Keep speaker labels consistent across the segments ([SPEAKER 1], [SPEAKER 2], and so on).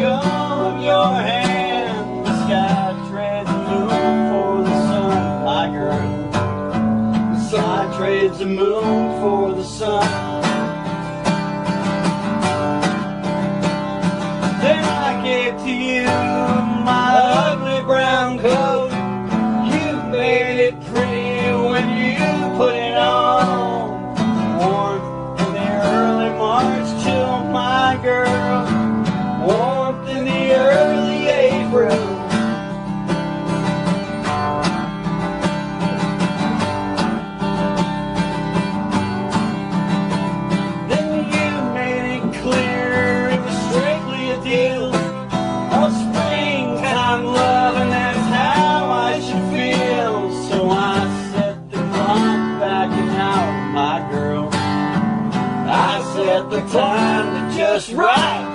[SPEAKER 1] of your hand. The sky trades the moon for the sun, my girl. The sky trades the moon for the sun. Then I gave to you my ugly brown coat. You made it pretty when you put it on. Warmth in the early March chill, my girl. Warmth in the early April. Then you made it clear it was strictly a deal of springtime love, and that's how I should feel. So I set the clock back an hour, my girl. I set the time to just right.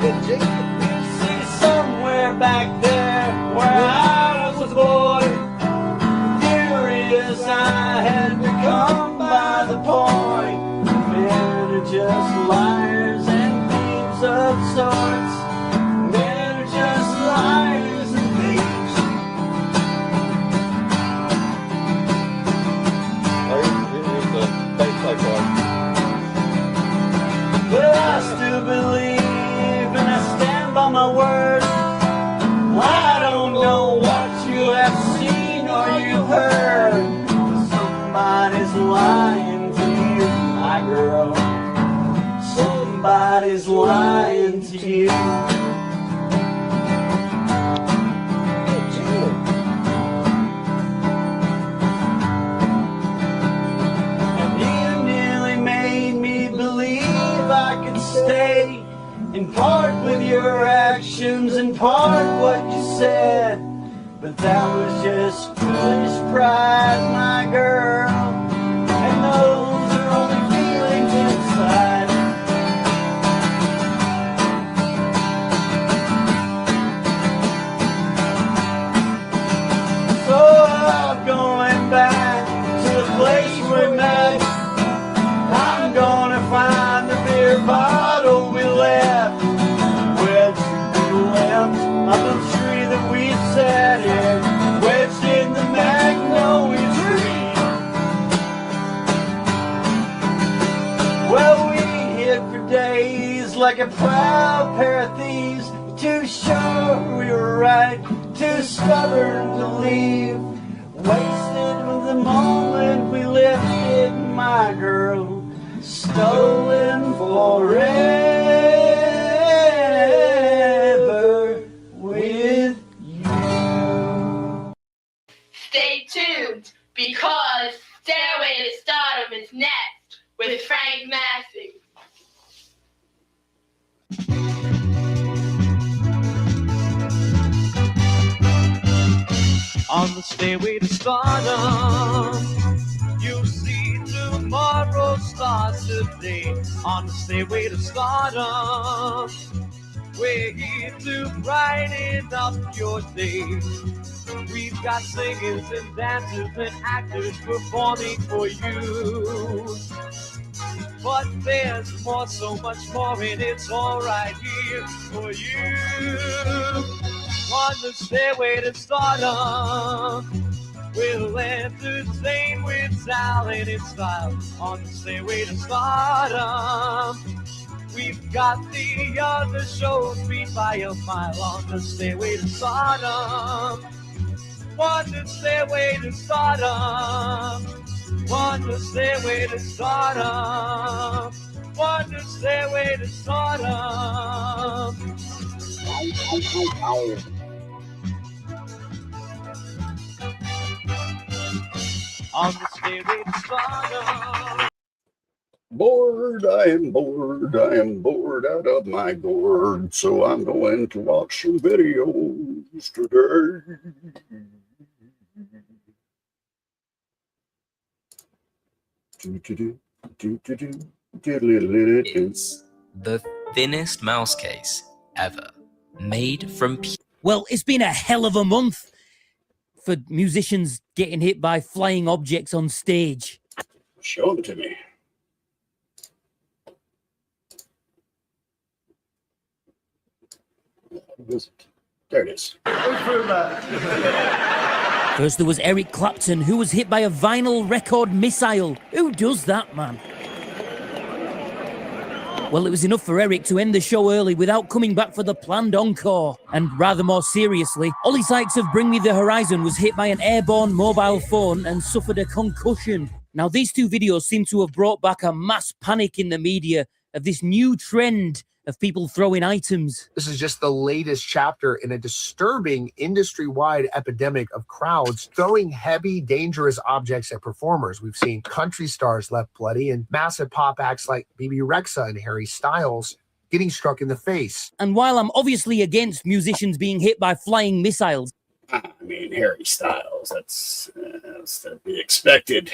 [SPEAKER 1] You see, somewhere back there where I was a boy, furious I had become by the point. Men are just liars and thieves of sorts. Men are just liars and thieves.
[SPEAKER 2] Here's the bass play part.
[SPEAKER 1] But I still believe and I stand by my word. I don't know what you have seen or you've heard, but somebody's lying to you, my girl. Somebody's lying to you. And you nearly made me believe I could stay, in part with your actions and part what you said. But that was just foolish pride, my girl. And those are only feelings inside. So I'm going back to the place we met. I'm gonna find the beer bottle we left, wedged in the limbs of the tree that we sat in, wedged in the magnolia tree. Well, we hid for days like a proud pair of thieves, too sure we were right, too stubborn to leave. Wasted with the moment we lifted, my girl. Stolen forever with you.
[SPEAKER 3] Stay tuned, because Stairway to Stardom is next with Frank Massey.
[SPEAKER 4] On the stairway to stardom, you'll see tomorrow starts today. On the stairway to stardom, we're here to brighten up your day. We've got singers and dancers and actors performing for you. But there's more, so much more, and it's all right here for you. On the stairway to stardom, we'll entertain with talent and style. On the stairway to stardom, we've got the other shows beat by a mile. On the stairway to stardom, on the stairway to stardom, on the stairway to stardom, on the stairway to stardom. On the stairway to stardom.
[SPEAKER 5] Bored, I am bored, I am bored out of my gourd, so I'm going to watch some videos today.
[SPEAKER 6] It's the thinnest mouse case ever, made from
[SPEAKER 7] Well, it's been a hell of a month for musicians getting hit by flying objects on stage.
[SPEAKER 5] Show them to me. Was it? There it is.
[SPEAKER 7] First, there was Eric Clapton, who was hit by a vinyl record missile. Who does that, man? Well, it was enough for Eric to end the show early without coming back for the planned encore. And rather more seriously, Ollie Sykes of Bring Me the Horizon was hit by an airborne mobile phone and suffered a concussion. Now, these two videos seem to have brought back a mass panic in the media of this new trend of people throwing items.
[SPEAKER 8] This is just the latest chapter in a disturbing industry-wide epidemic of crowds throwing heavy, dangerous objects at performers. We've seen country stars left bloody and massive pop acts like BB Rexa and Harry Styles getting struck in the face.
[SPEAKER 7] And while I'm obviously against musicians being hit by flying missiles,
[SPEAKER 5] I mean, Harry Styles, that's to be expected.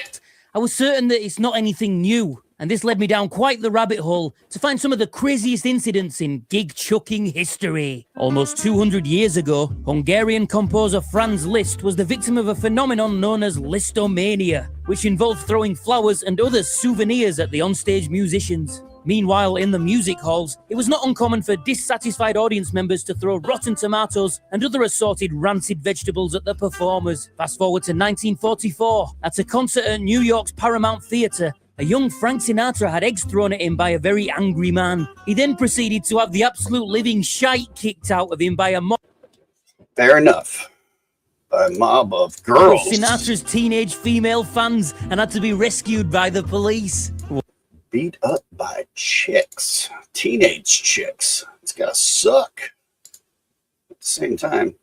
[SPEAKER 7] I was certain that it's not anything new. And this led me down quite the rabbit hole to find some of the craziest incidents in gig-chucking history. Almost 200 years ago, Hungarian composer Franz Liszt was the victim of a phenomenon known as listomania, which involved throwing flowers and other souvenirs at the onstage musicians. Meanwhile, in the music halls, it was not uncommon for dissatisfied audience members to throw rotten tomatoes and other assorted rancid vegetables at the performers. Fast forward to 1944. At a concert at New York's Paramount Theatre, a young Frank Sinatra had eggs thrown at him by a very angry man. He then proceeded to have the absolute living shite kicked out of him by a mob.
[SPEAKER 5] Fair enough. A mob of girls.
[SPEAKER 7] Sinatra's teenage female fans and had to be rescued by the police.
[SPEAKER 5] Beat up by chicks. Teenage chicks. It's gotta suck. At the same time,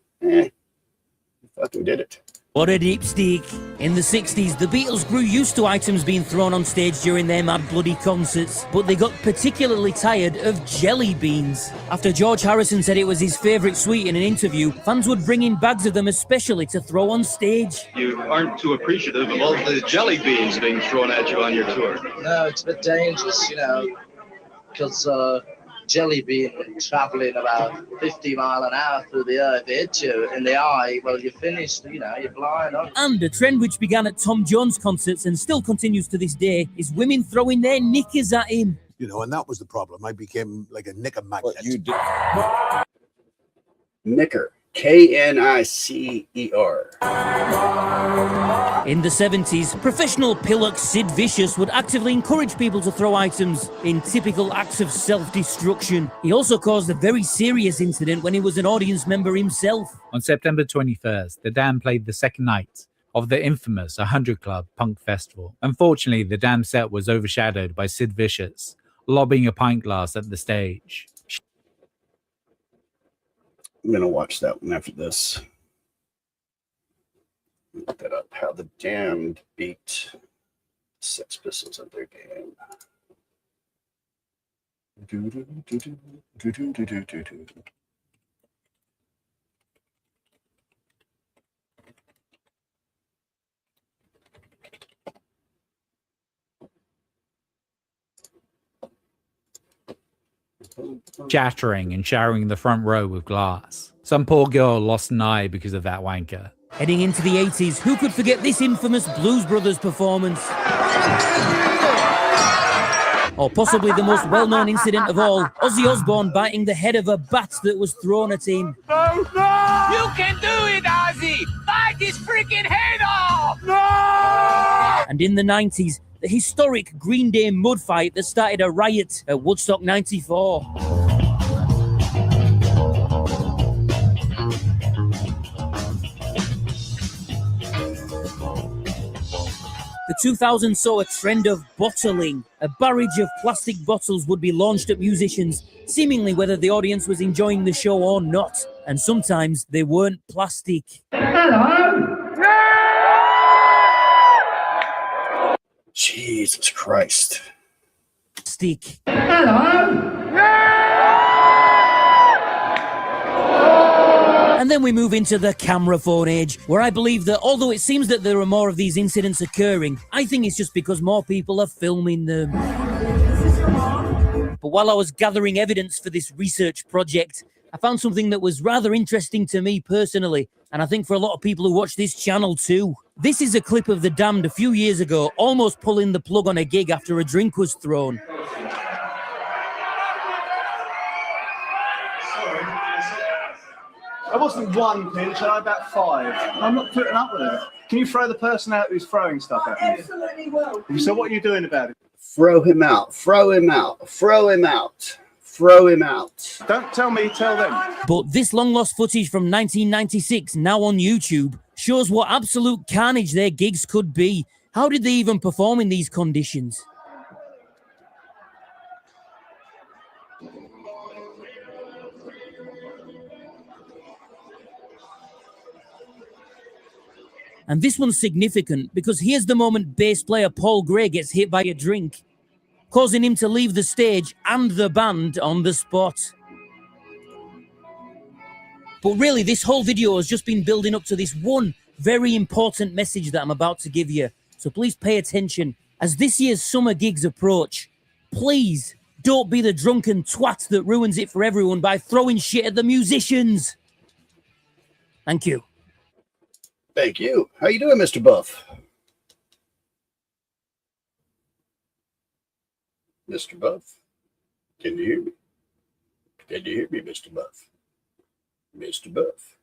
[SPEAKER 5] fucking did it.
[SPEAKER 7] What a dipstick. In the 60s, the Beatles grew used to items being thrown on stage during their mad bloody concerts, but they got particularly tired of jelly beans. After George Harrison said it was his favourite sweet in an interview, fans would bring in bags of them especially to throw on stage.
[SPEAKER 9] You aren't too appreciative of all the jelly beans being thrown at you on your tour.
[SPEAKER 10] No, it's a bit dangerous, you know, because jelly bean travelling about 50 miles an hour through the earth, hit you in the eye, well, you're finished, you know, you're blind.
[SPEAKER 7] And a trend which began at Tom Jones concerts and still continues to this day is women throwing their knickers at him.
[SPEAKER 11] You know, and that was the problem. I became like a knicker magnet.
[SPEAKER 2] What you did.
[SPEAKER 5] Knicker. K-N-I-C-E-R.
[SPEAKER 7] In the 70s, professional pillock Sid Vicious would actively encourage people to throw items in typical acts of self-destruction. He also caused a very serious incident when he was an audience member himself.
[SPEAKER 12] On September 21st, the Dam played the second night of the infamous 100 Club Punk Festival. Unfortunately, the Dam set was overshadowed by Sid Vicious lobbing a pint glass at the stage.
[SPEAKER 5] I'm gonna watch that one after this. Look that up. How the Damned beat Sex Pistols at their game.
[SPEAKER 12] Shattering and showering the front row with glass. Some poor girl lost an eye because of that wanker.
[SPEAKER 7] Heading into the 80s, who could forget this infamous Blues Brothers performance? Or possibly the most well-known incident of all, Ozzy Osbourne biting the head of a bat that was thrown at him.
[SPEAKER 4] No! You can do it, Ozzy! Bite his freaking head off! No!
[SPEAKER 7] And in the 90s, the historic Green Day mud fight that started a riot at Woodstock 94. The 2000s saw a trend of bottling. A barrage of plastic bottles would be launched at musicians, seemingly whether the audience was enjoying the show or not. And sometimes they weren't plastic.
[SPEAKER 4] Hello!
[SPEAKER 5] Jesus Christ.
[SPEAKER 7] Stick.
[SPEAKER 4] Hello!
[SPEAKER 7] And then we move into the camera phone age, where I believe that although it seems that there are more of these incidents occurring, I think it's just because more people are filming them. But while I was gathering evidence for this research project, I found something that was rather interesting to me personally, and I think for a lot of people who watch this channel too. This is a clip of the Damned a few years ago, almost pulling the plug on a gig after a drink was thrown.
[SPEAKER 9] I wasn't one pinch, I had about 5. I'm not putting up with it. Can you throw the person out who's throwing stuff at me? Absolutely will. So what are you doing about it?
[SPEAKER 5] Throw him out. Throw him out. Throw him out. Throw him out.
[SPEAKER 9] Don't tell me, tell them.
[SPEAKER 7] But this long-lost footage from 1996, now on YouTube, shows what absolute carnage their gigs could be. How did they even perform in these conditions? And this one's significant because here's the moment bass player Paul Gray gets hit by a drink, causing him to leave the stage and the band on the spot. But really, this whole video has just been building up to this one very important message that I'm about to give you. So please pay attention. As this year's summer gigs approach, please don't be the drunken twat that ruins it for everyone by throwing shit at the musicians. Thank you.
[SPEAKER 5] Thank you. How you doing, Mr. Buff? Mr. Buff? Can you hear me? Can you hear me, Mr. Buff? Mr. Buff?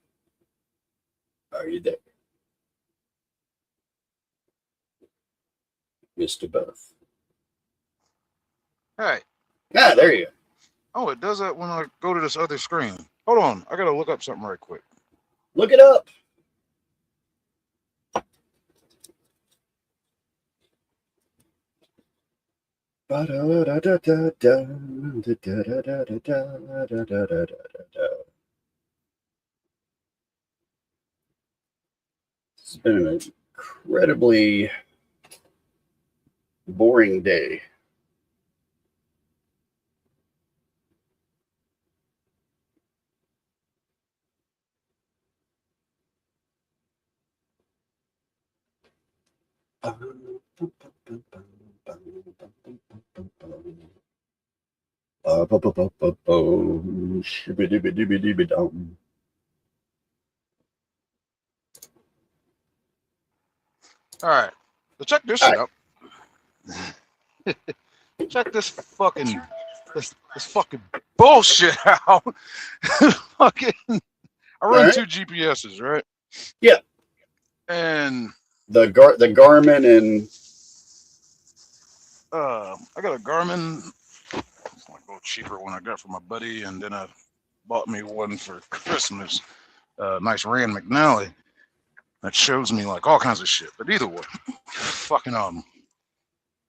[SPEAKER 5] Are you there? Mr. Buff?
[SPEAKER 13] Hey.
[SPEAKER 5] Ah, there you go.
[SPEAKER 13] Oh, it does that when I go to this other screen. Hold on. I got to look up something right quick.
[SPEAKER 5] Look it up. It's been an incredibly boring day.
[SPEAKER 13] All right. So check this shit out. Check this fucking bullshit out. Fucking I run two GPSs, right?
[SPEAKER 5] Yeah.
[SPEAKER 13] And
[SPEAKER 5] the Garmin and
[SPEAKER 13] I got a Garmin. It's like a little cheaper one I got from my buddy, and then I bought me one for Christmas. Nice Rand McNally that shows me like all kinds of shit. But either way, fucking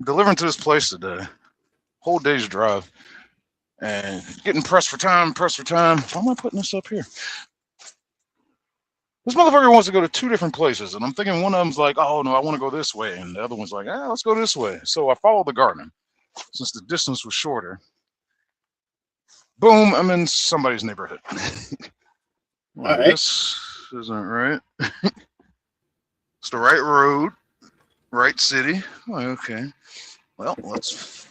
[SPEAKER 13] delivering to this place today, whole day's drive, and getting pressed for time. Why am I putting this up here? This motherfucker wants to go to 2 different places, and I'm thinking one of them's like, oh no, I want to go this way, and the other one's like, let's go this way. So I followed the Garmin, since the distance was shorter. Boom, I'm in somebody's neighborhood. Well, this isn't right. It's the right road, right city. Oh, okay. Well, let's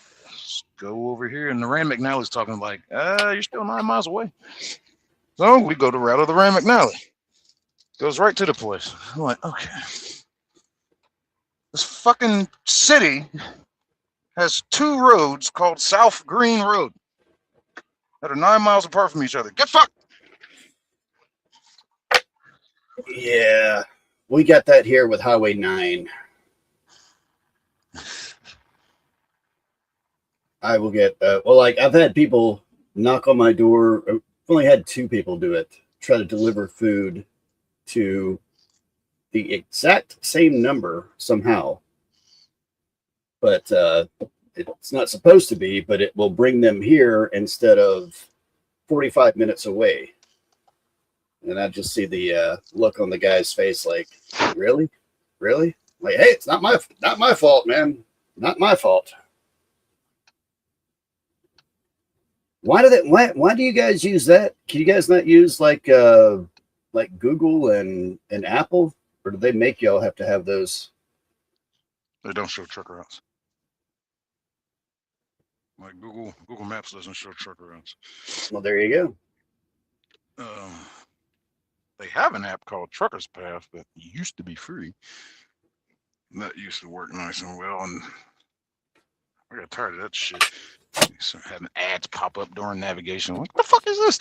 [SPEAKER 13] go over here. And the Rand McNally's talking like, you're still 9 miles away. So we go the route of the Rand McNally. Goes right to the place. I'm like, okay. This fucking city has 2 roads called South Green Road that are 9 miles apart from each other. Get fucked!
[SPEAKER 5] Yeah, we got that here with Highway 9. I will get, I've had people knock on my door. I've only had 2 people do it, try to deliver food to the exact same number somehow. But it's not supposed to be, but it will bring them here instead of 45 minutes away. And I just see the look on the guy's face like, really? Really? Like, hey, it's not my fault, man. Not my fault. Why do you guys use that? Can you guys not use like Google and Apple? Or do they make y'all have to have those?
[SPEAKER 13] They don't show truck routes. Like Google Maps doesn't show truck routes.
[SPEAKER 5] Well, there you
[SPEAKER 13] go. They have an app called Trucker's Path that used to be free. That used to work nice and well, and I got tired of that shit. So having ads pop up during navigation. Like, what the fuck is this?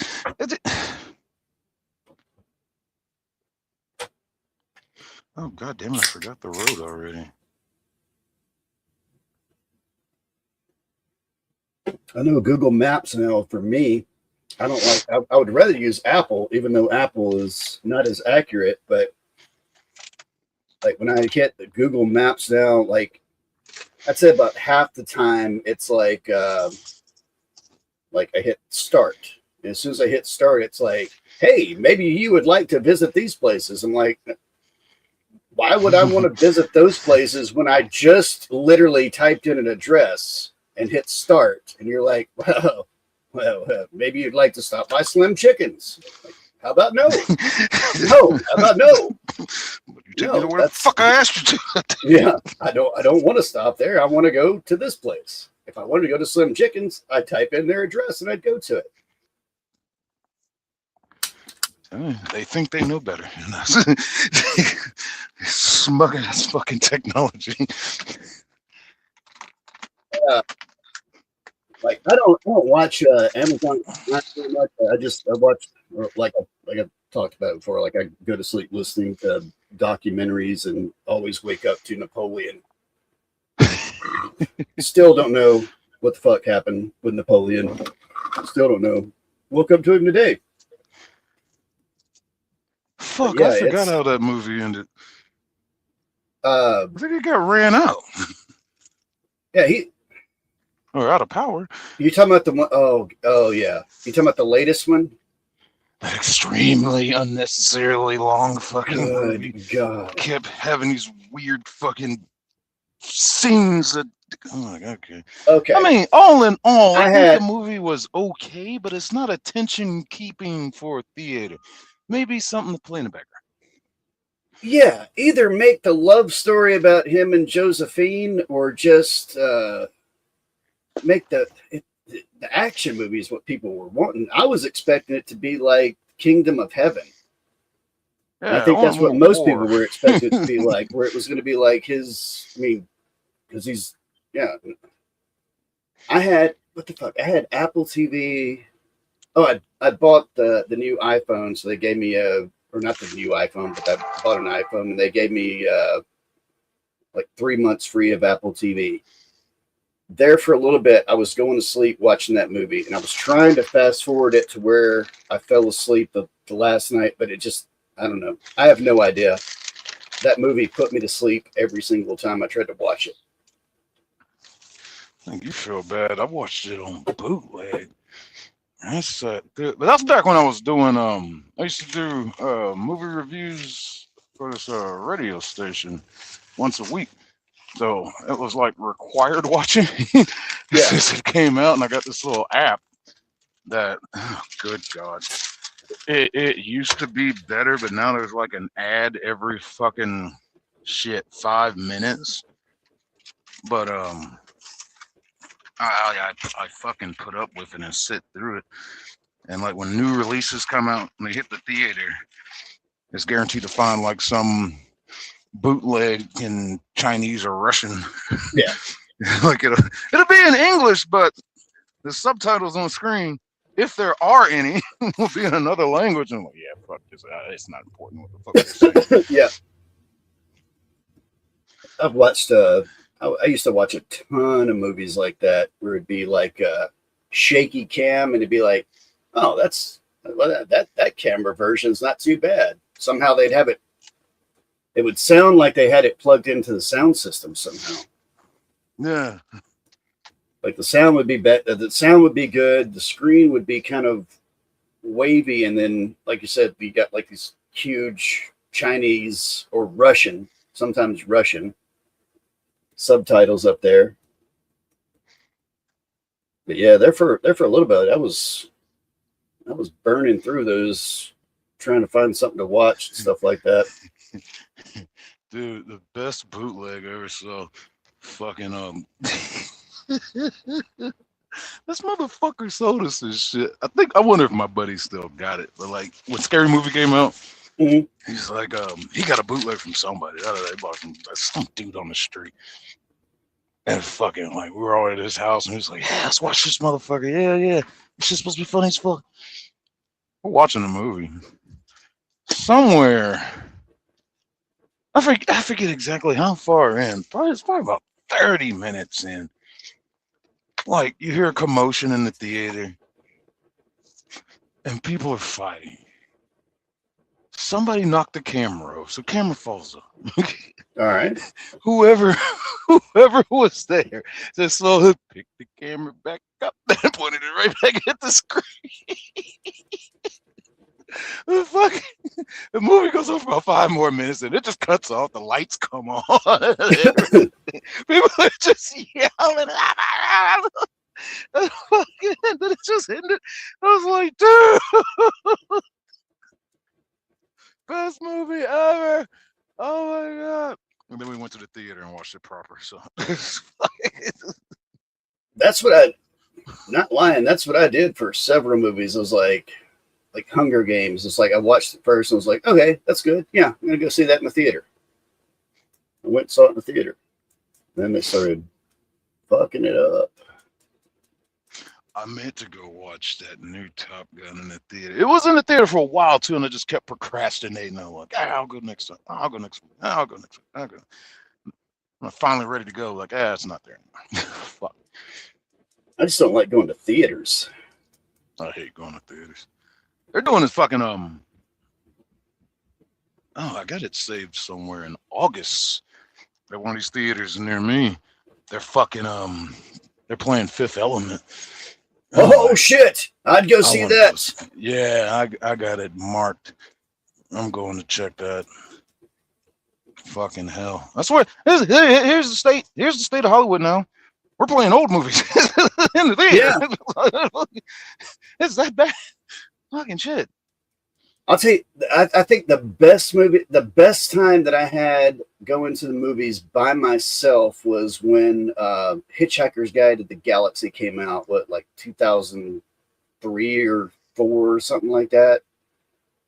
[SPEAKER 13] Oh god damn it! I forgot the road already.
[SPEAKER 5] I know Google Maps now for me. I don't like. I would rather use Apple, even though Apple is not as accurate. But like when I hit the Google Maps now, like I'd say about half the time it's like I hit start. And as soon as I hit start, it's like, hey, maybe you would like to visit these places. I'm like, why would I want to visit those places when I just literally typed in an address and hit start? And you're like, well, maybe you'd like to stop by Slim Chickens. Like, how about no? No, how about no?
[SPEAKER 13] You take me to where the fuck I asked you to.
[SPEAKER 5] Yeah, I don't want to stop there. I want to go to this place. If I wanted to go to Slim Chickens, I'd type in their address and I'd go to it.
[SPEAKER 13] They think they know better than us. Smuggling ass fucking technology.
[SPEAKER 5] Like I don't watch Amazon not too much. I watch like I talked about before. Like I go to sleep listening to documentaries and always wake up to Napoleon. Still don't know what the fuck happened with Napoleon. Still don't know. Woke up to him today.
[SPEAKER 13] Fuck, yeah, I forgot how that movie ended. I think he got ran out.
[SPEAKER 5] Yeah,
[SPEAKER 13] or out of power.
[SPEAKER 5] You talking about the one? Oh yeah. You talking about the latest one?
[SPEAKER 13] That extremely unnecessarily long fucking
[SPEAKER 5] Good
[SPEAKER 13] movie.
[SPEAKER 5] God.
[SPEAKER 13] Kept having these weird fucking scenes that. Oh my god.
[SPEAKER 5] Okay.
[SPEAKER 13] I mean, all in all, I think the movie was okay, but it's not attention keeping for a theater. Maybe something to play in the background.
[SPEAKER 5] Yeah, either make the love story about him and Josephine, or just make the action movie is what people were wanting. I was expecting it to be like Kingdom of Heaven. Yeah, I think that's what most people were expecting it to be like, where it was going to be like his. I mean, because he's I had what the fuck? I had Apple TV. Oh, I bought the new iPhone, so they gave me or not the new iPhone, but I bought an iPhone, and they gave me like 3 months free of Apple TV. There for a little bit, I was going to sleep watching that movie, and I was trying to fast forward it to where I fell asleep the last night, but it just, I don't know. I have no idea. That movie put me to sleep every single time I tried to watch it.
[SPEAKER 13] I think you feel bad. I watched it on bootleg. That's but that's back when I was doing I used to do movie reviews for this radio station once a week. So it was like required watching. Since it came out, and I got this little app that, oh, good God. It used to be better, but now there's like an ad every fucking 5 minutes. But I fucking put up with it and sit through it. And like when new releases come out and they hit the theater, it's guaranteed to find like some bootleg in Chinese or Russian.
[SPEAKER 5] Yeah.
[SPEAKER 13] Like it'll be in English, but the subtitles on screen, if there are any, will be in another language. And I'm like, yeah, fuck this. It's not important what the fuck they're saying.
[SPEAKER 5] Yeah. I've watched I used to watch a ton of movies like that where it'd be like a shaky cam, and it'd be like, oh, that camera version's not too bad. Somehow they'd have it. It would sound like they had it plugged into the sound system somehow.
[SPEAKER 13] Yeah.
[SPEAKER 5] Like the sound would be better. The sound would be good. The screen would be kind of wavy, and then, like you said, you got like these huge Chinese or Russian, sometimes Russian subtitles up there. But yeah, there for a little bit. I was burning through those, trying to find something to watch and stuff like that.
[SPEAKER 13] Dude, the best bootleg I ever saw. Fucking this motherfucker sold us this shit. I wonder if my buddy still got it. But like when Scary Movie came out, he's like, he got a bootleg from somebody. They bought from some dude on the street. And fucking like we were all at his house, and he was like, yeah, let's watch this motherfucker. Yeah. This shit's supposed to be funny as fuck. We're watching the movie. Somewhere I forget exactly how far in. It's probably about 30 minutes in. Like, you hear a commotion in the theater, and people are fighting. Somebody knocked the camera off, so camera falls off.
[SPEAKER 5] All right.
[SPEAKER 13] Whoever was there just slowly picked the camera back up and pointed it right back at the screen. The movie goes on for about 5 more minutes and it just cuts off. The lights come on. People are just yelling. And then it just ended. I was like, dude, best movie ever. Oh my God. And then we went to the theater and watched it proper. So
[SPEAKER 5] That's what I, not lying, that's what I did for several movies. I was like Hunger Games. It's like I watched it first and was like, okay, that's good. Yeah, I'm going to go see that in the theater. I went and saw it in the theater. Then they started fucking it up.
[SPEAKER 13] I meant to go watch that new Top Gun in the theater. It was in the theater for a while too, and I just kept procrastinating. I'm like, I'll go next time. I'll go next week. I'll go next week. I'll go. I'm finally ready to go. Like, it's not there anymore. Fuck.
[SPEAKER 5] I just don't like going to theaters.
[SPEAKER 13] I hate going to theaters. They're doing this fucking Oh, I got it saved somewhere in August. At one of these theaters near me. They're fucking they're playing Fifth Element.
[SPEAKER 5] Oh shit! I'd go see that.
[SPEAKER 13] Yeah, I got it marked. I'm going to check that. Fucking hell! I swear. Here's the state. Here's the state of Hollywood now. We're playing old movies in the theater. Yeah. It's that bad. Fucking shit.
[SPEAKER 5] I'll tell you, I think the best time that I had going to the movies by myself was when Hitchhiker's Guide to the Galaxy came out, like 2003 or 4 or something like that.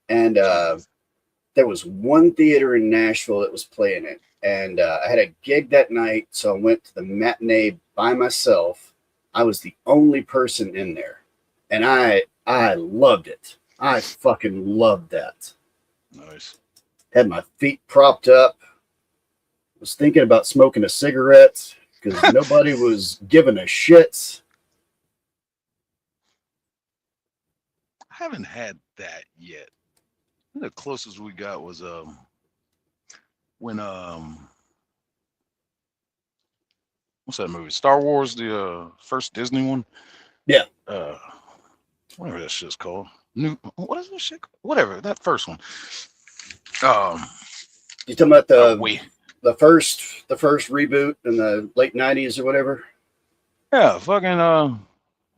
[SPEAKER 5] And there was one theater in Nashville that was playing it. And I had a gig that night, so I went to the matinee by myself. I was the only person in there. And I loved it. I fucking loved that.
[SPEAKER 13] Nice.
[SPEAKER 5] Had my feet propped up. Was thinking about smoking a cigarette because nobody was giving a shit.
[SPEAKER 13] I haven't had that yet. The closest we got was when what's that movie? Star Wars, the first Disney one.
[SPEAKER 5] Yeah.
[SPEAKER 13] Whatever that shit's called. What is this shit called? Whatever, that first one.
[SPEAKER 5] You talking about the first reboot in the late 90s or whatever?
[SPEAKER 13] Yeah, fucking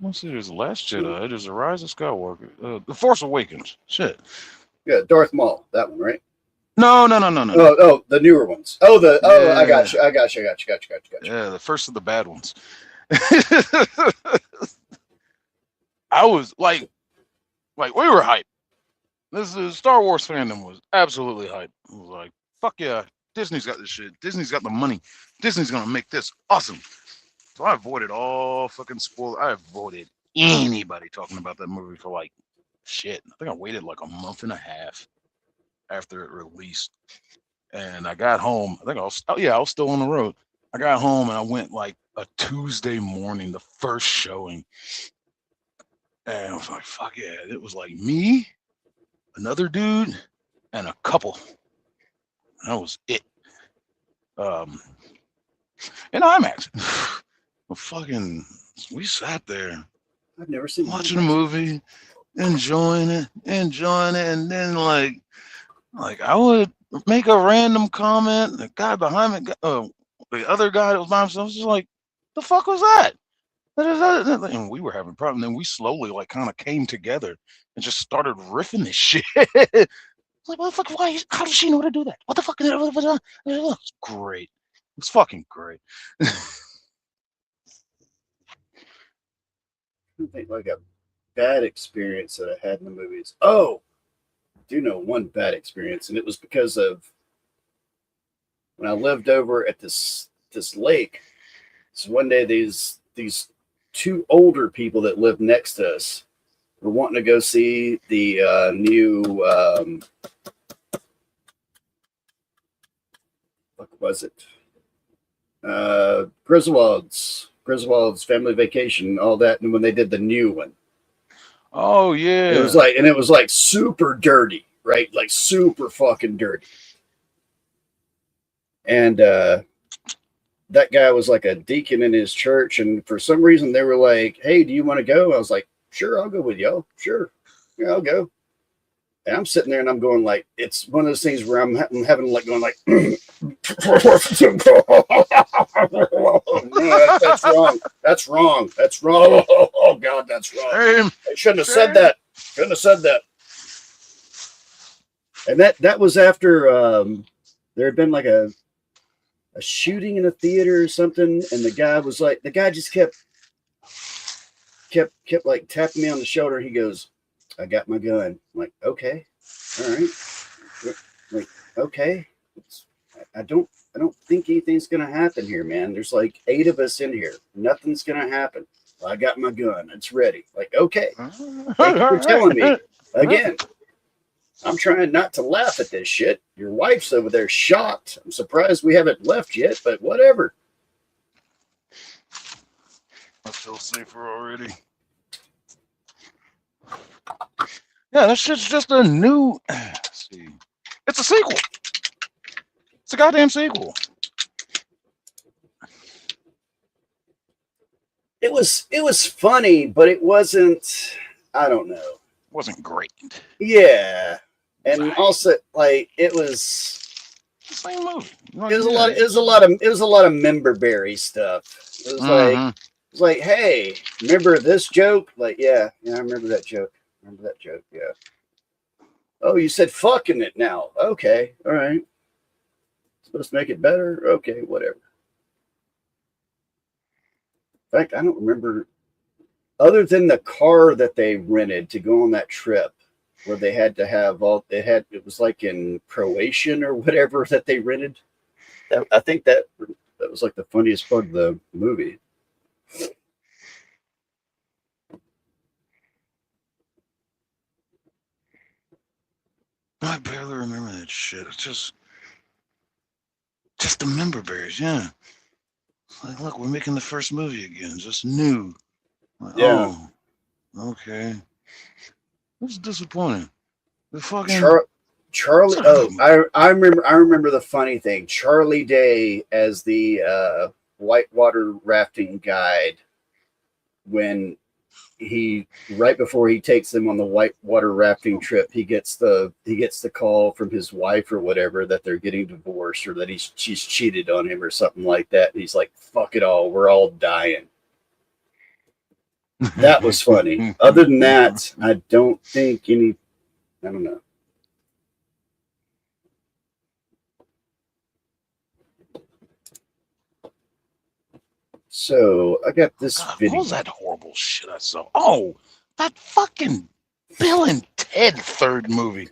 [SPEAKER 13] what's it? There's The Last Jedi. There's The Rise of Skywalker. The Force Awakens. Shit.
[SPEAKER 5] Yeah, Darth Maul, that one, right?
[SPEAKER 13] No.
[SPEAKER 5] Oh, the newer ones. I got you.
[SPEAKER 13] Yeah, the first of the bad ones. I was like we were hyped. This is Star Wars fandom was absolutely hyped. It was like, fuck yeah, Disney's got this shit. Disney's got the money. Disney's gonna make this awesome. So I avoided all fucking spoilers. I avoided anybody talking about that movie for like shit. I think I waited like a month and a half after it released. And I got home. I was still on the road. I got home and I went like a Tuesday morning, the first showing. And I was like, fuck yeah. It was like me, another dude, and a couple. That was it. In IMAX. We sat there.
[SPEAKER 5] I've never seen
[SPEAKER 13] watching a movie, enjoying it, and then like I would make a random comment. The guy behind me, the other guy that was by himself, was just like, "The fuck was that?" And we were having problems. Then we slowly like kind of came together and just started riffing this shit. Like, what the fuck? Why? How does she know how to do that? What the fuck? It's great. It's fucking great.
[SPEAKER 5] I think like a bad experience that I had in the movies. Oh, I do know one bad experience, and it was because of when I lived over at this lake. So one day these two older people that lived next to us were wanting to go see the new was it? Griswold's Family Vacation, all that, and when they did the new one.
[SPEAKER 13] Oh yeah.
[SPEAKER 5] It was like super dirty, right? Like super fucking dirty. And that guy was like a deacon in his church, and for some reason they were like, "Hey, do you want to go?" I was like, "Sure, I'll go with y'all. Sure, yeah, I'll go." And I'm sitting there and I'm going like, it's one of those things where I'm having like going like, no, that's wrong. That's wrong. That's wrong. Oh God, that's wrong. I shouldn't have said that. Shouldn't have said that. And that was after there had been like a shooting in a theater or something, and the guy just kept like tapping me on the shoulder. He goes, "I got my gun." I'm like, "Okay, all right." Like, okay, I don't think anything's gonna happen here, man. There's like 8 of us in here. Nothing's gonna happen. Well, I got my gun. It's ready. Like, okay. Thank you for telling me. Again, I'm trying not to laugh at this shit. Your wife's over there shocked. I'm surprised we haven't left yet, but whatever.
[SPEAKER 13] I feel safer already. Yeah, that shit's just a new. Let's see, it's a sequel. It's a goddamn sequel.
[SPEAKER 5] It was funny, but it wasn't. I don't know.
[SPEAKER 13] It wasn't great.
[SPEAKER 5] Yeah, and also like it was.
[SPEAKER 13] Same movie.
[SPEAKER 5] It was a lot of member berry stuff. It was like, hey, remember this joke? Like, yeah, I remember that joke. Yeah. Oh, you said fucking it now. Okay, all right. Supposed to make it better? Okay, whatever. In fact, I don't remember, other than the car that they rented to go on that trip, where they had to have it was like in Croatian or whatever that they rented. I think that was like the funniest part of the movie.
[SPEAKER 13] I barely remember that shit. It's just the member berries, yeah. Like, look, we're making the first movie again, just new. Like,
[SPEAKER 5] Yeah.
[SPEAKER 13] Oh, okay. It's disappointing. The fucking
[SPEAKER 5] Charlie. Oh, I remember the funny thing. Charlie Day as the whitewater rafting guide when right before he takes them on the whitewater rafting trip, he gets the call from his wife or whatever that they're getting divorced or that she's cheated on him or something like that. And he's like, "Fuck it all, we're all dying." That was funny. Other than that, I don't think I don't know. So I got this video.
[SPEAKER 13] What was that horrible shit I saw? Oh, that fucking Bill and Ted third movie.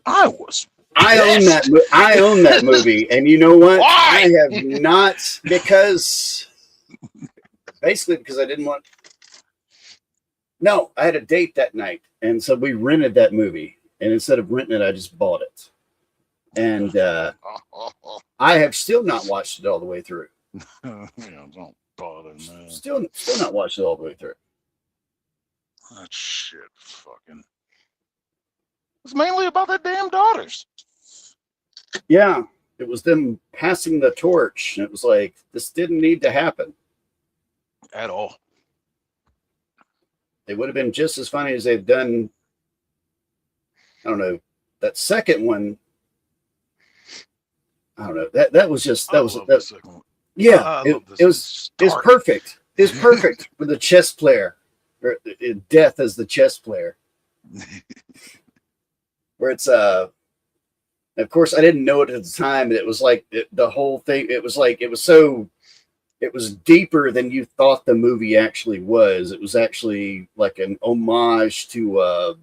[SPEAKER 13] I own
[SPEAKER 5] that movie, and you know what?
[SPEAKER 13] Why?
[SPEAKER 5] I have not because I didn't want. No, I had a date that night, and so we rented that movie. And instead of renting it, I just bought it, and I have still not watched it all the way through.
[SPEAKER 13] Don't bother, man.
[SPEAKER 5] Still not watched it all the way through.
[SPEAKER 13] That shit, fucking. It's mainly about their damn daughters.
[SPEAKER 5] Yeah, it was them passing the torch, and it was like this didn't need to happen
[SPEAKER 13] at all.
[SPEAKER 5] They would have been just as funny as they've done. I don't know, that second one. I don't know. That was yeah. It was perfect. It's perfect with the chess player, or Death as the chess player. Where it's of course I didn't know it at the time, and it was like the whole thing. It was like it was deeper than you thought the movie actually was. It was actually like an homage to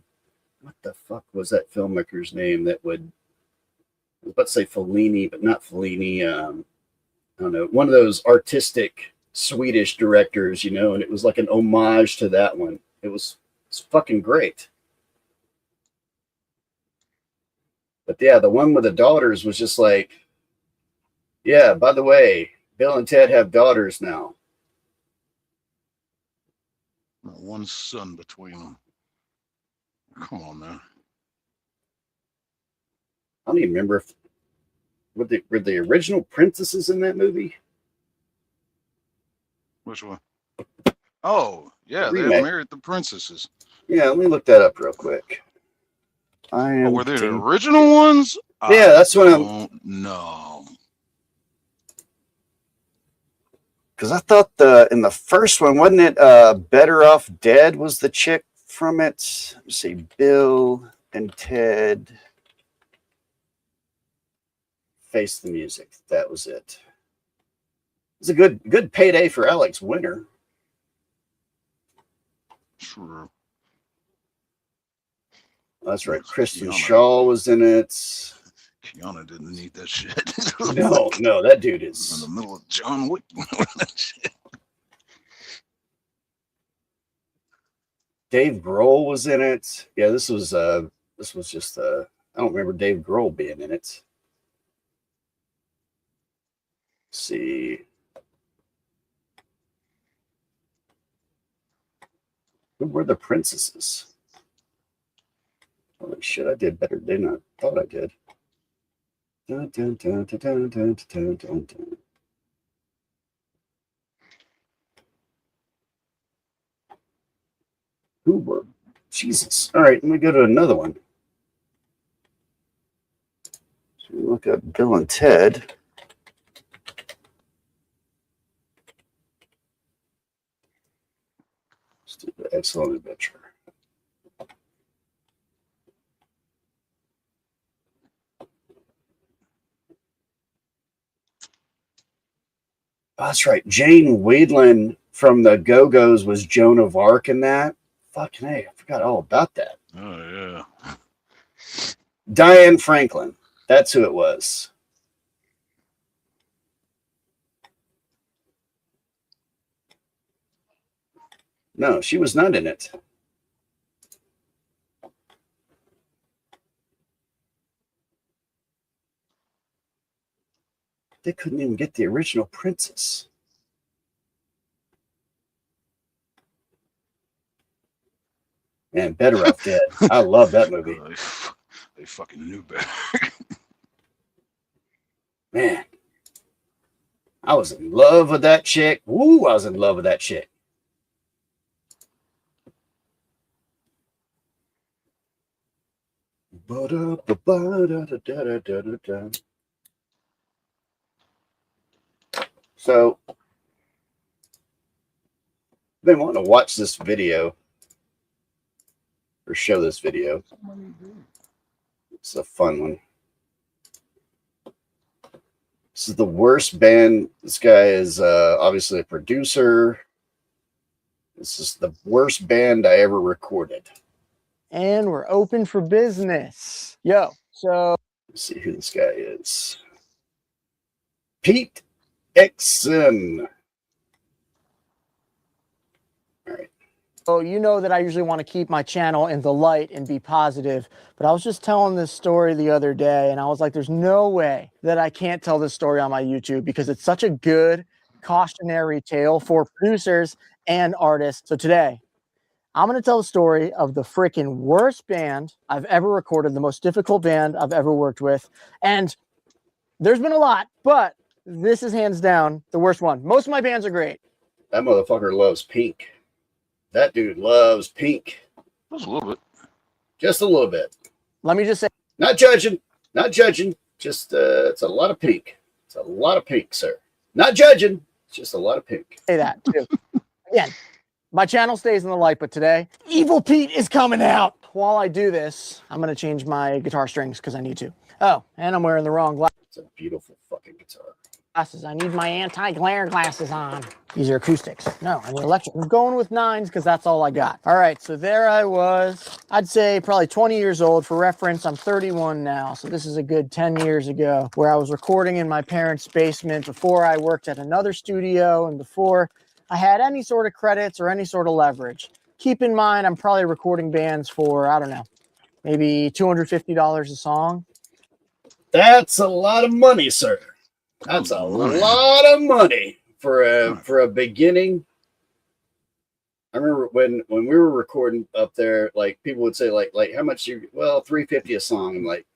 [SPEAKER 5] what the fuck was that filmmaker's name that would, I was about to say Fellini, but not Fellini. I don't know, one of those artistic Swedish directors, and it was like an homage to that one. It's fucking great. But yeah, the one with the daughters was just like, Yeah, by the way, Bill and Ted have daughters now.
[SPEAKER 13] Not one son between them. Come on, man.
[SPEAKER 5] I don't even remember if were the original princesses in that movie.
[SPEAKER 13] Which one? Oh, yeah, they
[SPEAKER 5] Remake.
[SPEAKER 13] married the princesses.
[SPEAKER 5] Yeah, let me look that up real quick.
[SPEAKER 13] Oh, were they the original ones?
[SPEAKER 5] Yeah, that's what I'm.
[SPEAKER 13] Don't know.
[SPEAKER 5] Because I thought in the first one, wasn't it Better Off Dead was the chick from it? Let's see, Bill and Ted Face the Music. That was it. It's a good payday for Alex Winter.
[SPEAKER 13] True.
[SPEAKER 5] That's right. Kristen Shaw was in it.
[SPEAKER 13] Kiana didn't need that shit.
[SPEAKER 5] No, that dude is
[SPEAKER 13] in the middle of John Wick.
[SPEAKER 5] Dave Grohl was in it. Yeah, this was just I don't remember Dave Grohl being in it. Let's see. Who were the princesses? Holy shit, I did better than I thought I did. Dun, dun, dun, dun, dun, dun, dun, dun, dun. Who were? Jesus. All right, let me go to another one. So we look up Bill and Ted. Let's do the Excellent Adventure. Oh, that's right. Jane Wiedlin from the Go-Go's was Joan of Arc in that. Fucking hey, I forgot all about that.
[SPEAKER 13] Oh, yeah.
[SPEAKER 5] Diane Franklin. That's who it was. No, she was not in it. They couldn't even get the original princess. Man, Better Off Dead. I love that movie.
[SPEAKER 13] They fucking knew better.
[SPEAKER 5] Man, I was in love with that chick. Woo, I was in love with that chick. So, I've been wanting to watch this video or show this video. It's a fun one. This is the worst band. This guy is obviously a producer. This is the worst band I ever recorded.
[SPEAKER 14] And we're open for business. Yo, so
[SPEAKER 5] let's see who this guy is. Pete Exon. All right.
[SPEAKER 14] So you know that I usually want to keep my channel in the light and be positive, but I was just telling this story the other day and I was like, there's no way that I can't tell this story on my YouTube because it's such a good cautionary tale for producers and artists. So today, I'm going to tell the story of the freaking worst band I've ever recorded, the most difficult band I've ever worked with. And there's been a lot, but this is hands down the worst one. Most of my bands are great.
[SPEAKER 5] That motherfucker loves Pink. That dude loves Pink.
[SPEAKER 13] Just a little bit.
[SPEAKER 5] Just a little bit.
[SPEAKER 14] Let me just say.
[SPEAKER 5] Not judging. Not judging. Just, it's a lot of Pink. It's a lot of Pink, sir. Not judging. It's just a lot of Pink.
[SPEAKER 14] Say that, too. Again, my channel stays in the light, but today, Evil Pete is coming out. While I do this, I'm going to change my guitar strings because I need to. Oh, and I'm wearing the wrong glasses.
[SPEAKER 5] It's a beautiful fucking guitar.
[SPEAKER 14] I need my anti-glare glasses on. These are acoustics. No, I need electric. I'm going with 9s because that's all I got. All right, so there I was. I'd say probably 20 years old. For reference, I'm 31 now. So this is a good 10 years ago where I was recording in my parents' basement before I worked at another studio and before I had any sort of credits or any sort of leverage. Keep in mind, I'm probably recording bands for, I don't know, maybe $250 a song.
[SPEAKER 5] That's a lot of money, sir. That's a lot of money for a beginning. I remember when we were recording up there, like people would say like how much you, well, $350 a song. I'm like,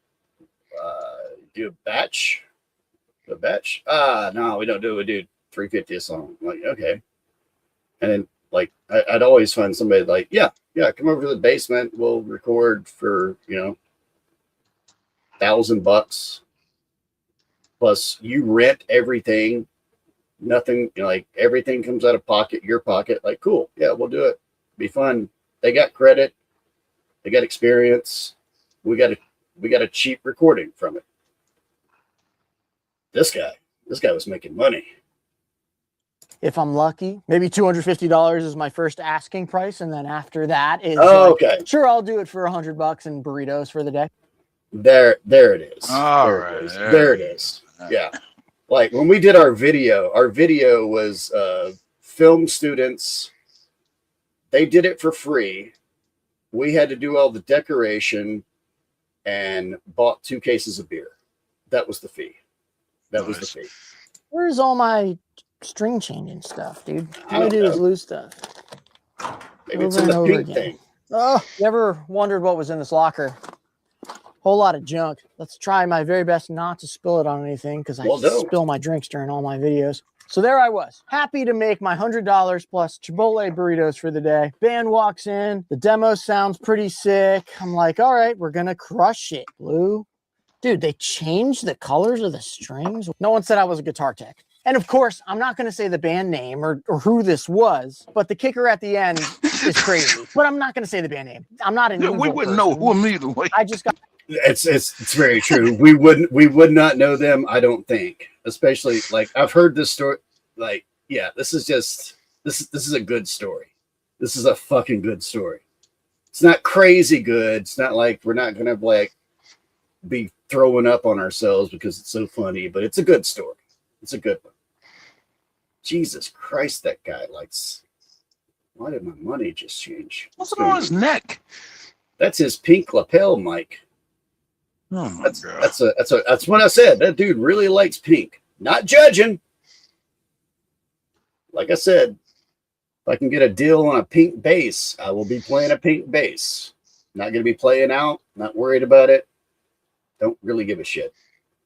[SPEAKER 5] do a batch? No, we don't do it. We do $350 a song. I'm like, okay. And then like I'd always find somebody like, yeah, come over to the basement. We'll record for, $1,000 plus you rent everything. Nothing, like everything comes out of your pocket. Like, cool, yeah, we'll do it. Be fun. They got credit. They got experience. We got a cheap recording from it. This guy was making money.
[SPEAKER 14] If I'm lucky, maybe $250 is my first asking price, and then after that is
[SPEAKER 5] okay.
[SPEAKER 14] Sure, I'll do it for $100 and burritos for the day.
[SPEAKER 5] There it is.
[SPEAKER 13] All
[SPEAKER 5] there
[SPEAKER 13] right,
[SPEAKER 5] it is. There it is. Yeah. Like when we did our video was film students. They did it for free. We had to do all the decoration and bought 2 cases of beer. That was the fee. Was the fee.
[SPEAKER 14] Where's all my string changing stuff, dude? All I do is lose stuff.
[SPEAKER 5] Maybe it's in the pink thing.
[SPEAKER 14] Oh, you ever wondered what was in this locker? Whole lot of junk. Let's try my very best not to spill it on anything because I spill my drinks during all my videos. So there I was, happy to make my $100 plus Chipotle burritos for the day. Band walks in, the demo sounds pretty sick. I'm like, all right, we're gonna crush it, Lou. Dude, they changed the colors of the strings. No one said I was a guitar tech. And of course, I'm not going to say the band name or who this was, but the kicker at the end is crazy. But I'm not going to say the band name. I'm not an evil
[SPEAKER 13] we wouldn't know who either way.
[SPEAKER 14] I just got.
[SPEAKER 5] It's very true. We would not know them. I don't think, especially like I've heard this story. Like, yeah, this is a good story. This is a fucking good story. It's not crazy good. It's not like we're not going to like be throwing up on ourselves because it's so funny, but it's a good story. It's a good one. Jesus Christ, that guy likes. Why did my money just change?
[SPEAKER 13] What's on his neck?
[SPEAKER 5] That's his pink lapel mic.
[SPEAKER 13] Oh my God.
[SPEAKER 5] That's what I said. That dude really likes pink. Not judging. Like I said, if I can get a deal on a pink bass, I will be playing a pink bass. Not going to be playing out. Not worried about it. Don't really give a shit.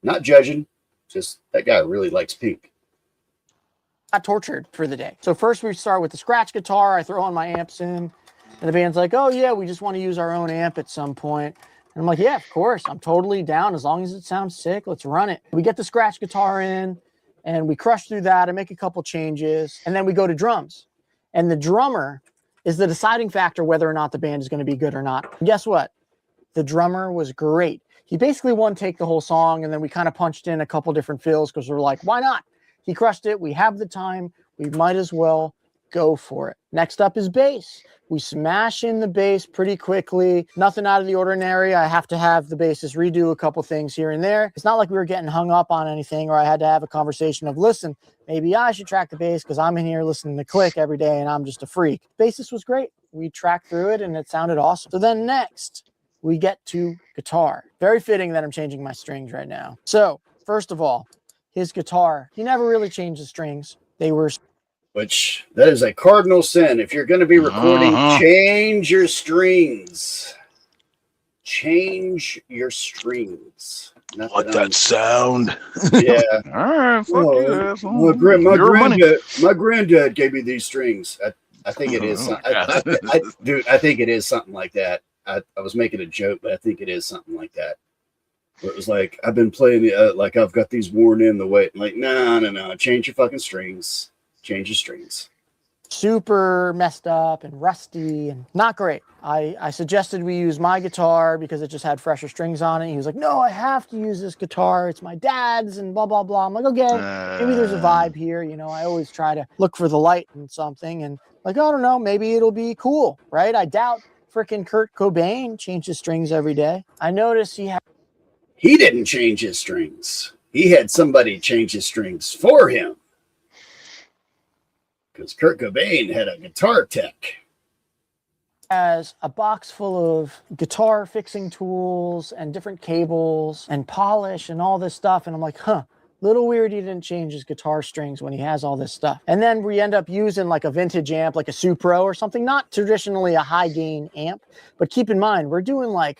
[SPEAKER 5] Not judging. Just that guy really likes pink.
[SPEAKER 14] Got tortured for the day. So first we start with the scratch guitar. I throw on my amps in, and the band's like, oh yeah, we just want to use our own amp at some point. And I'm like, yeah, of course. I'm totally down. As long as it sounds sick, let's run it. We get the scratch guitar in, and we crush through that and make a couple changes. And then we go to drums. And the drummer is the deciding factor whether or not the band is going to be good or not. And guess what? The drummer was great. He basically one take the whole song, and then we kind of punched in a couple different fills because we're like, why not? He crushed it. We have the time. We might as well go for it. Next up is bass. We smash in the bass pretty quickly. Nothing out of the ordinary. I have to have the bassist redo a couple things here and there. It's not like we were getting hung up on anything, or I had to have a conversation of, listen, maybe I should track the bass because I'm in here listening to Click every day and I'm just a freak. Bassist was great. We tracked through it and it sounded awesome. So then next, we get to guitar. Very fitting that I'm changing my strings right now. So first of all, his guitar, he never really changed the strings. They were...
[SPEAKER 5] Which, that is a cardinal sin. If you're going to be recording, change your strings. Change your strings.
[SPEAKER 13] What that sound?
[SPEAKER 5] Yeah.
[SPEAKER 13] All right. Fuck
[SPEAKER 5] My granddad gave me these strings. I think it is. Dude, I think it is something like that. I was making a joke, but I think it is something like that. Where it was like, I've been playing like I've got these worn in the way. Like, no. Change your fucking strings. Change your strings.
[SPEAKER 14] Super messed up and rusty and not great. I suggested we use my guitar because it just had fresher strings on it. He was like, no, I have to use this guitar. It's my dad's and blah, blah, blah. I'm like, okay, maybe there's a vibe here. You know, I always try to look for the light in something and like, I don't know, maybe it'll be cool, right? I doubt freaking Kurt Cobain changes strings every day. I noticed
[SPEAKER 5] he didn't change his strings. He had somebody change his strings for him. Because Kurt Cobain had a guitar tech.
[SPEAKER 14] Has a box full of guitar fixing tools and different cables and polish and all this stuff. And I'm like, Little weird he didn't change his guitar strings when he has all this stuff. And then we end up using like a vintage amp, like a Supro or something, not traditionally a high gain amp, but keep in mind, we're doing like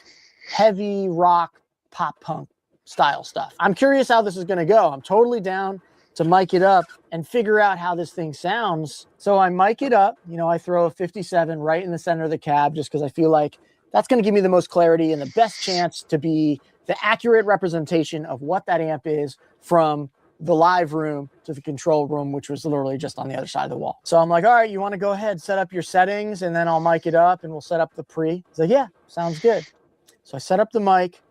[SPEAKER 14] heavy rock, pop punk style stuff. I'm curious how this is gonna go. I'm totally down to mic it up and figure out how this thing sounds. So I mic it up, you know, I throw a 57 right in the center of the cab just because I feel like that's gonna give me the most clarity and the best chance to be the accurate representation of what that amp is from the live room to the control room, which was literally just on the other side of the wall. So I'm like, all right, you want to go ahead, set up your settings, and then I'll mic it up and we'll set up the pre. He's like, yeah, sounds good. So I set up the mic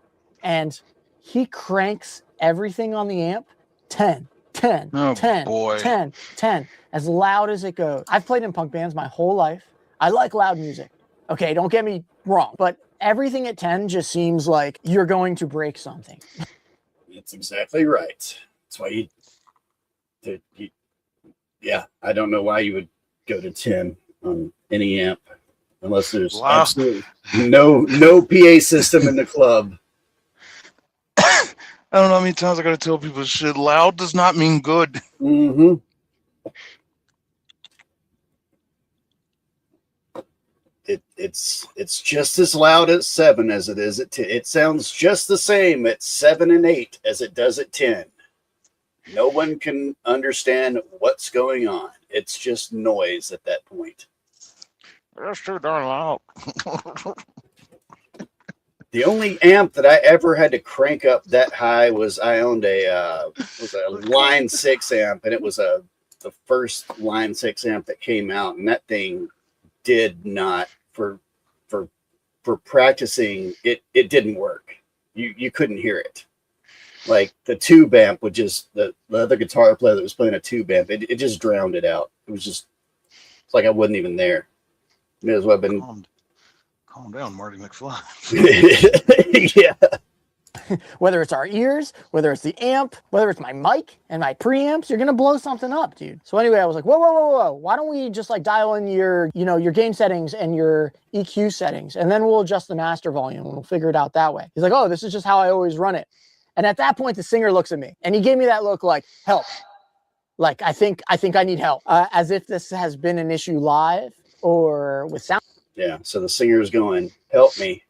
[SPEAKER 14] and he cranks everything on the amp 10, 10,
[SPEAKER 13] Oh,
[SPEAKER 14] 10,
[SPEAKER 13] boy.
[SPEAKER 14] 10, 10, as loud as it goes. I've played in punk bands my whole life. I like loud music. Okay, don't get me wrong, but everything at 10 just seems like you're going to break something.
[SPEAKER 5] That's exactly right. That's why yeah, I don't know why you would go to 10 on any amp unless there's absolutely no PA system in the club.
[SPEAKER 13] I don't know how many times I gotta tell people shit. Loud does not mean good.
[SPEAKER 5] Mm-hmm. It's just as loud at 7 as it is at 10. It sounds just the same at 7 and 8 as it does at 10. No one can understand what's going on. It's just noise at that point.
[SPEAKER 13] That's too darn loud.
[SPEAKER 5] The only amp that I ever had to crank up that high was I owned a Line 6 amp, and it was the first Line 6 amp that came out, and that thing did not for practicing it didn't work. You couldn't hear it. Like the tube amp would just the other guitar player that was playing a tube amp, it just drowned it out. It was just it's like I wasn't even there. May as well have been
[SPEAKER 13] calm down, Marty McFly.
[SPEAKER 5] Yeah.
[SPEAKER 14] Whether it's our ears, whether it's the amp, whether it's my mic and my preamps, you're gonna blow something up, dude. So anyway, I was like, whoa. Why don't we just like dial in your gain settings and your EQ settings, and then we'll adjust the master volume and we'll figure it out that way. He's like, oh, this is just how I always run it. And at that point, the singer looks at me and he gave me that look like, help. Like, I think I need help. As if this has been an issue live or with sound.
[SPEAKER 5] Yeah. So the singer's going, help me.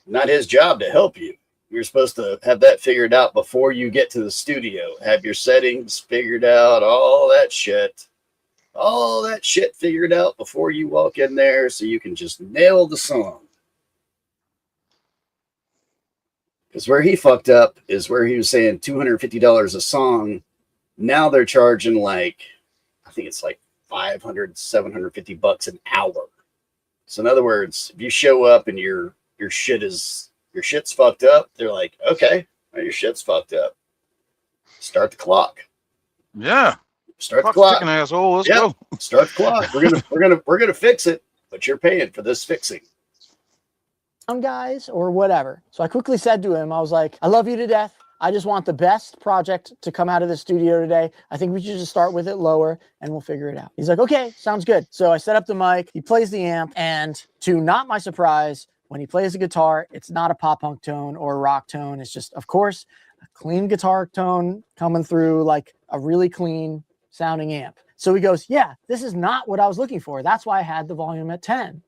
[SPEAKER 5] Not his job to help you. You're supposed to have that figured out before you get to the studio. Have your settings figured out, all that shit figured out before you walk in there so you can just nail the song. Because where he fucked up is where he was saying $250 a song. Now they're charging like, I think it's like $500, $750 an hour. So in other words, if you show up and your shit's fucked up, they're like, okay, well, your shit's fucked up. Start the clock.
[SPEAKER 13] Yeah.
[SPEAKER 5] Start the clock.
[SPEAKER 13] Asshole. Let's go.
[SPEAKER 5] Start the clock. We're gonna fix it, but you're paying for this fixing.
[SPEAKER 14] Guys or whatever. So I quickly said to him, I was like, I love you to death. I just want the best project to come out of the studio today. I think we should just start with it lower and we'll figure it out. He's like, okay, sounds good. So I set up the mic, he plays the amp, and to not my surprise, when he plays the guitar, it's not a pop punk tone or a rock tone. It's just, of course, a clean guitar tone coming through like a really clean sounding amp. So he goes, yeah, this is not what I was looking for. That's why I had the volume at 10.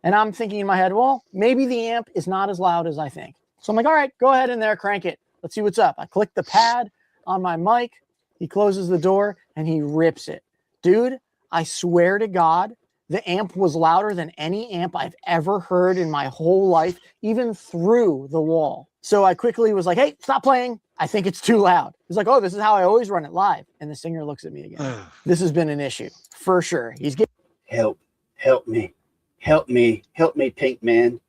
[SPEAKER 14] And I'm thinking in my head, well, maybe the amp is not as loud as I think. So I'm like, all right, go ahead in there, crank it. Let's see what's up. I click the pad on my mic. He closes the door and he rips it. Dude, I swear to God, the amp was louder than any amp I've ever heard in my whole life, even through the wall. So I quickly was like, hey, stop playing. I think it's too loud. He's like, oh, this is how I always run it live. And the singer looks at me again. This has been an issue for sure. He's getting
[SPEAKER 5] help me, Pink Man.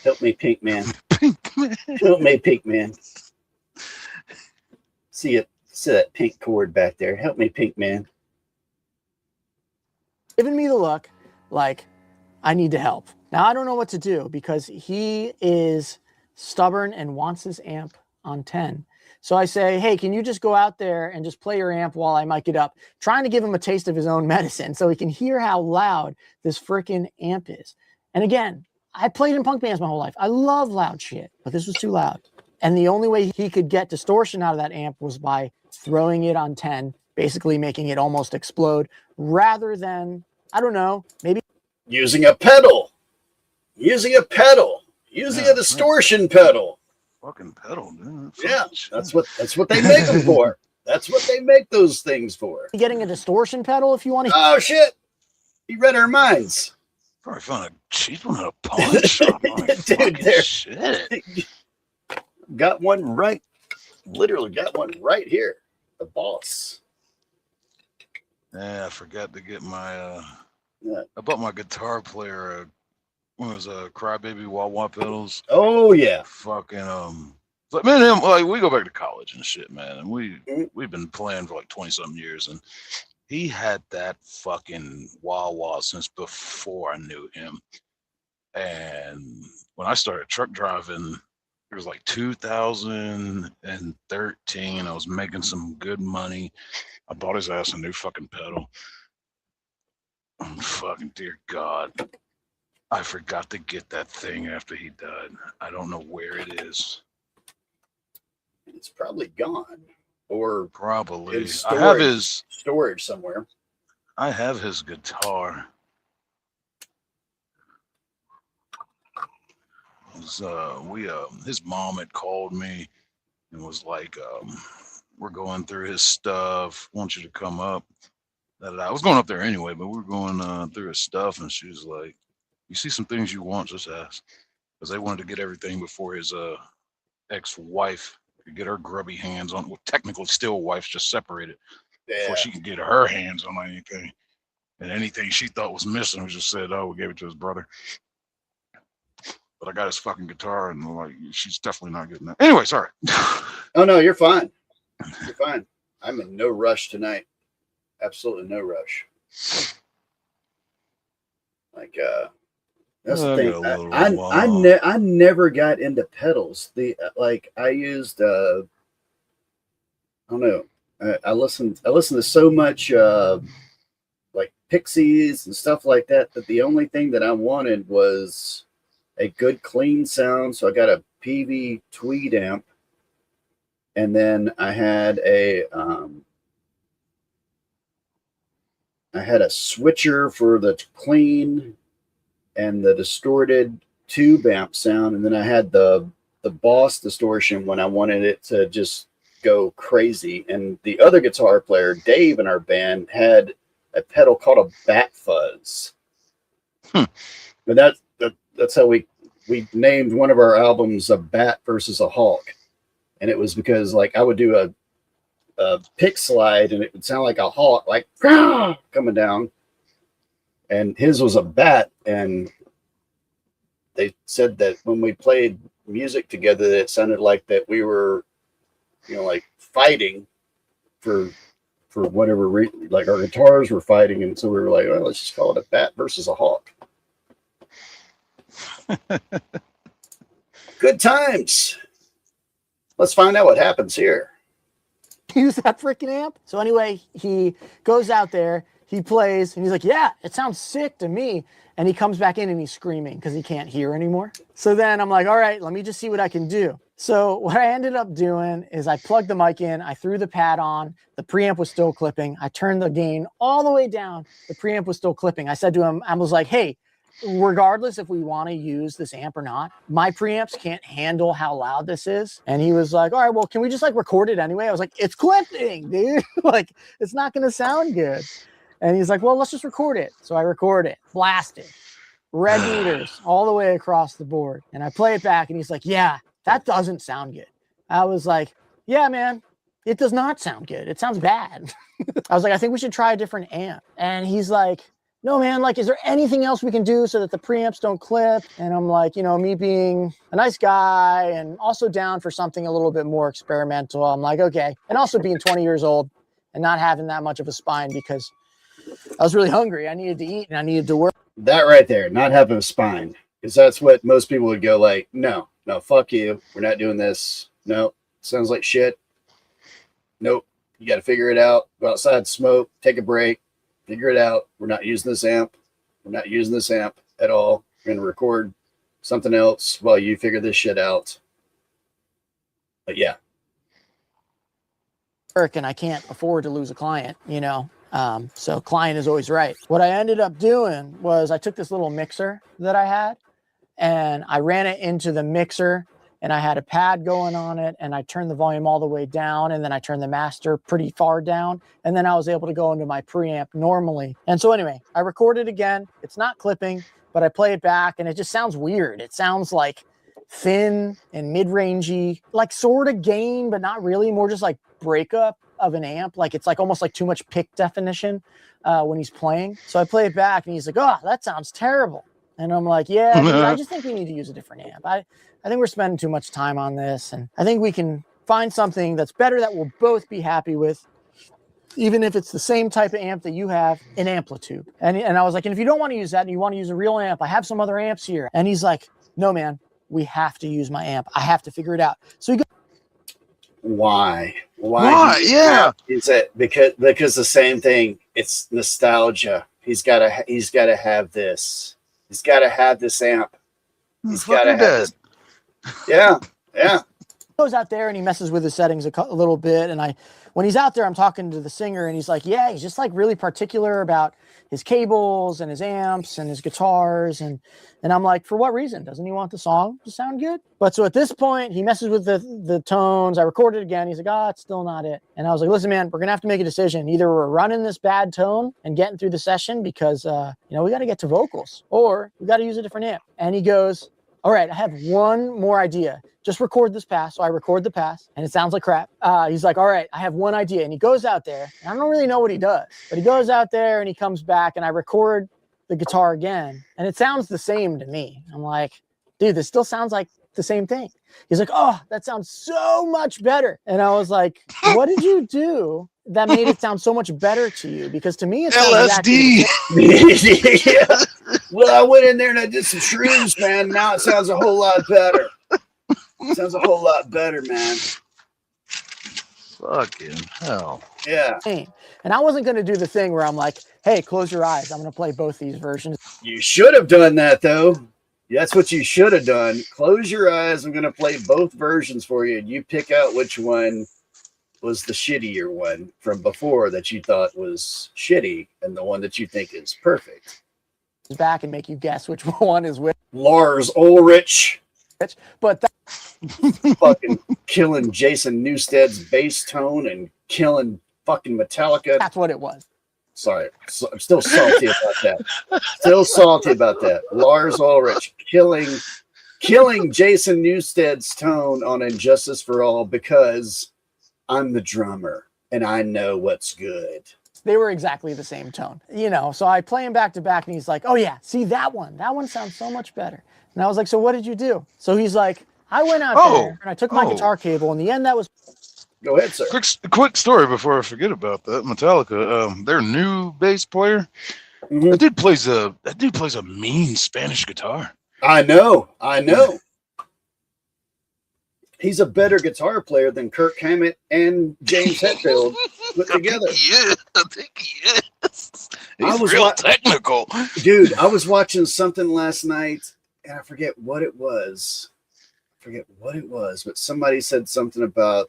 [SPEAKER 5] Help me, Pink Man. Help me, Pink Man. See that pink cord back there. Help me, Pink Man.
[SPEAKER 14] Giving me the look like I need to help. Now, I don't know what to do because he is stubborn and wants his amp on 10. So I say, hey, can you just go out there and just play your amp while I mic it up? Trying to give him a taste of his own medicine so he can hear how loud this freaking amp is. And again, I played in punk bands my whole life. I love loud shit, but this was too loud. And the only way he could get distortion out of that amp was by throwing it on 10, basically making it almost explode, rather than, I don't know, maybe
[SPEAKER 5] using a pedal, using a distortion pedal.
[SPEAKER 13] Fucking pedal, dude.
[SPEAKER 5] Yeah, that's what they make them for. That's what they make those things for.
[SPEAKER 14] getting a distortion pedal if you want to.
[SPEAKER 5] Oh shit! He read our minds.
[SPEAKER 13] Probably found a cheap one at a pawn shop.
[SPEAKER 5] Dude, there.
[SPEAKER 13] Shit.
[SPEAKER 5] Got one right. Literally got one right here. The Boss.
[SPEAKER 13] Yeah, I forgot to get my. I bought my guitar player. One of those Crybaby wah-wah pedals.
[SPEAKER 5] Oh yeah.
[SPEAKER 13] Fucking like man, him like we go back to college and shit, man, and we've been playing for like 20-something years, and he had that fucking wah-wah since before I knew him. And when I started truck driving, it was like 2013. I was making some good money. I bought his ass a new fucking pedal. Fucking dear God. I forgot to get that thing after he died. I don't know where it is.
[SPEAKER 5] It's probably gone. Or
[SPEAKER 13] probably.
[SPEAKER 5] Storage,
[SPEAKER 13] I have his
[SPEAKER 5] storage somewhere.
[SPEAKER 13] I have his guitar. His mom had called me and was like, we're going through his stuff. Want you to come up. I was going up there anyway, but we were going through his stuff, and she was like, you see some things you want, just ask. Because they wanted to get everything before his ex-wife could get her grubby hands on it. Well, technically still wife's just separated. Before she could get her hands on anything. And anything she thought was missing, we just said, oh, we gave it to his brother. But I got his fucking guitar, and like, she's definitely not getting that. Anyway, sorry.
[SPEAKER 5] Oh no, you're fine. You're fine. I'm in no rush tonight. Absolutely no rush. Like that's the thing. I never got into pedals. I used I don't know. I listened to so much like Pixies and stuff like that the only thing that I wanted was a good clean sound. So I got a PV Tweed amp, and then I had a switcher for the clean and the distorted tube amp sound, and then I had the Boss distortion when I wanted it to just go crazy. And the other guitar player, Dave, in our band had a pedal called a Bat Fuzz. But that's how we named one of our albums a Bat versus a Hawk, and it was because like I would do a pick slide and it would sound like a hawk, like coming down, and his was a bat. And they said that when we played music together, that it sounded like that we were, like fighting for whatever reason, like our guitars were fighting. And so we were like, well, let's just call it a bat versus a hawk. Good times. Let's find out what happens here.
[SPEAKER 14] Use that freaking amp. So anyway, he goes out there, he plays, and he's like, yeah, it sounds sick to me. And he comes back in and he's screaming because he can't hear anymore. So then I'm like, all right, let me just see what I can do. So what I ended up doing is I plugged the mic in, I threw the pad on, the preamp was still clipping. I turned the gain all the way down, the preamp was still clipping. I said to him, I was like, hey, regardless if we want to use this amp or not, my preamps can't handle how loud this is. And he was like, all right, well, can we just like record it anyway? I was like, it's clipping, dude. Like, it's not going to sound good. And he's like, well, let's just record it. So I record it, blast it, red meters all the way across the board. And I play it back and he's like, yeah, that doesn't sound good. I was like, yeah, man, it does not sound good. It sounds bad. I was like, I think we should try a different amp. And he's like, no, man, like, is there anything else we can do so that the preamps don't clip? And I'm like, me being a nice guy and also down for something a little bit more experimental. I'm like, okay. And also being 20 years old and not having that much of a spine because I was really hungry. I needed to eat and I needed to work.
[SPEAKER 5] That right there, not having a spine, because that's what most people would go like, no, fuck you. We're not doing this. No, sounds like shit. Nope. You got to figure it out. Go outside, smoke, take a break. Figure it out. We're not using this amp. We're not using this amp at all. We're going to record something else while you figure this shit out. But yeah.
[SPEAKER 14] And I can't afford to lose a client, you know. So client is always right. What I ended up doing was I took this little mixer that I had and I ran it into the mixer and I had a pad going on it and I turned the volume all the way down and then I turned the master pretty far down and then I was able to go into my preamp normally. And so anyway, I recorded again. It's not clipping, but I play it back and it just sounds weird. It sounds like thin and mid-rangey, like sort of gain, but not really, more just like breakup of an amp. Like it's like almost like too much pick definition when he's playing. So I play it back and he's like, oh, that sounds terrible. And I'm like, yeah, dude, I just think we need to use a different amp. I think we're spending too much time on this. And I think we can find something that's better that we'll both be happy with, even if it's the same type of amp that you have, an Amplitude. And I was like, and if you don't want to use that and you want to use a real amp, I have some other amps here. And he's like, no, man, we have to use my amp. I have to figure it out. So he goes,
[SPEAKER 5] Why?
[SPEAKER 13] Yeah.
[SPEAKER 5] Is it because the same thing? It's nostalgia. He's got to have this. He's got to have this amp. He's got to have this. Yeah.
[SPEAKER 14] Goes out there and he messes with his settings a little bit. And when he's out there, I'm talking to the singer and he's like, yeah, he's just like really particular about his cables and his amps and his guitars. And I'm like, for what reason? Doesn't he want the song to sound good? But so at this point, he messes with the tones. I recorded again. He's like, it's still not it. And I was like, listen, man, we're going to have to make a decision. Either we're running this bad tone and getting through the session because, we got to get to vocals, or we got to use a different amp. And he goes, all right, I have one more idea. Just record this pass. So I record the pass and it sounds like crap. He's like, all right, I have one idea. And he goes out there. And I don't really know what he does, but he goes out there and he comes back and I record the guitar again. And it sounds the same to me. I'm like, dude, this still sounds like the same thing. He's like, oh, that sounds so much better. And I was like, what did you do that made it sound so much better to you? Because to me, it's
[SPEAKER 13] LSD.
[SPEAKER 5] Yeah. Well, I went in there and I did some shrooms, man. Now it sounds a whole lot better. It sounds a whole lot better, man.
[SPEAKER 13] Fucking hell.
[SPEAKER 5] Yeah.
[SPEAKER 14] And I wasn't going to do the thing where I'm like, hey, close your eyes. I'm going to play both these versions.
[SPEAKER 5] You should have done that, though. That's what you should have done. Close your eyes. I'm going to play both versions for you. And you pick out which one was the shittier one from before that you thought was shitty and the one that you think is perfect.
[SPEAKER 14] Back and make you guess which one is which.
[SPEAKER 5] Lars Ulrich.
[SPEAKER 14] But
[SPEAKER 5] fucking killing Jason Newsted's bass tone and killing fucking Metallica.
[SPEAKER 14] That's what it was.
[SPEAKER 5] Sorry. I'm still salty about that. Still salty about that. Lars Ulrich killing Jason Newsted's tone on Injustice for All because I'm the drummer and I know what's good.
[SPEAKER 14] They were exactly the same tone, so I play him back to back and he's like, oh yeah, see that one sounds so much better. And I was like, so what did you do? So he's like, I went out there and I took my guitar cable. In the end, that was...
[SPEAKER 5] Go ahead, sir.
[SPEAKER 13] Quick story before I forget about that. Metallica, their new bass player, that dude plays a mean Spanish guitar.
[SPEAKER 5] I know. He's a better guitar player than Kirk Hammett and James Hetfield put together.
[SPEAKER 13] I think he is. He's real technical.
[SPEAKER 5] Dude, I was watching something last night, and I forget what it was. But somebody said something about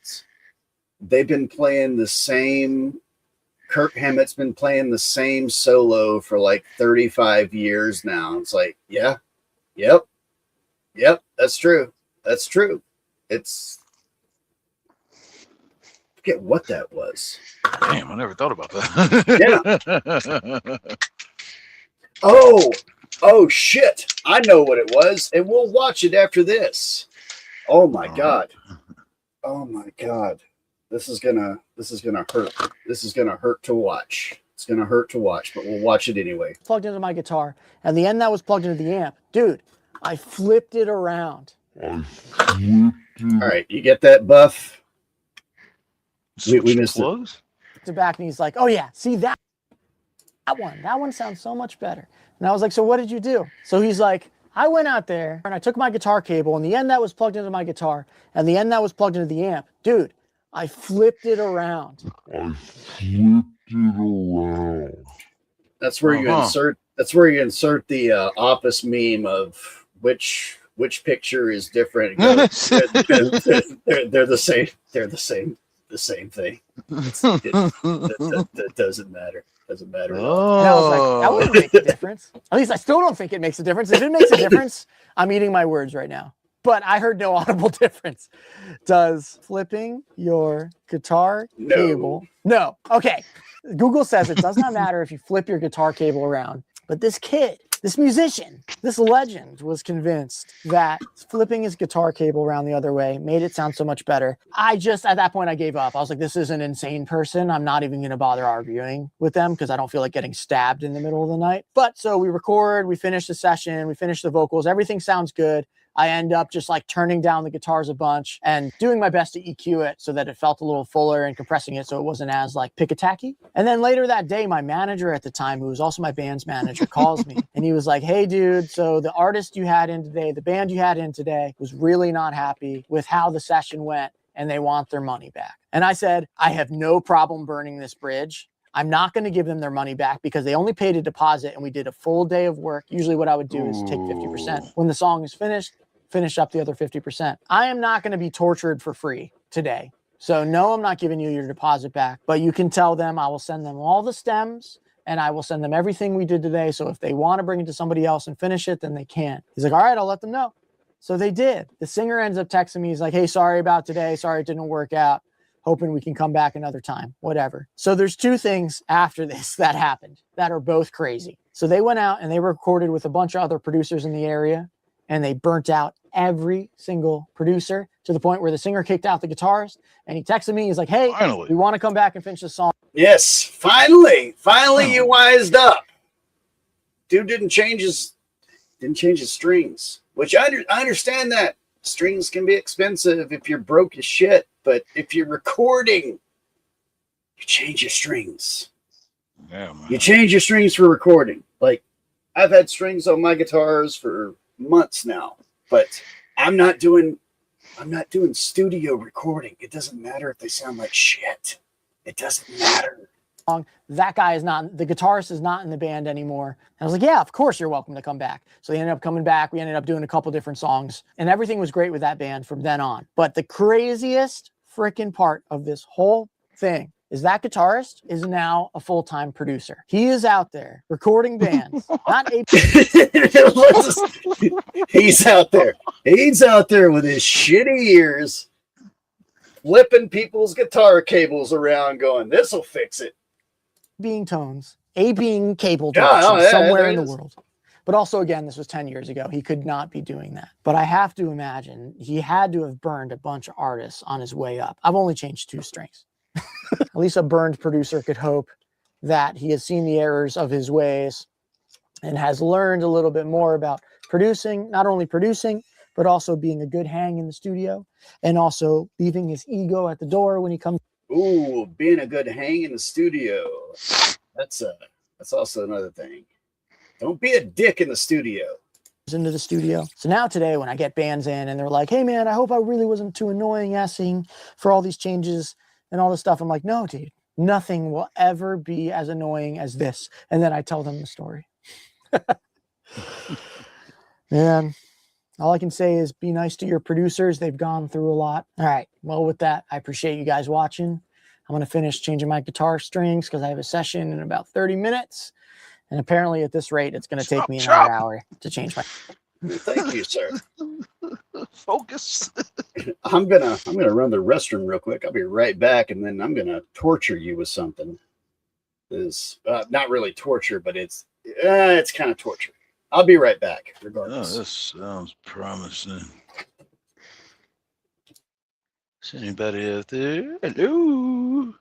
[SPEAKER 5] they've been playing the same. Kirk Hammett's been playing the same solo for like 35 years now. It's like, yep, that's true. It's forget what that was.
[SPEAKER 13] Damn, I never thought about that.
[SPEAKER 5] Yeah. Oh shit. I know what it was, and we'll watch it after this. Oh my god. This is gonna hurt. This is gonna hurt to watch. It's gonna hurt to watch, but we'll watch it anyway.
[SPEAKER 14] Plugged into my guitar, and the end that was plugged into the amp. Dude, I flipped it around.
[SPEAKER 5] All right, you get that, Buff? We missed it.
[SPEAKER 14] To back, and he's like, oh yeah, see that one sounds so much better. And I was like, so what did you do? So he's like, I went out there and I took my guitar cable, and the end that was plugged into my guitar, and the end that was plugged into the amp. Dude, I flipped it around.
[SPEAKER 5] That's where you insert. That's where you insert the office meme of which which picture is different. They're the same. They're the same thing. That doesn't matter. Doesn't matter at all.
[SPEAKER 14] And I was like, that wouldn't make a difference. At least I still don't think it makes a difference. If it makes a difference, I'm eating my words right now. But I heard no audible difference. Does flipping your guitar cable? No. Okay. Google says it does not matter if you flip your guitar cable around. But this kid, this musician, this legend was convinced that flipping his guitar cable around the other way made it sound so much better. At that point, I gave up. I was like, this is an insane person. I'm not even going to bother arguing with them because I don't feel like getting stabbed in the middle of the night. But so we record, we finish the session, we finish the vocals, everything sounds good. I end up just like turning down the guitars a bunch and doing my best to EQ it so that it felt a little fuller and compressing it so it wasn't as like pick-a-tacky. And then later that day, my manager at the time, who was also my band's manager, calls me and he was like, hey dude, so the artist you had in today, the band you had in today was really not happy with how the session went and they want their money back. And I said, I have no problem burning this bridge. I'm not going to give them their money back because they only paid a deposit and we did a full day of work. Usually what I would do is take 50%. When the song is finished, finish up the other 50%. I am not going to be tortured for free today. So no, I'm not giving you your deposit back, but you can tell them I will send them all the stems and I will send them everything we did today. So if they want to bring it to somebody else and finish it, then they can. He's like, all right, I'll let them know. So they did. The singer ends up texting me. He's like, hey, sorry about today. Sorry it didn't work out. Hoping we can come back another time, whatever. So there's two things after this that happened that are both crazy. So they went out and they recorded with a bunch of other producers in the area and they burnt out every single producer to the point where the singer kicked out the guitarist and he texted me. He's like, hey, we want to come back and finish the song.
[SPEAKER 5] Yes, finally you wised up. Dude didn't change his strings, which I understand that strings can be expensive if you're broke as shit. But if you're recording, you change your strings.
[SPEAKER 13] Yeah, man.
[SPEAKER 5] You change your strings for recording. Like, I've had strings on my guitars for months now, but I'm not doing studio recording. It doesn't matter if they sound like shit. It doesn't matter.
[SPEAKER 14] That guy is not, the guitarist is not in the band anymore. And I was like, yeah, of course you're welcome to come back. So they ended up coming back. We ended up doing a couple different songs and everything was great with that band from then on. But the craziest freaking part of this whole thing is that guitarist is now a full-time producer. He is out there recording bands, not a
[SPEAKER 5] He's out there. He's out there with his shitty ears, flipping people's guitar cables around, going, this'll fix it.
[SPEAKER 14] being tones, A being cable direction somewhere in the world. But also, again, this was 10 years ago. He could not be doing that. But I have to imagine he had to have burned a bunch of artists on his way up. I've only changed 2 strings. At least a burned producer could hope that he has seen the errors of his ways and has learned a little bit more about producing, not only producing, but also being a good hang in the studio and also leaving his ego at the door when he comes.
[SPEAKER 5] Ooh, being a good hang in the studio. That's also another thing. Don't be a dick in the studio.
[SPEAKER 14] Into the studio. So now today when I get bands in and they're like, hey man, I hope I really wasn't too annoying asking for all these changes and all this stuff. I'm like, no, dude, nothing will ever be as annoying as this. And then I tell them the story. Man, all I can say is be nice to your producers. They've gone through a lot. All right. Well, with that, I appreciate you guys watching. I'm going to finish changing my guitar strings because I have a session in about 30 minutes. And apparently at this rate, it's going to take me another hour to change my.
[SPEAKER 5] Thank you, sir.
[SPEAKER 13] Focus.
[SPEAKER 5] I'm gonna run the restroom real quick. I'll be right back, and then I'm gonna torture you with something. Is not really torture, but it's kind of torture. I'll be right back, regardless.
[SPEAKER 13] Oh, this sounds promising. Is anybody out there? Hello.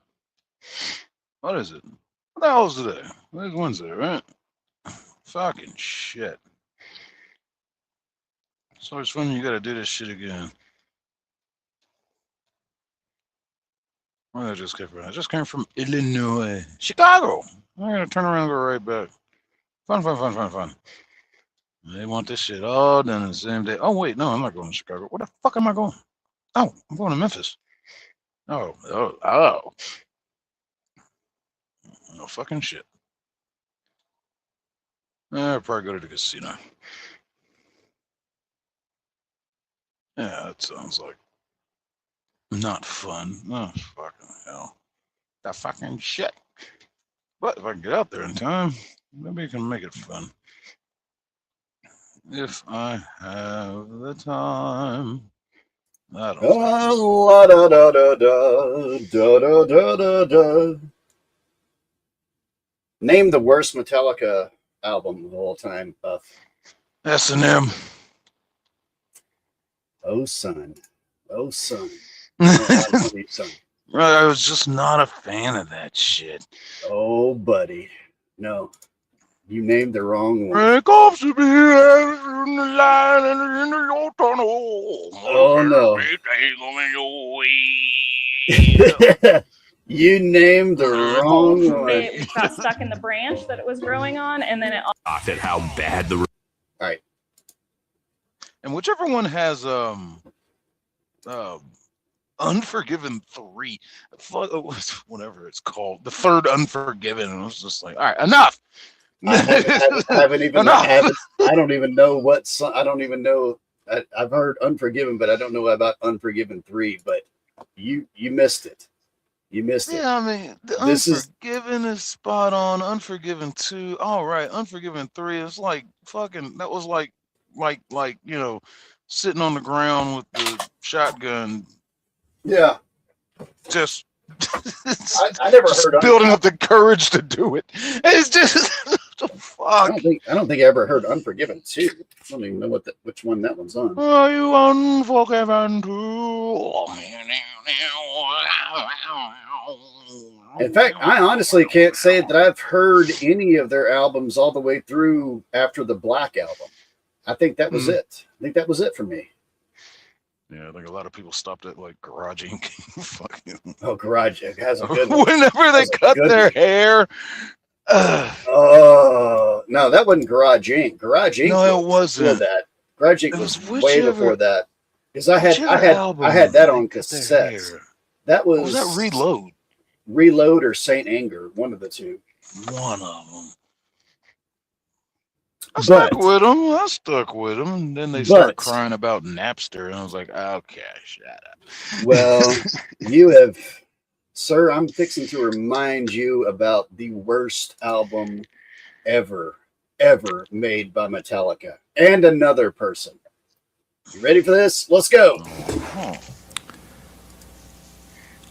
[SPEAKER 13] What is it? What the hell is today? It's Wednesday, right? Fucking shit. It's always fun you gotta do this shit again. Where did I just come from? I just came from Illinois. Chicago! I'm gonna turn around and go right back. Fun. They want this shit all done the same day. Oh, wait, no, I'm not going to Chicago. Where the fuck am I going? Oh, I'm going to Memphis. Oh. No fucking shit. I'll probably go to the casino. Yeah, that sounds like not fun. Oh, fucking hell. That fucking shit. But if I can get out there in time, maybe I can make it fun. If I have the time. I don't
[SPEAKER 5] La da da da da da da da da da. Name the worst Metallica album of all time, Buff.
[SPEAKER 13] S&M.
[SPEAKER 5] Oh son. Oh son.
[SPEAKER 13] I was just not a fan of that shit.
[SPEAKER 5] Oh buddy. No. You named the wrong one.
[SPEAKER 13] Break off to be in the line and in your tunnel.
[SPEAKER 5] Oh no. You named the wrong one.
[SPEAKER 15] It got stuck in the branch that it was growing on, and then it.
[SPEAKER 16] At how bad the.
[SPEAKER 5] All right.
[SPEAKER 13] And whichever one has Unforgiven 3, whatever it's called, the third Unforgiven, and I was just like, all right, enough.
[SPEAKER 5] I don't even know what song. I don't even know. I've heard Unforgiven, but I don't know about Unforgiven 3. But you missed it. You missed it.
[SPEAKER 13] Yeah, I mean, the Unforgiven is spot on. Unforgiven 2, all right. Unforgiven 3 is like fucking. That was like you know, sitting on the ground with the shotgun.
[SPEAKER 5] Yeah.
[SPEAKER 13] Just.
[SPEAKER 5] I never heard
[SPEAKER 13] building up the courage to do it. It's just fuck.
[SPEAKER 5] I don't think I ever heard Unforgiven 2. I don't even know which one that one's on.
[SPEAKER 13] Are you unforgiven too?
[SPEAKER 5] In fact, I honestly can't say that I've heard any of their albums all the way through after the Black album. I think that was it. I think that was it for me.
[SPEAKER 13] Yeah, I think a lot of people stopped at like Garage Inc.
[SPEAKER 5] Oh, Garage Inc. has a good one.
[SPEAKER 13] Whenever they cut their hair.
[SPEAKER 5] Oh, no, that wasn't Garage Inc. Garage Inc.
[SPEAKER 13] No, it wasn't.
[SPEAKER 5] That. Garage Inc. was way before that. Because I had that on cassettes. That was
[SPEAKER 13] that Reload?
[SPEAKER 5] Reload or Saint Anger, one of the two.
[SPEAKER 13] One of them. I stuck with them. And then they started crying about Napster. And I was like, okay, shut up.
[SPEAKER 5] Well, you have, sir, I'm fixing to remind you about the worst album ever made by Metallica and another person. You ready for this? Let's go.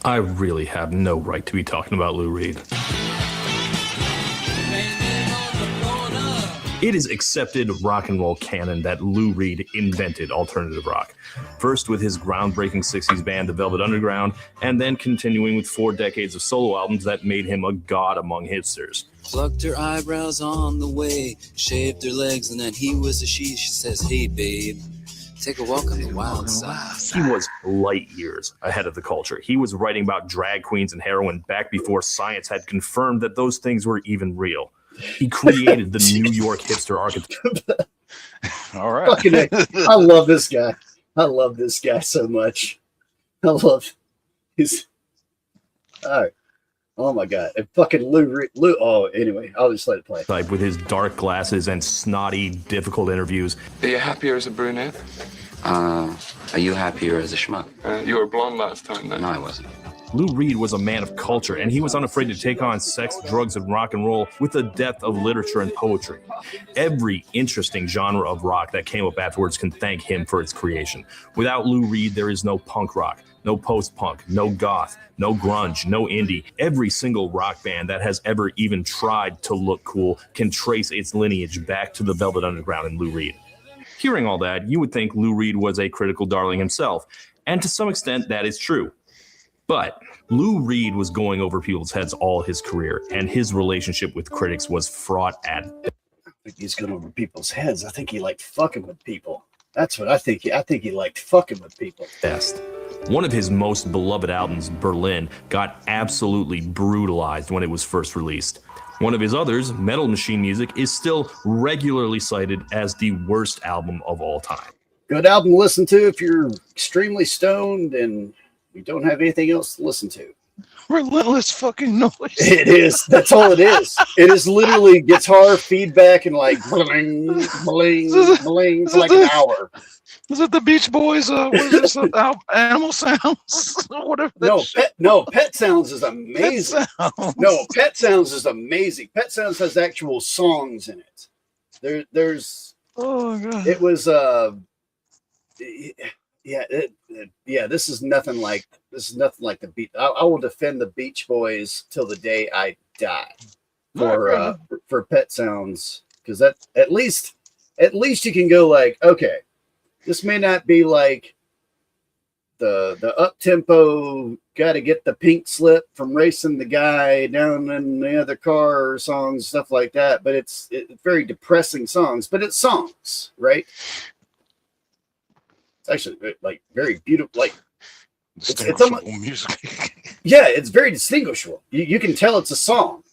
[SPEAKER 16] I really have no right to be talking about Lou Reed. It is accepted rock and roll canon that Lou Reed invented alternative rock. First with his groundbreaking 60s band, The Velvet Underground, and then continuing with 4 decades of solo albums that made him a god among hipsters.
[SPEAKER 17] Plucked her eyebrows on the way, shaved her legs, and then he was a she. She says, hey, babe, take a walk on the wild side.
[SPEAKER 16] He was light years ahead of the culture. He was writing about drag queens and heroin back before science had confirmed that those things were even real. He created the New York hipster archetype.
[SPEAKER 13] All right.
[SPEAKER 5] I love this guy. I love this guy so much. I love his. All right. Oh my God. And fucking Lou. Oh, anyway, I'll just let it play.
[SPEAKER 16] Like with his dark glasses and snotty, difficult interviews.
[SPEAKER 18] Are you happier as a brunette?
[SPEAKER 17] Are you happier as a schmuck?
[SPEAKER 18] You were blonde last time, then.
[SPEAKER 17] No, I wasn't.
[SPEAKER 16] Lou Reed was a man of culture, and he was unafraid to take on sex, drugs, and rock and roll with the depth of literature and poetry. Every interesting genre of rock that came up afterwards can thank him for its creation. Without Lou Reed, there is no punk rock, no post-punk, no goth, no grunge, no indie. Every single rock band that has ever even tried to look cool can trace its lineage back to the Velvet Underground and Lou Reed. Hearing all that, you would think Lou Reed was a critical darling himself, and to some extent that is true. But Lou Reed was going over people's heads all his career, and his relationship with critics was fraught at best.
[SPEAKER 5] I think he's going over people's heads. I think he liked fucking with people. That's what I think. I think he liked fucking with people.
[SPEAKER 16] Best. One of his most beloved albums, Berlin, got absolutely brutalized when it was first released. One of his others, Metal Machine Music, is still regularly cited as the worst album of all time.
[SPEAKER 5] Good album to listen to if you're extremely stoned and you don't have anything else to listen to.
[SPEAKER 13] Relentless fucking noise.
[SPEAKER 5] It is. That's all it is. It is literally guitar feedback and like bling, bling, bling for like an hour.
[SPEAKER 13] Is it the Beach Boys? What is this? Animal Sounds? Whatever.
[SPEAKER 5] Pet Sounds is amazing. Pet Sounds is amazing. Pet Sounds has actual songs in it. There's.
[SPEAKER 13] Oh god.
[SPEAKER 5] It was This is nothing like the Beach. I will defend the Beach Boys till the day I die for Pet Sounds, because that at least you can go like, okay, this may not be like the up tempo, got to get the pink slip from racing the guy down in the other car songs, stuff like that. But it's very depressing songs, but it's songs, right? It's actually like very beautiful, like it's almost, music. Yeah, it's very distinguishable. You can tell it's a song.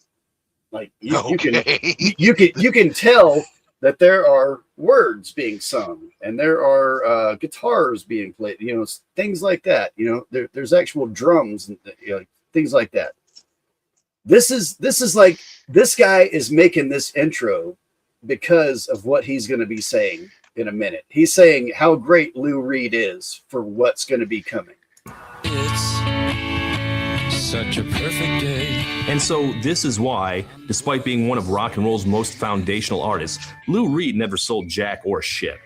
[SPEAKER 5] Like you can tell that there are words being sung and there are guitars being played, things like that. There's actual drums and things like that. This is like, this guy is making this intro because of what he's going to be saying in a minute. He's saying how great Lou Reed is for what's going to be coming.
[SPEAKER 6] It's such a perfect day.
[SPEAKER 16] And so this is why, despite being one of rock and roll's most foundational artists, Lou Reed never sold jack or shit.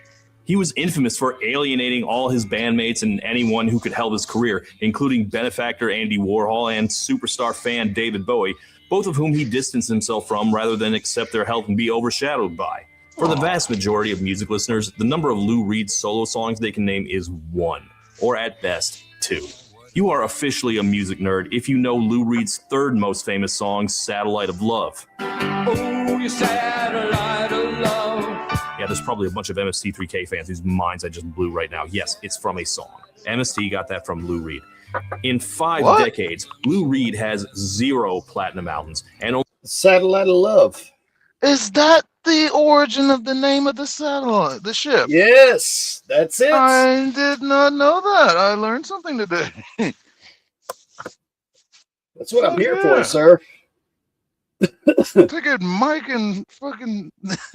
[SPEAKER 16] He was infamous for alienating all his bandmates and anyone who could help his career, including benefactor Andy Warhol and superstar fan David Bowie, both of whom he distanced himself from rather than accept their help and be overshadowed by. For the vast majority of music listeners, the number of Lou Reed solo songs they can name is 1, or at best, 2. You are officially a music nerd if you know Lou Reed's third most famous song, Satellite of Love.
[SPEAKER 4] Oh, you satellite of love.
[SPEAKER 16] Yeah, there's probably a bunch of MST3K fans whose minds I just blew right now. Yes, it's from a song. MST got that from Lou Reed. In 5 decades, Lou Reed has 0 platinum albums. And
[SPEAKER 5] Satellite of Love.
[SPEAKER 13] Is that the origin of the name of the satellite, the ship?
[SPEAKER 5] Yes, that's it.
[SPEAKER 13] I did not know that. I learned something today.
[SPEAKER 5] That's what I'm here for, sir.
[SPEAKER 13] I figured Mike and fucking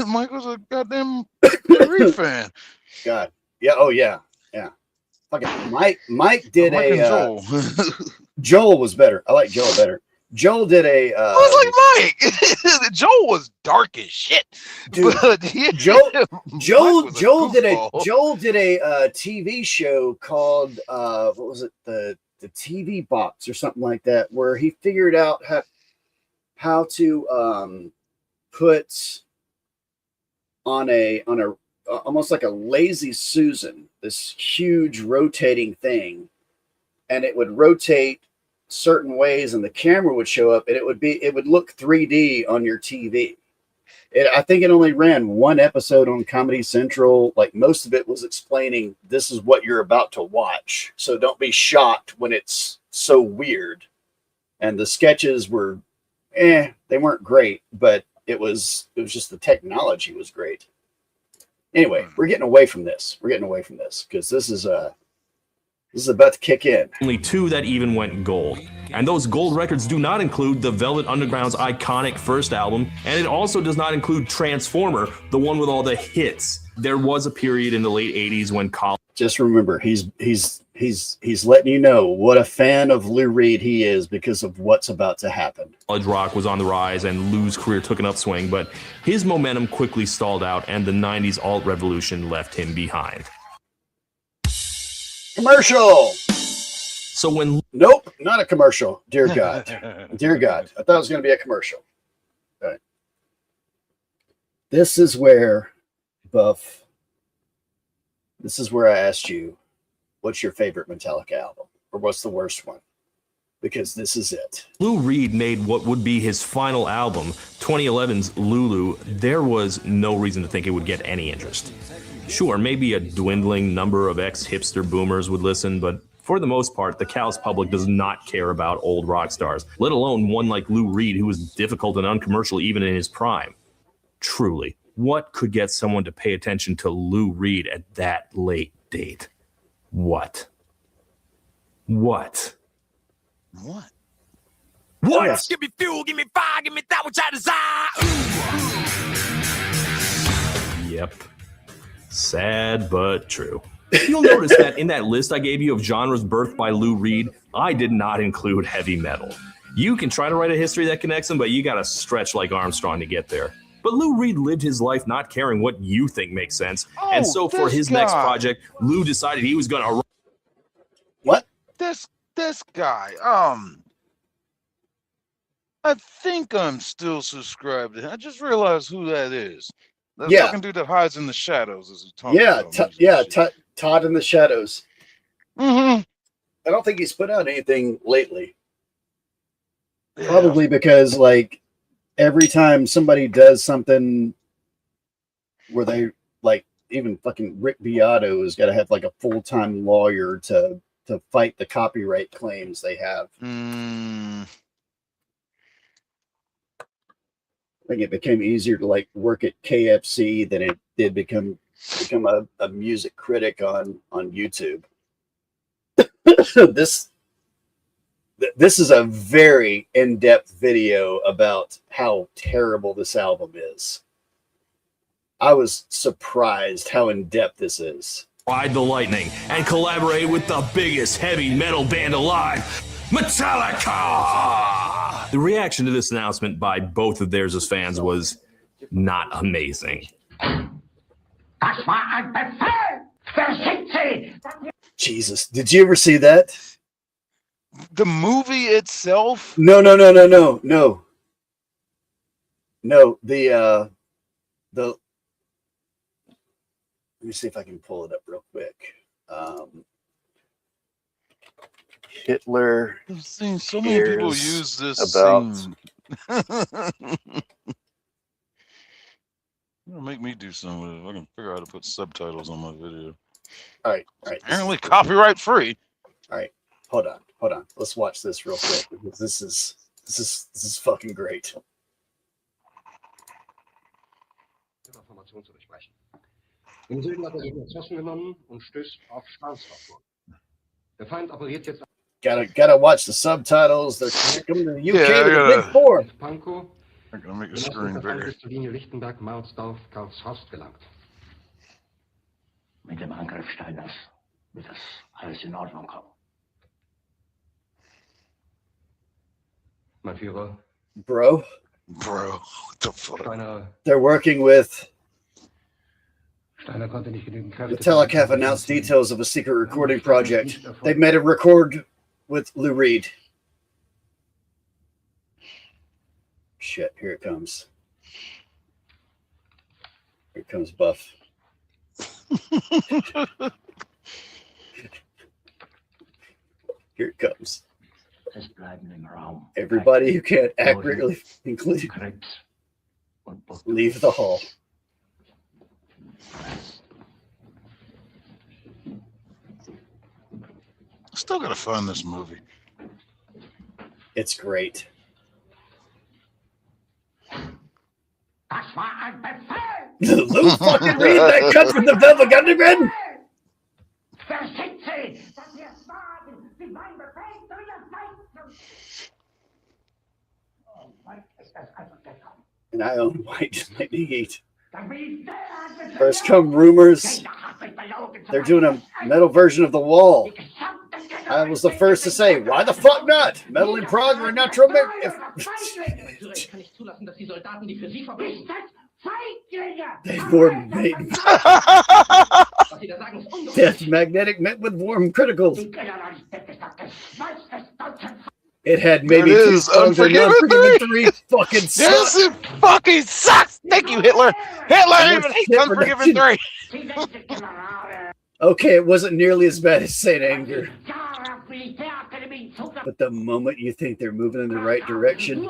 [SPEAKER 13] Mike was a goddamn Reed fan.
[SPEAKER 5] God. Yeah. Oh yeah. Yeah. Fucking Mike did
[SPEAKER 13] Mike and Joel.
[SPEAKER 5] Joel was better. I like Joel better. Joel did a.
[SPEAKER 13] I was like Mike. Joel was dark as shit.
[SPEAKER 5] Dude,
[SPEAKER 13] but
[SPEAKER 5] Joel did a TV show called what was it, the TV Box or something like that, where he figured out how to put on a almost like a Lazy Susan, this huge rotating thing, and it would rotate certain ways and the camera would show up and it would look 3D on your TV. I think it only ran 1 episode on Comedy Central. Like, most of it was explaining this is what you're about to watch, so don't be shocked when it's so weird. And the sketches were they weren't great, but it was just the technology was great. Anyway, we're getting away from this because this is about to kick in.
[SPEAKER 16] Only 2 that even went gold. And those gold records do not include the Velvet Underground's iconic first album, and it also does not include Transformer, the one with all the hits. There was a period in the late 80s when
[SPEAKER 5] just remember, he's letting you know what a fan of Lou Reed he is because of what's about to happen.
[SPEAKER 16] College rock was on the rise and Lou's career took an upswing, but his momentum quickly stalled out and the 90s alt revolution left him behind.
[SPEAKER 5] Commercial.
[SPEAKER 16] So when
[SPEAKER 5] nope, not a commercial. Dear God, dear God, I thought it was going to be a commercial. All right. This is where, Buff. This is where I asked you, what's your favorite Metallica album, or what's the worst one? Because this is it.
[SPEAKER 16] Lou Reed made what would be his final album, 2011's Lulu. There was no reason to think it would get any interest. Sure, maybe a dwindling number of ex-hipster boomers would listen, but for the most part, the callous public does not care about old rock stars, let alone one like Lou Reed, who was difficult and uncommercial even in his prime. Truly, what could get someone to pay attention to Lou Reed at that late date? What? What?
[SPEAKER 5] Yes.
[SPEAKER 4] Give me fuel, give me fire, give me that which I desire.
[SPEAKER 16] Yep. Sad but true. You'll notice that in that list I gave you of genres birthed by Lou Reed, I did not include heavy metal. You can try to write a history that connects them, but you gotta stretch like Armstrong to get there. But Lou Reed lived his life not caring what you think makes sense, and so for his next project, Lou decided he was gonna...
[SPEAKER 5] What?
[SPEAKER 13] This guy, I think I'm still subscribed to him. I just realized who that is. That fucking dude that hides in the shadows is talking about.
[SPEAKER 5] Todd in the Shadows.
[SPEAKER 13] Mm-hmm.
[SPEAKER 5] I don't think he's put out anything lately. Yeah. Probably because, like, every time somebody does something where they, like, even fucking Rick Beato has got to have, like, a full-time lawyer to fight the copyright claims they have. I think it became easier to like work at KFC than it did become a music critic on YouTube. This is a very in-depth video about how terrible this album is. I was surprised how in-depth this is.
[SPEAKER 16] Ride the lightning and collaborate with the biggest heavy metal band alive, Metallica! The reaction to this announcement by both of theirs as fans was not amazing.
[SPEAKER 5] Jesus, did you ever see that?
[SPEAKER 13] The movie itself?
[SPEAKER 5] No. The let me see if I can pull it up real quick. Hitler.
[SPEAKER 13] I've seen so many people use this
[SPEAKER 5] about
[SPEAKER 13] scene. It'll make me do something with it. I can figure out how to put subtitles on my video.
[SPEAKER 5] All right.
[SPEAKER 13] Apparently copyright free.
[SPEAKER 5] All right, hold on. Let's watch this real quick because this is fucking great.
[SPEAKER 19] Im Süden hat sich Ressourcen genommen und stößt auf Stahlstoffe. Der Feind operiert jetzt.
[SPEAKER 5] Gotta watch the subtitles. They're coming to the UK with the Big Four.
[SPEAKER 19] Pankow.
[SPEAKER 13] I'm gonna make the screen bigger.
[SPEAKER 19] Zur Linie Lichtenberg, Marsdorf, Karlshorst gelangt. Mit dem Angriff Steiners wird das alles in Ordnung kommen. Mein Führer.
[SPEAKER 5] Bro,
[SPEAKER 13] what the fuck?
[SPEAKER 5] They're working with Metallica have announced details of a secret recording project. They've made a record with Lou Reed. Shit, here it comes. Here comes Buff. Here it comes. Everybody who can't accurately include leave the hall.
[SPEAKER 13] Still gotta find this movie.
[SPEAKER 5] It's great. Lou fucking Reed, that cut from the Velvet Underground. And I own White Lightning Heat. First come rumors. They're doing a metal version of The Wall. I was the first to say, why the fuck not? Metal in Prague or not true. They formed Death Magnetic met with warm criticals. It had maybe two songs on Unforgiven 3. Fucking sucks.
[SPEAKER 13] This fucking sucks. Thank you, Hitler. Hitler even hates Unforgiven 3.
[SPEAKER 5] Okay, it wasn't nearly as bad as Saint Anger. But the moment you think they're moving in the right direction,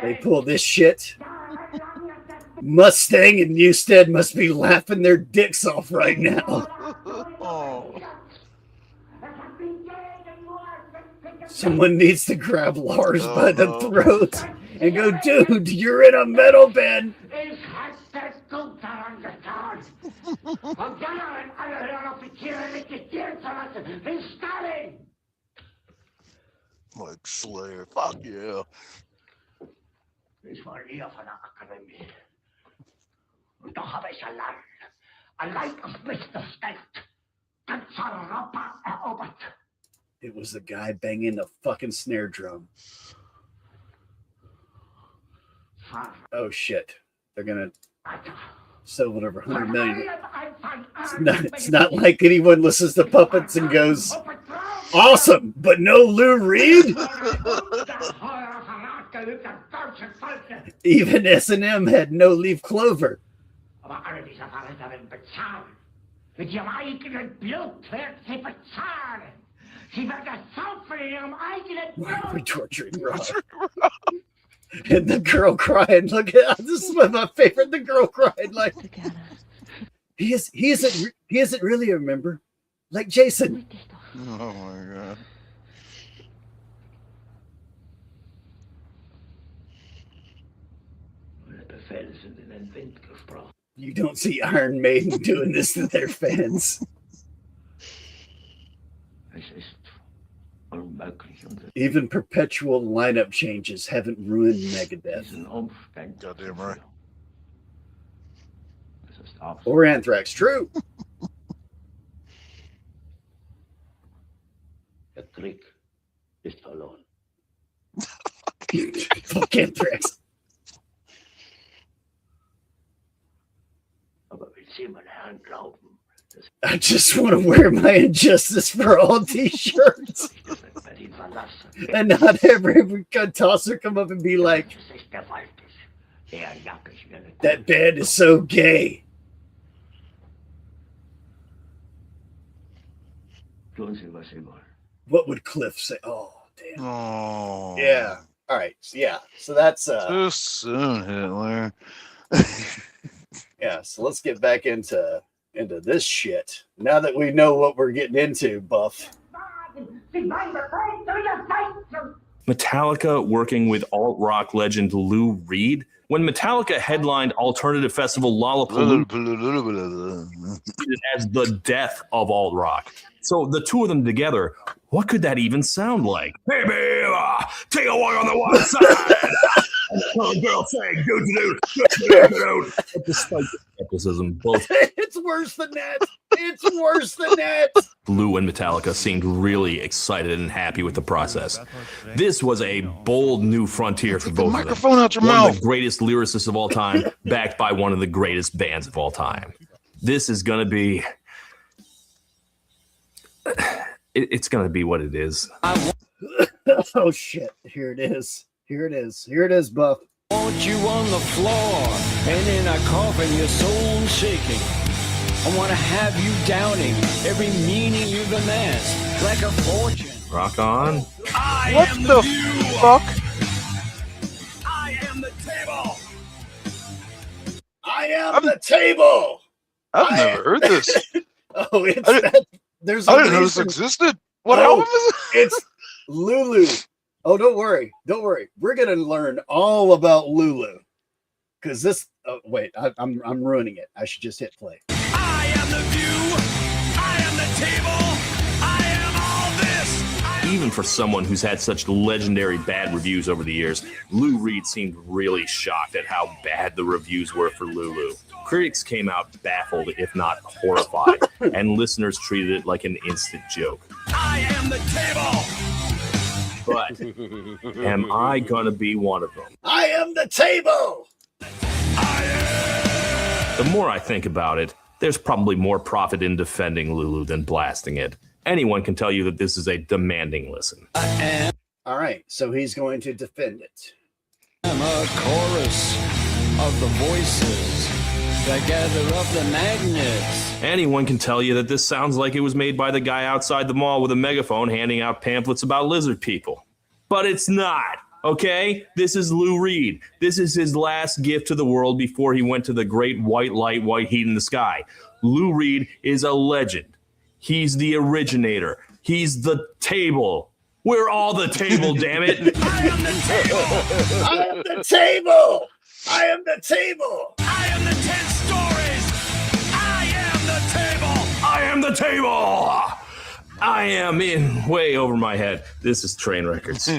[SPEAKER 5] they pull this shit. Mustang and Newstead must be laughing their dicks off right now. Someone needs to grab Lars by the throat and go, dude, you're in a metal band.
[SPEAKER 13] Like Slayer. Fuck yeah.
[SPEAKER 19] Ich war hier von der Akademie. Und da habe ich allein das beste Geld ganz Europa erobert.
[SPEAKER 5] It was the guy banging the fucking snare drum. Oh shit. They're gonna sell it over 100 million. It's not like anyone listens to puppets and goes, awesome, but no Lou Reed? Even S&M had no leaf clover.
[SPEAKER 19] Aber alle diese Verräterinnen bezahlen. Mit ihrem eigenen Blut werden sie bezahlen. Sie werden saufen in ihrem eigenen
[SPEAKER 5] Why are we
[SPEAKER 19] Blut.
[SPEAKER 5] torturing Rob? And the girl crying. Look at this is my favorite. The girl crying like he isn't really a member, like Jason.
[SPEAKER 13] Oh my god.
[SPEAKER 5] You don't see Iron Maiden doing this to their fans. Even perpetual lineup changes haven't ruined Megadeth.
[SPEAKER 13] Goddamn right.
[SPEAKER 5] Or Anthrax. True.
[SPEAKER 19] Der Krieg ist verloren.
[SPEAKER 5] Fuck Anthrax.
[SPEAKER 19] Aber wenn Sie, meine Herren, glauben,
[SPEAKER 5] I just want to wear my Injustice for All t-shirts. And not every tosser come up and be like, that band is so gay. What would Cliff say? Oh, damn.
[SPEAKER 13] Oh.
[SPEAKER 5] Yeah. All right. Yeah. So that's
[SPEAKER 13] too soon, Hitler.
[SPEAKER 5] Yeah. So let's get back into this shit. Now that we know what we're getting into, Buff.
[SPEAKER 16] Metallica working with alt rock legend Lou Reed. When Metallica headlined alternative festival Lollapalooza as the death of alt rock. So the two of them together, what could that even sound like? Hey, babe, take a walk on the wild side. Girl saying, go. Despite the skepticism, both
[SPEAKER 5] It's worse than that. It's worse than that.
[SPEAKER 16] Lou and Metallica seemed really excited and happy with the process. This was a bold new frontier for both of them.
[SPEAKER 13] Microphone out your
[SPEAKER 16] One
[SPEAKER 13] mouth.
[SPEAKER 16] of the greatest lyricists of all time, backed by one of the greatest bands of all time. This is going to be... It's going to be what it is.
[SPEAKER 5] Oh, shit. Here it is. Here it is. Here it is, Buff.
[SPEAKER 4] Want you on the floor and in a coffin, your soul shaking. I want to have you downing every meaning you've amassed like a fortune.
[SPEAKER 16] Rock on.
[SPEAKER 13] What the fuck?
[SPEAKER 4] I am the table.
[SPEAKER 5] I am the table.
[SPEAKER 13] I've never heard this.
[SPEAKER 5] Oh, it's that. There's.
[SPEAKER 13] I didn't know this existed. What
[SPEAKER 5] Oh,
[SPEAKER 13] album is it?
[SPEAKER 5] It's Lulu. Oh, don't worry. Don't worry. We're gonna learn all about Lulu. Because this. Oh, wait. I'm ruining it. I should just hit play.
[SPEAKER 4] I am the view. I am the table. I am all this.
[SPEAKER 16] Even for someone who's had such legendary bad reviews over the years, Lou Reed seemed really shocked at how bad the reviews were for Lulu. Critics came out baffled, if not horrified, and listeners treated it like an instant joke.
[SPEAKER 4] I am the table.
[SPEAKER 16] But am I gonna be one of them?
[SPEAKER 5] I am the table.
[SPEAKER 16] The more I think about it, there's probably more profit in defending Lulu than blasting it. Anyone can tell you that this is a demanding listen.
[SPEAKER 5] All right. So he's going to defend it.
[SPEAKER 4] I'm a chorus of the voices that gather up the magnets.
[SPEAKER 16] Anyone can tell you that this sounds like it was made by the guy outside the mall with a megaphone handing out pamphlets about lizard people. But it's not, okay? This is Lou Reed. This is his last gift to the world before he went to the great white light, white heat in the sky. Lou Reed is a legend. He's the originator. He's the table. We're all the table, damn it.
[SPEAKER 4] I am the table.
[SPEAKER 5] I am the table. I am the table.
[SPEAKER 4] I am the 10 stories. I am the table.
[SPEAKER 16] I am the table. I am in way over my head. This is Train Records. I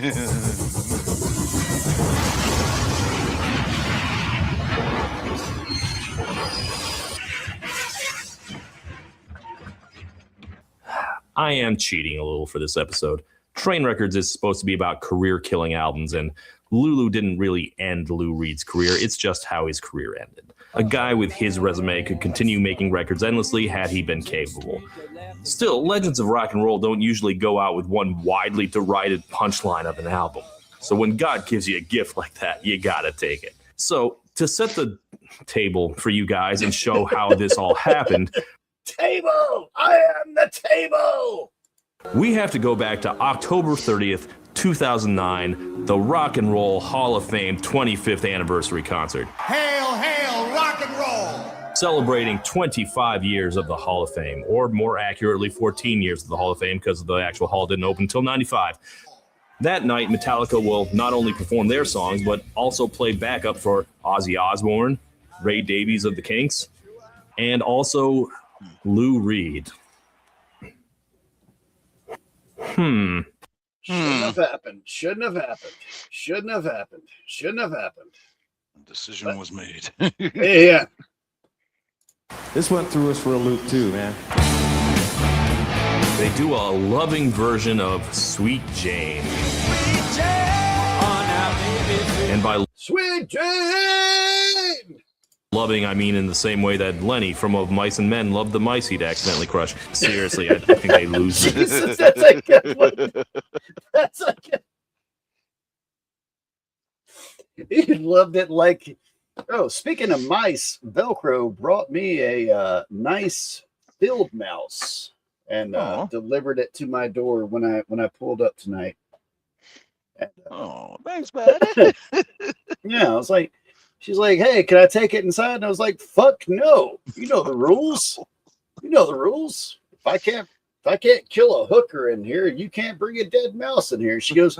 [SPEAKER 16] am cheating a little for this episode. Train Records is supposed to be about career-killing albums, and Lulu didn't really end Lou Reed's career. It's just how his career ended. A guy with his resume could continue making records endlessly had he been capable. Still, legends of rock and roll don't usually go out with one widely derided punchline of an album. So when God gives you a gift like that, you gotta take it. So, to set the table for you guys and show how this all happened...
[SPEAKER 5] Table! I am the table!
[SPEAKER 16] We have to go back to October 30th, 2009, the Rock and Roll Hall of Fame 25th anniversary concert.
[SPEAKER 11] Hail, hail, rock and roll!
[SPEAKER 16] Celebrating 25 years of the Hall of Fame, or more accurately, 14 years of the Hall of Fame, because the actual hall didn't open until 95. That night, Metallica will not only perform their songs, but also play backup for Ozzy Osbourne, Ray Davies of the Kinks, and also Lou Reed.
[SPEAKER 5] Shouldn't have happened. Shouldn't have happened. Shouldn't have happened. Shouldn't have happened.
[SPEAKER 13] Decision was made.
[SPEAKER 5] Yeah.
[SPEAKER 2] This went through us for a loop too, man.
[SPEAKER 16] They do a loving version of Sweet Jane. And by
[SPEAKER 5] Sweet Jane!
[SPEAKER 16] Loving, I mean in the same way that Lenny from Of Mice and Men loved the mice he'd accidentally crushed. Seriously, I think they lose.
[SPEAKER 5] Jesus, that's a good one. That's a good... He loved it like... Oh, speaking of mice, Velcro brought me a nice field mouse and delivered it to my door when I pulled up tonight. And,
[SPEAKER 13] thanks, bud.
[SPEAKER 5] Yeah, I was like... She's like, hey, can I take it inside? And I was like, fuck no. You know the rules. You know the rules. If I can't kill a hooker in here, you can't bring a dead mouse in here. She goes,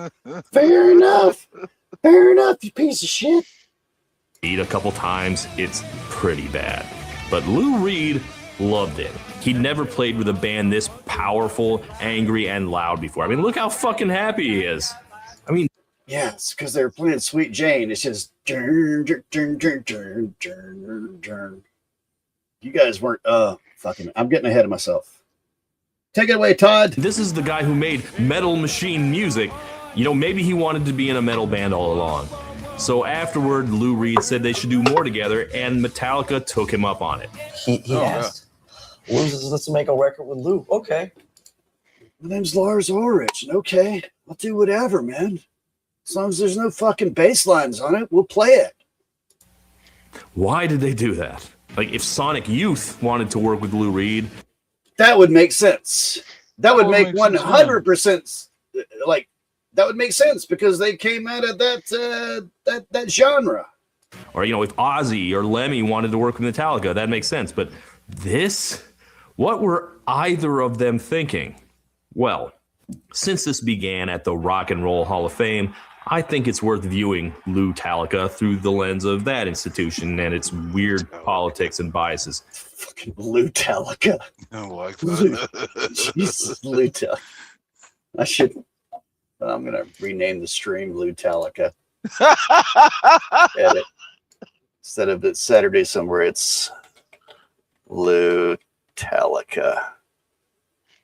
[SPEAKER 5] fair enough. Fair enough, you piece of shit.
[SPEAKER 16] Eat a couple times, it's pretty bad. But Lou Reed loved it. He'd never played with a band this powerful, angry, and loud before. I mean, look how fucking happy he is. I mean,
[SPEAKER 5] yeah, it's because they're playing Sweet Jane. It's just you guys weren't fucking. I'm getting ahead of myself. Take it away, Todd.
[SPEAKER 16] This is the guy who made Metal Machine music. You know, maybe he wanted to be in a metal band all along. So afterward, Lou Reed said they should do more together, and Metallica took him up on it.
[SPEAKER 20] He asked, let's make a record with Lou. Okay.
[SPEAKER 5] My name's Lars Ulrich, and okay, I'll do whatever, man. As long as there's no fucking bass lines on it, we'll play it.
[SPEAKER 16] Why did they do that? Like, if Sonic Youth wanted to work with Lou Reed...
[SPEAKER 5] That would make sense. That would make 100% like... That would make sense because they came out of that genre.
[SPEAKER 16] Or, you know, if Ozzy or Lemmy wanted to work with Metallica, that makes sense. But this? What were either of them thinking? Well, since this began at the Rock and Roll Hall of Fame, I think it's worth viewing Loutallica through the lens of that institution and its weird politics and biases.
[SPEAKER 5] Fucking Loutallica.
[SPEAKER 13] I like that.
[SPEAKER 5] Jesus, Loutallica. I should... I'm going to rename the stream Loutallica. Edit. Instead of it's Saturday somewhere, it's Loutallica. I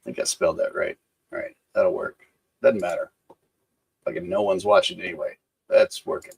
[SPEAKER 5] think I spelled that right. All right, that'll work. Doesn't matter. Like, no one's watching anyway. That's working.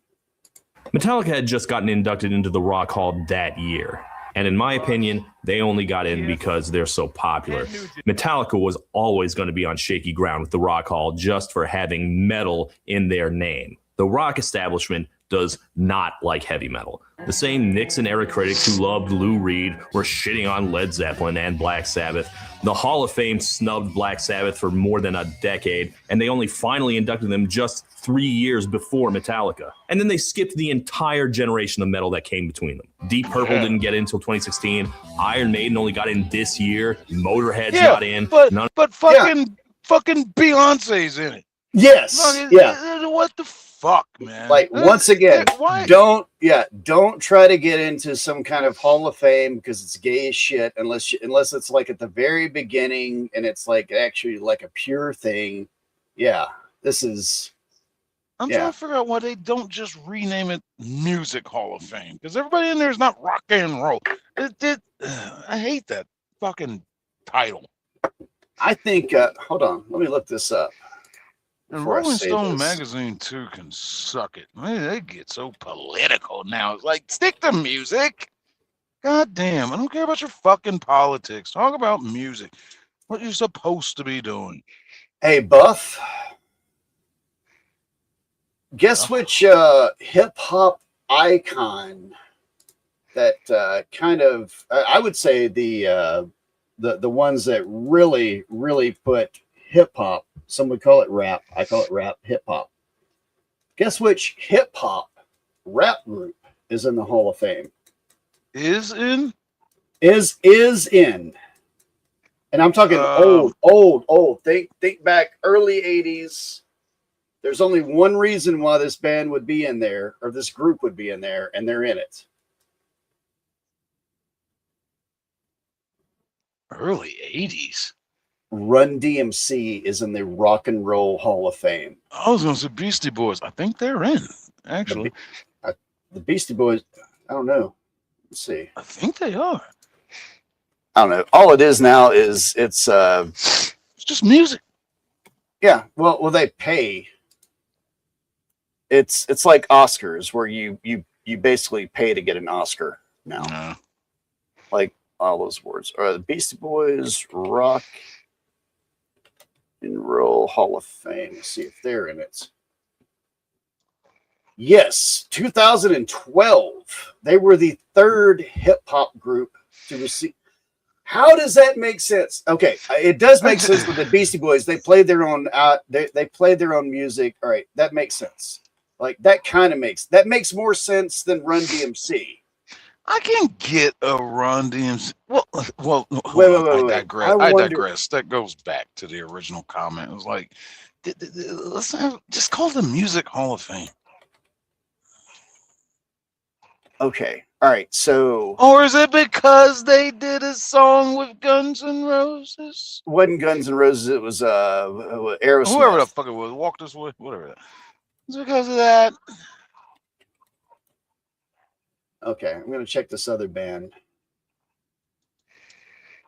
[SPEAKER 16] Metallica had just gotten inducted into the Rock Hall that year. And in my opinion, they only got in because they're so popular. Metallica was always going to be on shaky ground with the Rock Hall just for having metal in their name. The rock establishment does not like heavy metal. The same Nixon era critics who loved Lou Reed were shitting on Led Zeppelin and Black Sabbath. The Hall of Fame snubbed Black Sabbath for more than a decade, and they only finally inducted them just 3 years before Metallica. And then they skipped the entire generation of metal that came between them. Deep Purple didn't get in until 2016. Iron Maiden only got in this year. Motorhead's not in.
[SPEAKER 13] But fucking Beyonce's in it.
[SPEAKER 5] Yes. Yeah.
[SPEAKER 13] What the fuck, man?
[SPEAKER 5] Like, once again,
[SPEAKER 13] why?
[SPEAKER 5] don't try to get into some kind of Hall of Fame because it's gay as shit unless it's like at the very beginning and it's like actually like a pure thing. Yeah, this is.
[SPEAKER 13] I'm trying to figure out why they don't just rename it Music Hall of Fame, because everybody in there is not rock and roll. I hate that fucking title.
[SPEAKER 5] I think. Hold on, let me look this up.
[SPEAKER 13] And Rolling Stone magazine too can suck it. They get so political now. It's like, stick to music. God damn, I don't care about your fucking politics. Talk about music. What you're supposed to be doing.
[SPEAKER 5] Hey, Buff. Guess which hip hop icon that kind of I would say the ones that really put hip hop. Some would call it rap. I call it rap hip hop. Guess which hip hop rap group is in the Hall of Fame? Is in. And I'm talking old. Think back early 80s. There's only one reason why this band would be in there, or this group would be in there, and they're in it.
[SPEAKER 13] Early 80s.
[SPEAKER 5] Run DMC is in the Rock and Roll Hall of Fame.
[SPEAKER 13] I was going to say Beastie Boys. I think they're in, actually.
[SPEAKER 5] The Beastie Boys, I don't know. Let's see.
[SPEAKER 13] I think they are.
[SPEAKER 5] I don't know. All it is now is it's
[SPEAKER 13] just music.
[SPEAKER 5] Yeah. Well, they pay. It's like Oscars, where you basically pay to get an Oscar now. Like all those words. The Beastie Boys Rock and Roll Hall of Fame. Let's see if they're in it. Yes, 2012. They were the third hip hop group to receive. How does that make sense? Okay, it does make sense with the Beastie Boys. They played their own. They played their own music. All right, that makes sense. Like that makes more sense than Run DMC.
[SPEAKER 13] I can get a Run DMC. Well,
[SPEAKER 5] wait.
[SPEAKER 13] I digress. That goes back to the original comment. It was like, let's just call the Music Hall of Fame.
[SPEAKER 5] Okay. All right. So.
[SPEAKER 13] Or is it because they did a song with Guns N' Roses?
[SPEAKER 5] It wasn't Guns N' Roses. It was Aerosmith.
[SPEAKER 13] Whoever the fuck it was. Walk This Way. Whatever. It's because of that.
[SPEAKER 5] Okay, I'm going to check this other band.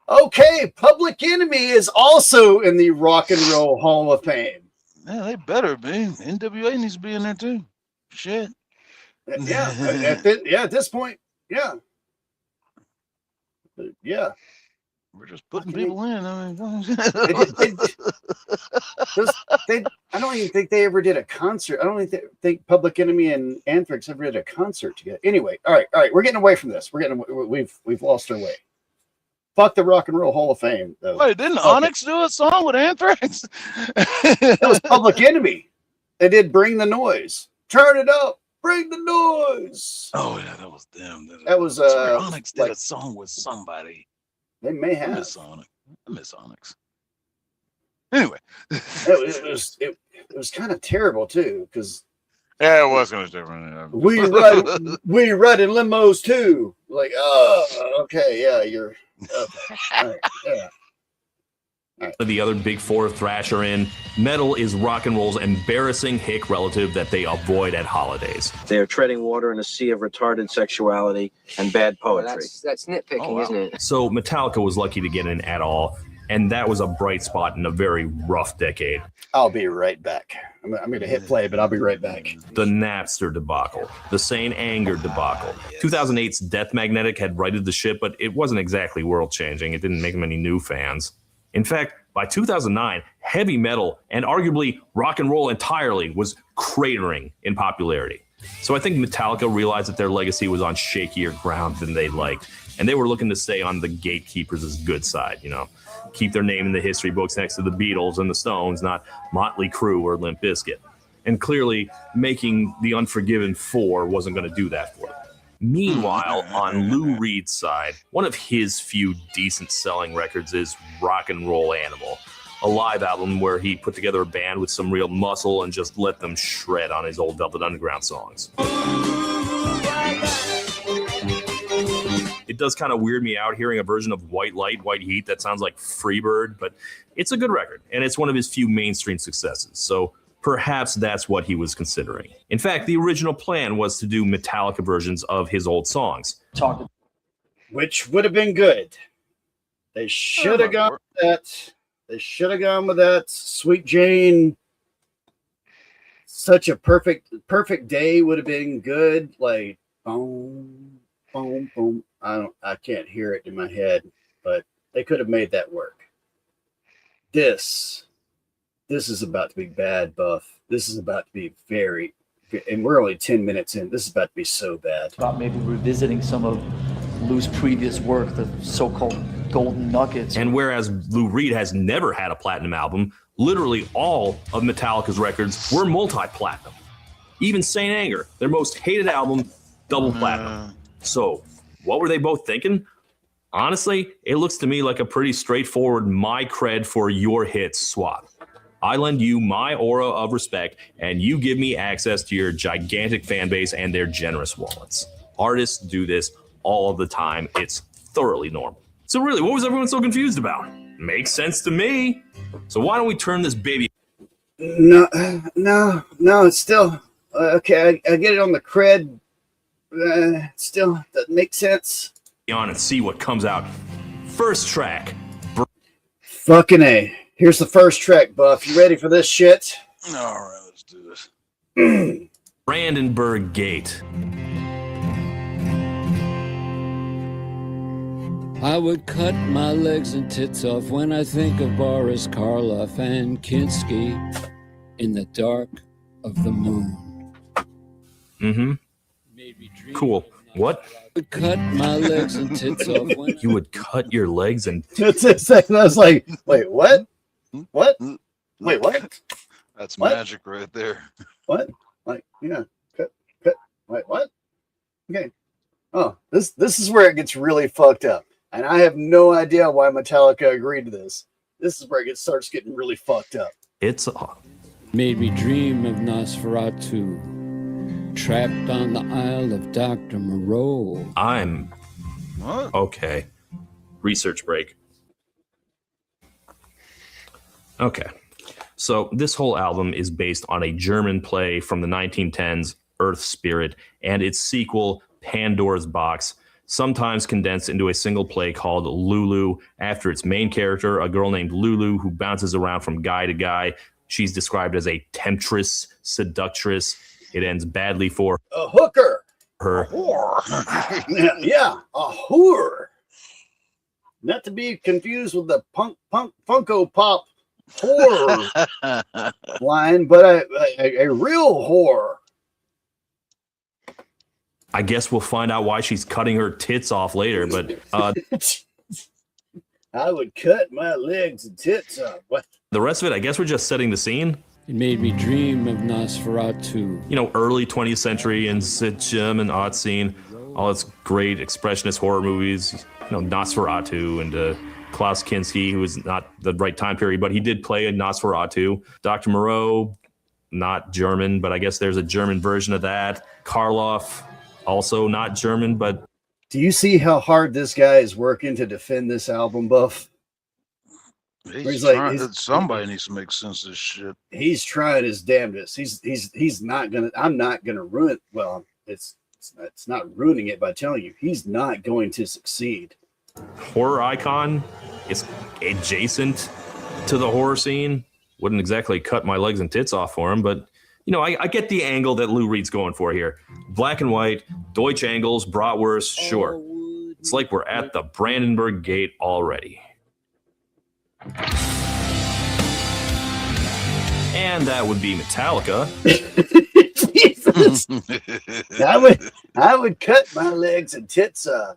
[SPEAKER 5] Okay, Public Enemy is also in the Rock and Roll Hall of Fame.
[SPEAKER 13] Yeah, they better be. NWA needs to be in there too. Shit.
[SPEAKER 5] Yeah, at this point, yeah. Yeah.
[SPEAKER 13] We're just putting people in. I mean,
[SPEAKER 5] I don't even think they ever did a concert. I don't even think Public Enemy and Anthrax ever did a concert together. Anyway, all right. We're getting away from this. We've lost our way. Fuck the Rock and Roll Hall of Fame. Though.
[SPEAKER 13] Wait, didn't Onyx do a song with Anthrax?
[SPEAKER 5] That was Public Enemy. They did Bring the Noise. Turn it up. Bring the noise.
[SPEAKER 13] Oh yeah, that was them.
[SPEAKER 5] That was
[SPEAKER 13] Onyx did a song with somebody.
[SPEAKER 5] They may have.
[SPEAKER 13] I miss Onyx. Anyway,
[SPEAKER 5] it was kind of terrible too, because
[SPEAKER 13] it was kind of different.
[SPEAKER 5] we ride in limos too. Like, oh, okay, yeah, you're okay. All right, yeah.
[SPEAKER 16] The other big four of thrash are in. Metal is rock and roll's embarrassing hick relative that they avoid at holidays.
[SPEAKER 21] They are treading water in a sea of retarded sexuality and bad poetry.
[SPEAKER 22] That's nitpicking, isn't it?
[SPEAKER 16] So Metallica was lucky to get in at all, and that was a bright spot in a very rough decade.
[SPEAKER 5] I'll be right back. I'm going to hit play, but I'll be right back.
[SPEAKER 16] The Napster debacle, the Saint Anger debacle. 2008's Death Magnetic had righted the ship, but it wasn't exactly world-changing. It didn't make many new fans. In fact, by 2009, heavy metal and arguably rock and roll entirely was cratering in popularity. So I think Metallica realized that their legacy was on shakier ground than they liked, and they were looking to stay on the gatekeepers' good side, keep their name in the history books next to the Beatles and the Stones, not Motley Crue or Limp Bizkit. And clearly, making the Unforgiven 4 wasn't going to do that for them. Meanwhile, on Lou Reed's side, one of his few decent selling records is Rock and Roll Animal, a live album where he put together a band with some real muscle and just let them shred on his old Velvet Underground songs. It does kind of weird me out hearing a version of White Light, White Heat that sounds like Freebird, but it's a good record, and it's one of his few mainstream successes, so perhaps that's what he was considering. In fact, the original plan was to do Metallica versions of his old songs.
[SPEAKER 5] Which would have been good. They should have gone with that. They should have gone with that. Sweet Jane. Such a perfect day would have been good. Like boom, boom, boom. I can't hear it in my head, but they could have made that work. This is about to be bad, Buff. This is about to be very, and we're only 10 minutes in. This is about to be so bad.
[SPEAKER 1] About maybe revisiting some of Lou's previous work, the so-called golden nuggets.
[SPEAKER 16] And whereas Lou Reed has never had a platinum album, literally all of Metallica's records were multi-platinum. Even Saint Anger, their most hated album, double platinum. So what were they both thinking? Honestly, it looks to me like a pretty straightforward my cred for your hits swap. I lend you my aura of respect, and you give me access to your gigantic fan base and their generous wallets. Artists do this all of the time. It's thoroughly normal. So really, what was everyone so confused about? Makes sense to me. So why don't we turn this baby...
[SPEAKER 5] No, it's still... okay, I get it on the cred. Still, that makes sense.
[SPEAKER 16] ...on and see what comes out. First track.
[SPEAKER 5] Fucking A. Here's the first track, Buff. You ready for this shit?
[SPEAKER 13] All right, let's do this.
[SPEAKER 16] Brandenburg Gate.
[SPEAKER 17] I would cut my legs and tits off when I think of Boris Karloff and Kinski in the dark of the moon.
[SPEAKER 16] Mm-hmm. Cool. What?
[SPEAKER 17] I would cut my legs and tits off when
[SPEAKER 16] you would cut your legs and...
[SPEAKER 5] That's a second. I was like, wait, what? What? Wait, what?
[SPEAKER 13] That's
[SPEAKER 5] what?
[SPEAKER 13] magic right there.
[SPEAKER 5] What? Like, yeah. Cut. Wait, what? Okay. Oh, this is where it gets really fucked up. And I have no idea why Metallica agreed to this. This is where it starts getting really fucked up.
[SPEAKER 16] It's
[SPEAKER 17] made me dream of Nosferatu, trapped on the Isle of Dr. Moreau.
[SPEAKER 16] I'm...
[SPEAKER 13] What?
[SPEAKER 16] Okay. Research break. Okay. So this whole album is based on a German play from the 1910s, Earth Spirit, and its sequel, Pandora's Box, sometimes condensed into a single play called Lulu, after its main character, a girl named Lulu who bounces around from guy to guy. She's described as a temptress, seductress. It ends badly for
[SPEAKER 5] a hooker.
[SPEAKER 16] Her.
[SPEAKER 5] A whore. Yeah, a whore. Not to be confused with the Funko Pop whore line, but a real whore.
[SPEAKER 16] I guess we'll find out why she's cutting her tits off later, but
[SPEAKER 5] I would cut my legs and tits off. What?
[SPEAKER 16] The rest of it, I guess we're just setting the scene.
[SPEAKER 17] It made me dream of Nosferatu.
[SPEAKER 16] You know, early 20th century and German art scene, all its great expressionist horror movies, you know, Nosferatu and Klaus Kinski, who was not the right time period, but he did play a Nosferatu. Dr. Moreau, not German, but I guess there's a German version of that. Karloff, also not German, but...
[SPEAKER 5] Do you see how hard this guy is working to defend this album, Buff?
[SPEAKER 13] Somebody needs to make sense of this shit.
[SPEAKER 5] He's trying his damnedest. He's not gonna. I'm not gonna ruin. Well, it's not ruining it by telling you he's not going to succeed.
[SPEAKER 16] Horror icon. It's adjacent to the horror scene. Wouldn't exactly cut my legs and tits off for him, but you know, I get the angle that Lou Reed's going for here. Black and white, Deutsch angles, bratwurst, sure. It's like we're at the Brandenburg Gate already. And that would be Metallica.
[SPEAKER 5] Jesus. I would cut my legs and tits off.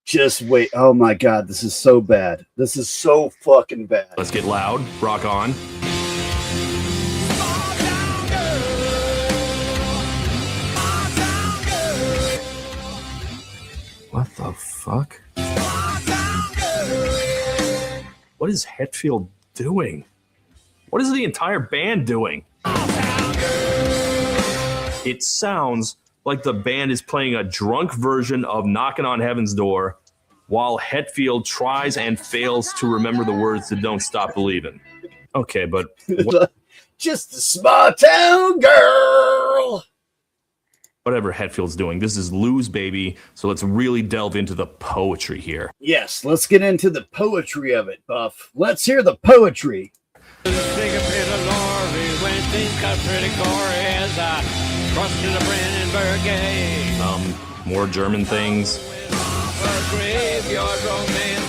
[SPEAKER 5] Just wait. Oh my God, this is so bad. This is so fucking bad.
[SPEAKER 16] Let's get loud. Rock on. What the rock? What is Hetfield doing? What is the entire band doing? It sounds like the band is playing a drunk version of Knocking on Heaven's Door while Hetfield tries and fails to remember the words to Don't Stop Believing. Okay, but...
[SPEAKER 5] Just a small town girl!
[SPEAKER 16] Whatever Hetfield's doing, this is Lou's baby, so let's really delve into the poetry here.
[SPEAKER 5] Yes, let's get into the poetry of it, Buff. Let's hear the poetry.
[SPEAKER 16] More German things.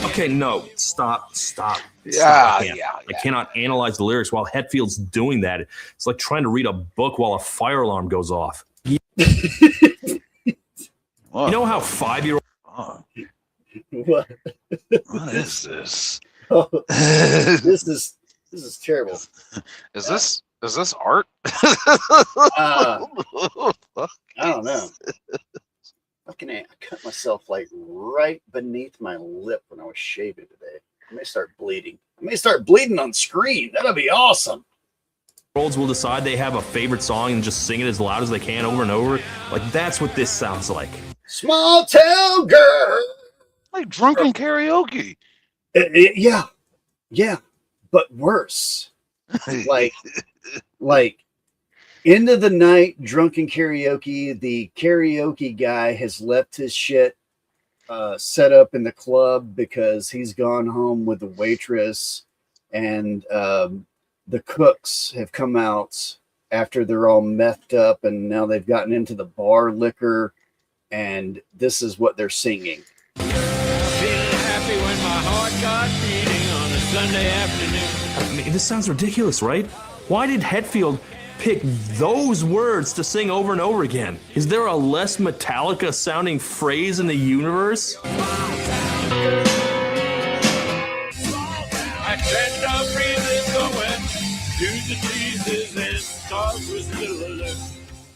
[SPEAKER 16] Okay, no, stop.
[SPEAKER 13] Yeah.
[SPEAKER 16] I cannot analyze the lyrics while Hetfield's doing that. It's like trying to read a book while a fire alarm goes off. You know how 5-year-old...
[SPEAKER 5] What?
[SPEAKER 13] What is this?
[SPEAKER 5] Oh, this is terrible.
[SPEAKER 13] Is this art?
[SPEAKER 5] I don't know. I cut myself like right beneath my lip when I was shaving today. I may start bleeding. I may start bleeding on screen. That'll be awesome.
[SPEAKER 16] Olds will decide they have a favorite song and just sing it as loud as they can over and over. Like, that's what this sounds like.
[SPEAKER 5] Small town girl.
[SPEAKER 13] Like drunken karaoke.
[SPEAKER 5] Yeah, but worse. like end of the night drunken karaoke. The karaoke guy has left his shit set up in the club because he's gone home with the waitress, and the cooks have come out after they're all methed up, and now they've gotten into the bar liquor, and this is what they're singing.
[SPEAKER 17] Feeling happy when my heart got beating on a Sunday afternoon.
[SPEAKER 16] I mean, this sounds ridiculous, right? Why did Hetfield pick those words to sing over and over again? Is there a less Metallica sounding phrase in the universe?
[SPEAKER 17] I can't stop breathing, going to the Jesus and stars was still alert.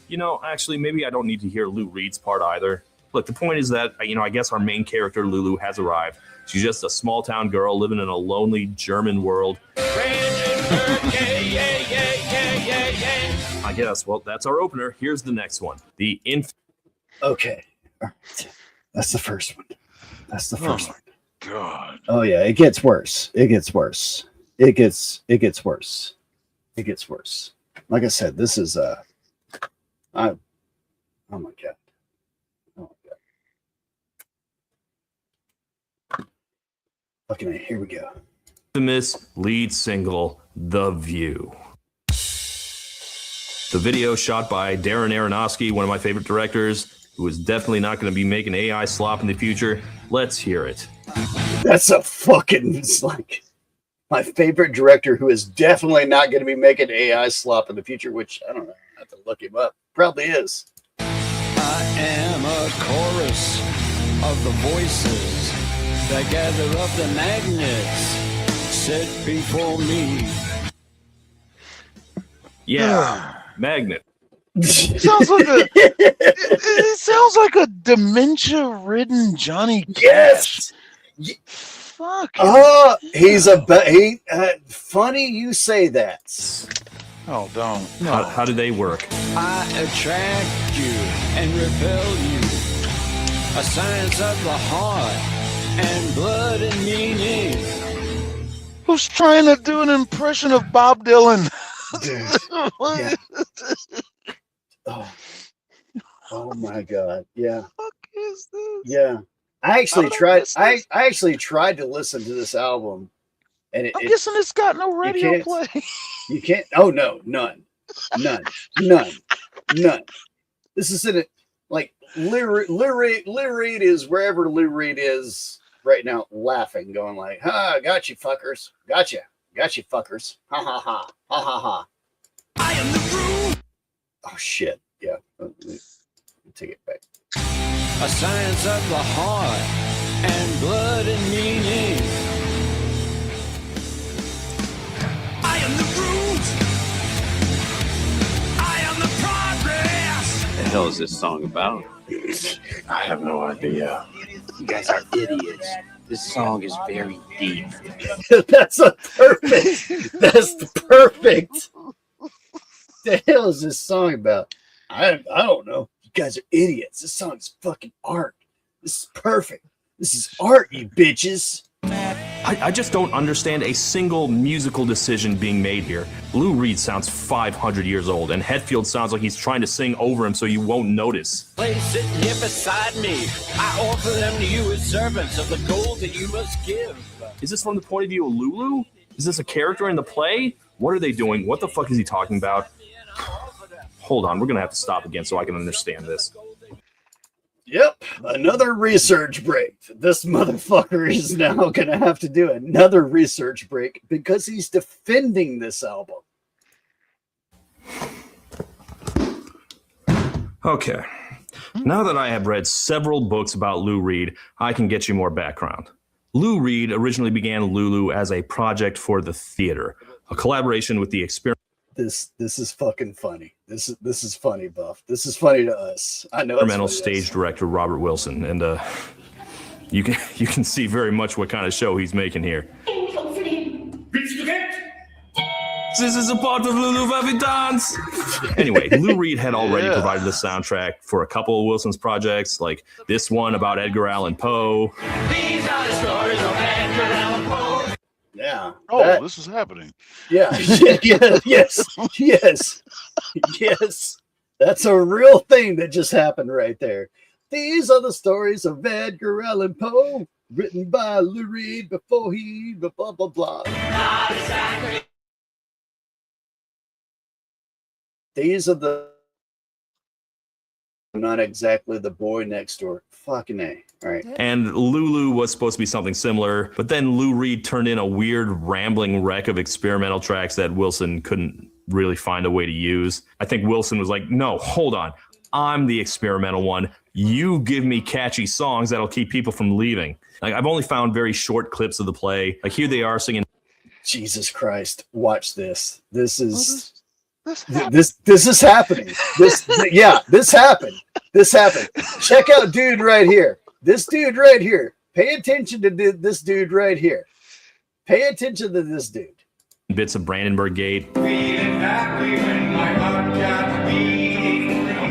[SPEAKER 16] You know, actually, maybe I don't need to hear Lou Reed's part either. Look, the point is that, I guess our main character, Lulu, has arrived. She's just a small-town girl living in a lonely German world. I guess. Well, that's our opener. Here's the next one.
[SPEAKER 5] Okay. All right. That's the first one. That's the first one.
[SPEAKER 13] God.
[SPEAKER 5] Oh yeah, it gets worse. It gets worse. It gets worse. It gets worse. Like I said, this is oh my god. Oh my god. Okay, here we go.
[SPEAKER 16] Infamous lead single, The View. The video shot by Darren Aronofsky, one of my favorite directors, who is definitely not going to be making AI slop in the future. Let's hear it.
[SPEAKER 5] That's it's like my favorite director who is definitely not going to be making AI slop in the future, which I don't know. I have to look him up. Probably is.
[SPEAKER 17] I am a chorus of the voices that gather up the magnets set before me.
[SPEAKER 16] Yeah, magnet.
[SPEAKER 13] Sounds like it sounds like a dementia-ridden Johnny
[SPEAKER 5] Cash. Yes.
[SPEAKER 13] Fuck.
[SPEAKER 5] Oh, funny you say that.
[SPEAKER 13] Oh, don't.
[SPEAKER 16] No. How do they work?
[SPEAKER 17] I attract you and repel you. A science of the heart and blood and meaning.
[SPEAKER 13] Who's trying to do an impression of Bob Dylan?
[SPEAKER 5] Dude. Yeah. Oh my god. Yeah.
[SPEAKER 13] What the fuck is this?
[SPEAKER 5] Yeah. I actually tried. I actually tried to listen to this album, and
[SPEAKER 13] I'm guessing it's got no radio play.
[SPEAKER 5] You can't. Oh no, none. This is in it. Like Lou Reed is wherever Lou Reed is right now, laughing, going like, "Ha, got you, fuckers. Got you, fuckers. Ha ha ha, ha ha ha." I am the room. Oh shit. Yeah. Let me take it back.
[SPEAKER 17] A science of the heart and blood and meaning. I am the root. I am the progress.
[SPEAKER 21] hell is this song about?
[SPEAKER 3] I have no idea.
[SPEAKER 21] You guys are idiots. This song is very deep.
[SPEAKER 5] That's a perfect. That's the perfect. The hell is this song about? I don't know. You guys are idiots. This song is fucking art. This is perfect. This is art, you bitches.
[SPEAKER 16] I just don't understand a single musical decision being made here. Lou Reed sounds 500 years old, and Hetfield sounds like he's trying to sing over him so you won't notice.
[SPEAKER 17] Place sitting here beside me. I offer them to you as servants of the gold that you must give.
[SPEAKER 16] Is this from the point of view of Lulu? Is this a character in the play? What are they doing? What the fuck is he talking about? Hold on, we're gonna have to stop again so I can understand this.
[SPEAKER 5] Yep, another research break. This motherfucker is now going to have to do another research break because he's defending this album.
[SPEAKER 16] Okay, now that I have read several books about Lou Reed, I can get you more background. Lou Reed originally began Lulu as a project for the theater, a collaboration with the Experiment.
[SPEAKER 5] This is fucking funny. This is funny, Buff. This is funny to us. I know.
[SPEAKER 16] Experimental stage director Robert Wilson, and you can see very much what kind of show he's making here. This is a part of Lulu Vavitans. Anyway, Lou Reed had already provided the soundtrack for a couple of Wilson's projects, like this one about Edgar Allan Poe.
[SPEAKER 4] These are the stories of Edgar Allan Poe.
[SPEAKER 5] Yeah.
[SPEAKER 13] Oh, this is happening.
[SPEAKER 5] Yeah. Yes. That's a real thing that just happened right there. These are the stories of Edgar Allan Poe, written by Lou Reed before he blah blah blah.
[SPEAKER 4] Not exactly.
[SPEAKER 5] These are the not exactly the boy next door. Fucking A. All right.
[SPEAKER 16] And Lulu was supposed to be something similar, but then Lou Reed turned in a weird rambling wreck of experimental tracks that Wilson couldn't really find a way to use. I think Wilson was like, no, hold on. I'm the experimental one. You give me catchy songs that'll keep people from leaving. Like, I've only found very short clips of the play. Like, here they are singing.
[SPEAKER 5] Jesus Christ. Watch this. This is this is happening. This happened. This happened. Check out dude right here. This dude right here. Pay attention to this dude right here. Pay attention to this dude.
[SPEAKER 16] Bits of Brandenburg Gate.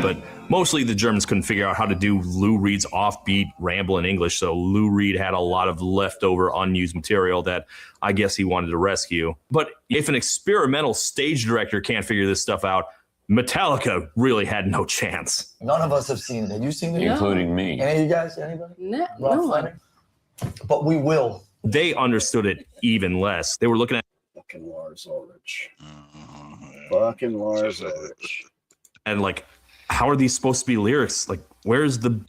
[SPEAKER 16] But mostly the Germans couldn't figure out how to do Lou Reed's offbeat ramble in English, so Lou Reed had a lot of leftover unused material that I guess he wanted to rescue. But if an experimental stage director can't figure this stuff out, Metallica really had no chance.
[SPEAKER 20] None of us have seen it. Have you seen it?
[SPEAKER 18] No. Including me.
[SPEAKER 20] Any of you guys? Anybody?
[SPEAKER 17] No.
[SPEAKER 20] But we will.
[SPEAKER 16] They understood it even less. They were looking at
[SPEAKER 5] fucking Lars Ulrich. Fucking Lars Ulrich.
[SPEAKER 16] And like, how are these supposed to be lyrics? Like, where's the...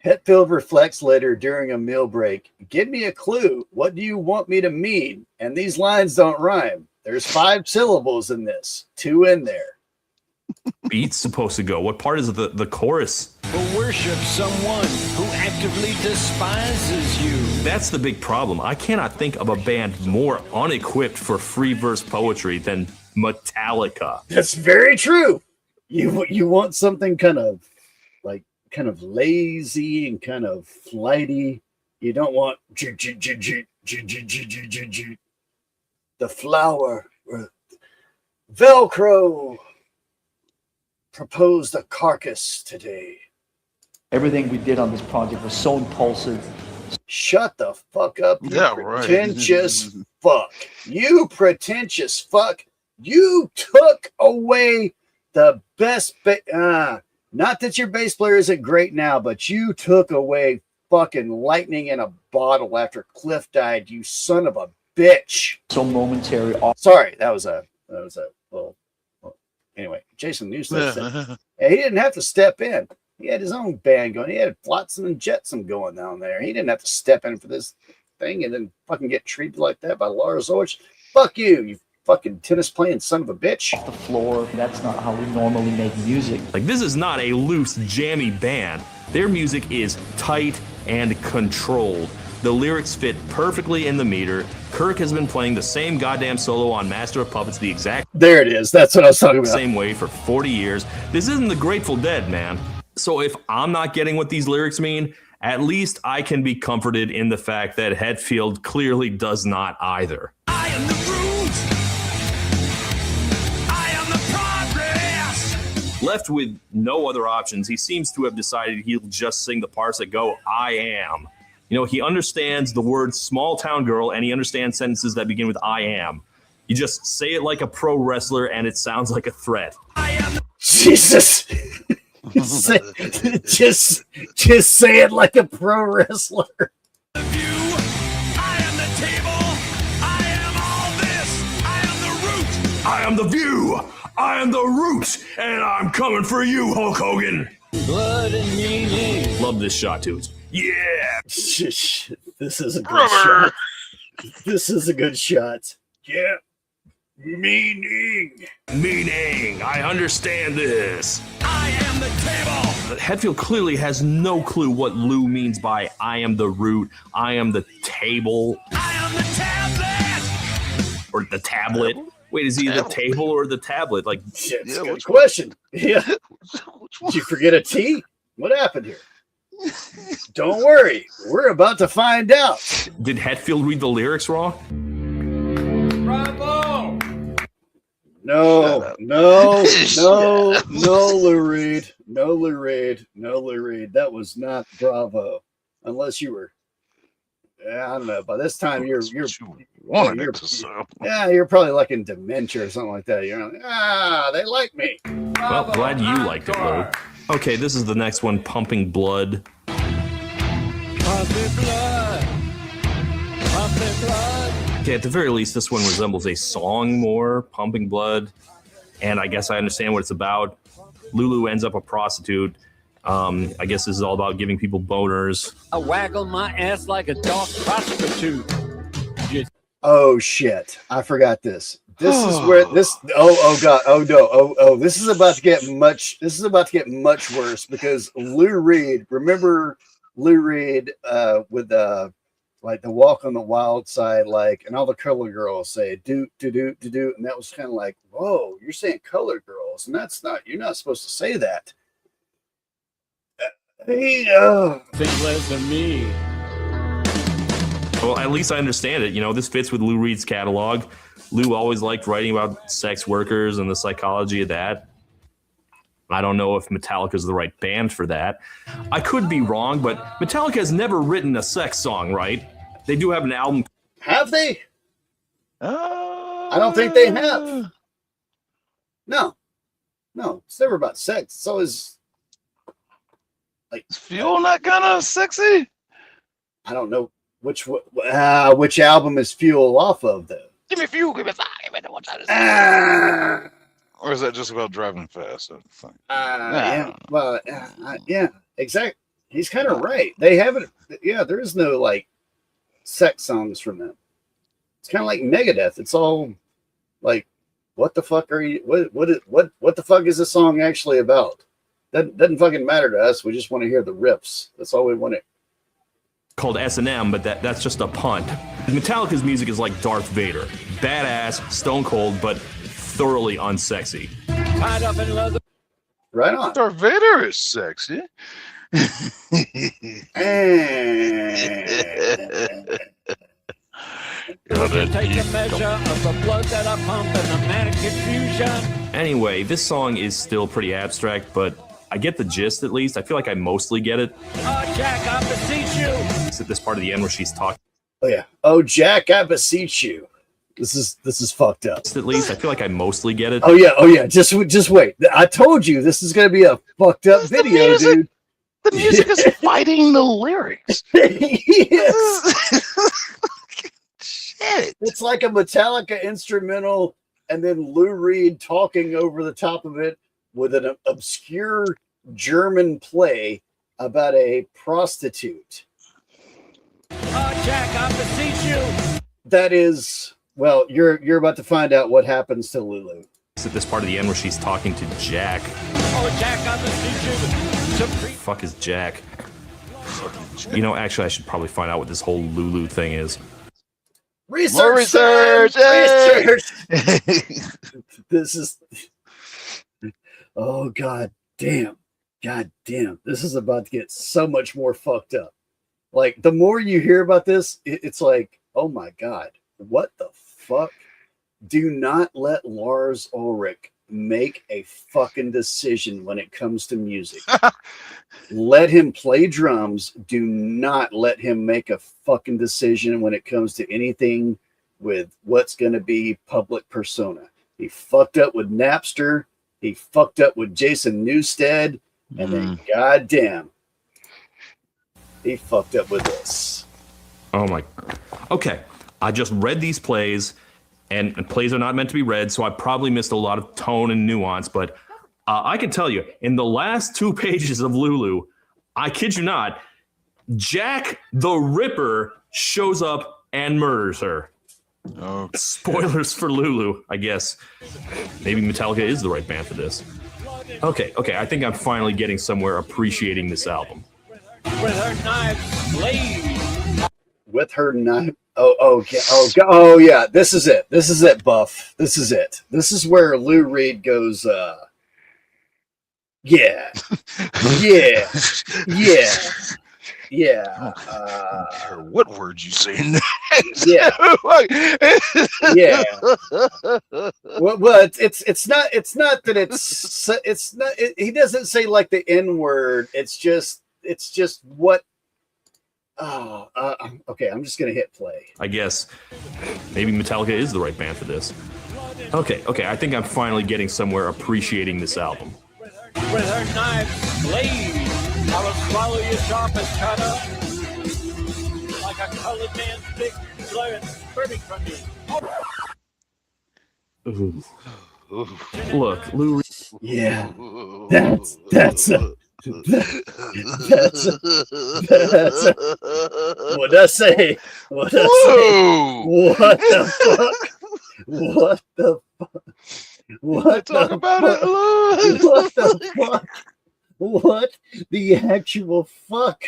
[SPEAKER 5] Hetfield reflects later during a meal break. Give me a clue. What do you want me to mean? And these lines don't rhyme. There's 5 syllables in this. 2 in there.
[SPEAKER 16] Beat's supposed to go? What part is the chorus?
[SPEAKER 17] But worship someone who actively despises you.
[SPEAKER 16] That's the big problem. I cannot think of a band more unequipped for free verse poetry than Metallica.
[SPEAKER 5] That's very true. You want something kind of lazy and kind of flighty. You don't want the flower or Velcro proposed a carcass today.
[SPEAKER 1] Everything we did on this project was so impulsive.
[SPEAKER 5] Shut the fuck up, you
[SPEAKER 13] Yeah,
[SPEAKER 5] pretentious fuck. You pretentious fuck. You took away the best not that your bass player isn't great now, but you took away fucking lightning in a bottle after Cliff died, you son of a bitch.
[SPEAKER 1] So momentary.
[SPEAKER 5] Sorry, that was a little anyway. Jason Newsted said he didn't have to step in. He had his own band going. He had Flotsam and Jetsam going down there. He didn't have to step in for this thing and then fucking get treated like that by Lars Ulrich. Fuck you, you fucking tennis playing son of a bitch.
[SPEAKER 1] Off the floor. That's not how we normally make music.
[SPEAKER 16] Like, this is not a loose, jammy band. Their music is tight and controlled. The lyrics fit perfectly in the meter. Kirk has been playing the same goddamn solo on Master of Puppets the exact
[SPEAKER 5] There it is. That's what I was talking about.
[SPEAKER 16] same way for 40 years. This isn't the Grateful Dead, man. So if I'm not getting what these lyrics mean, at least I can be comforted in the fact that Hetfield clearly does not either.
[SPEAKER 4] I am the root. I am the progress.
[SPEAKER 16] Left with no other options, he seems to have decided he'll just sing the parts that go, I am. You know, he understands the word small town girl, and he understands sentences that begin with I am. You just say it like a pro wrestler, and it sounds like a threat.
[SPEAKER 5] Jesus. just say it like a pro wrestler.
[SPEAKER 4] I am the table. I am all this. I am the root.
[SPEAKER 16] I am the view. I am the root, and I'm coming for you, Hulk Hogan.
[SPEAKER 17] Blood and meaning.
[SPEAKER 16] Love this shot, too. Yeah.
[SPEAKER 5] This is a good shot. This is a good shot. Yeah. Meaning.
[SPEAKER 16] I understand this.
[SPEAKER 4] I am the table.
[SPEAKER 16] Hetfield clearly has no clue what Lou means by I am the root, I am the table.
[SPEAKER 4] I am the tablet.
[SPEAKER 16] Or the tablet. Wait, is he the table or the tablet? Like,
[SPEAKER 5] shit, that's a good question. Yeah. Did you forget a T? What happened here? Don't worry. We're about to find out.
[SPEAKER 16] Did Hetfield read the lyrics wrong?
[SPEAKER 4] Bravo.
[SPEAKER 5] No, Lou Reed. No, Lou Reed. That was not Bravo. Unless you were, I don't know. By this time, you're probably like in dementia or something like that. You're like, they like me.
[SPEAKER 16] Well, glad you liked it, Lou. Okay, this is the next one, Pumping Blood.
[SPEAKER 17] Pumping blood. Pumping blood.
[SPEAKER 16] Okay, at the very least, this one resembles a song more, Pumping Blood. And I guess I understand what it's about. Lulu ends up a prostitute. I guess this is all about giving people boners.
[SPEAKER 17] I waggle my ass like a dog prostitute.
[SPEAKER 5] Oh shit! I forgot this. This is where this. Oh god! Oh no! Oh! This is about to get much. This is about to get much worse because Lou Reed. Remember Lou Reed with like the Walk on the Wild Side, like, and all the color girls say do, and that was kind of like, whoa, you're saying color girls, and that's not. You're not supposed to say that.
[SPEAKER 17] Think less of me.
[SPEAKER 16] Well, at least I understand it. You know, this fits with Lou Reed's catalog. Lou always liked writing about sex workers and the psychology of that. I don't know if Metallica is the right band for that. I could be wrong, but Metallica has never written a sex song, right? They do have an album.
[SPEAKER 5] Have they? I don't think they have. No, it's never about sex. It's always like,
[SPEAKER 13] is Fuel not kind of sexy?
[SPEAKER 5] I don't know which album is Fuel off of though.
[SPEAKER 13] Give me Fuel, give me fire, give me the one time. Or is that just about driving fast?
[SPEAKER 5] Yeah, well, yeah, exactly. He's kind of right. They haven't. Yeah, there is no like sex songs from them. It's kind of like Megadeth. It's all like, what the fuck are you? What the fuck is this song actually about? That doesn't fucking matter to us. We just want to hear the riffs. That's all we want to.
[SPEAKER 16] Called S&M, but that's just a punt. Metallica's music is like Darth Vader. Badass, stone cold, but thoroughly unsexy.
[SPEAKER 17] Tied up in leather.
[SPEAKER 5] Right on.
[SPEAKER 13] Darth Vader is sexy.
[SPEAKER 17] Take a measure of the blood that I pump and the manic confusion.
[SPEAKER 16] Anyway, this song is still pretty abstract, but I get the gist at least. I feel like I mostly get it.
[SPEAKER 17] Oh, Jack, I beseech you.
[SPEAKER 16] It's at this part of the end where she's talking.
[SPEAKER 5] Oh yeah. Oh, Jack, I beseech you. This is fucked up.
[SPEAKER 16] At least I feel like I mostally get it.
[SPEAKER 5] Oh yeah. Just wait. I told you this is gonna be a fucked up video, dude.
[SPEAKER 13] The music is fighting the lyrics.
[SPEAKER 5] Yes.
[SPEAKER 13] Shit.
[SPEAKER 5] It's like a Metallica instrumental, and then Lou Reed talking over the top of it with an obscure German play about a prostitute.
[SPEAKER 17] Oh, Jack, I beseech you.
[SPEAKER 5] That is, well, you're about to find out what happens to Lulu.
[SPEAKER 16] It's at this part of the end where she's talking to Jack.
[SPEAKER 17] Oh, Jack, I beseech you.
[SPEAKER 16] Fuck is Jack?
[SPEAKER 13] Fucking
[SPEAKER 16] You know, actually, I should probably find out what this whole Lulu thing is.
[SPEAKER 5] Research. This is. Oh god damn. This is about to get so much more fucked up. Like the more you hear about this, it's like, oh my god, what the fuck? Do not let Lars Ulrich make a fucking decision when it comes to music. Let him play drums. Do not let him make a fucking decision when it comes to anything with what's going to be public persona. He fucked up with Napster. He fucked up with Jason Newsted. And then, goddamn, he fucked up with this.
[SPEAKER 16] Oh my. Okay, I just read these plays, and plays are not meant to be read, so I probably missed a lot of tone and nuance, but I can tell you, in the last 2 pages of Lulu, I kid you not, Jack the Ripper shows up and murders her.
[SPEAKER 13] Oh.
[SPEAKER 16] Spoilers for Lulu, I guess. Maybe Metallica is the right band for this. Okay, I think I'm finally getting somewhere appreciating this album.
[SPEAKER 4] With her knife blade.
[SPEAKER 5] With her knife. Oh yeah. This is it, Buff. This is it. This is where Lou Reed goes, yeah.
[SPEAKER 13] What words you say next?
[SPEAKER 5] Yeah. Yeah. Well, it's not that it's not. He doesn't say like the N word. It's just what. Okay. I'm just gonna hit play.
[SPEAKER 16] I guess maybe Metallica is the right band for this. Okay, I think I'm finally getting somewhere appreciating this album.
[SPEAKER 4] With her knife blade, I will swallow your sharpest cutter like a colored man's dick flowing, spurting from you.
[SPEAKER 16] Ooh. Look, Lou.
[SPEAKER 5] Yeah, that's a. What'd I say? What the fuck? What the fuck? What
[SPEAKER 13] Talk
[SPEAKER 5] the
[SPEAKER 13] about
[SPEAKER 5] fuck?
[SPEAKER 13] it,
[SPEAKER 5] What the fuck? What the actual fuck?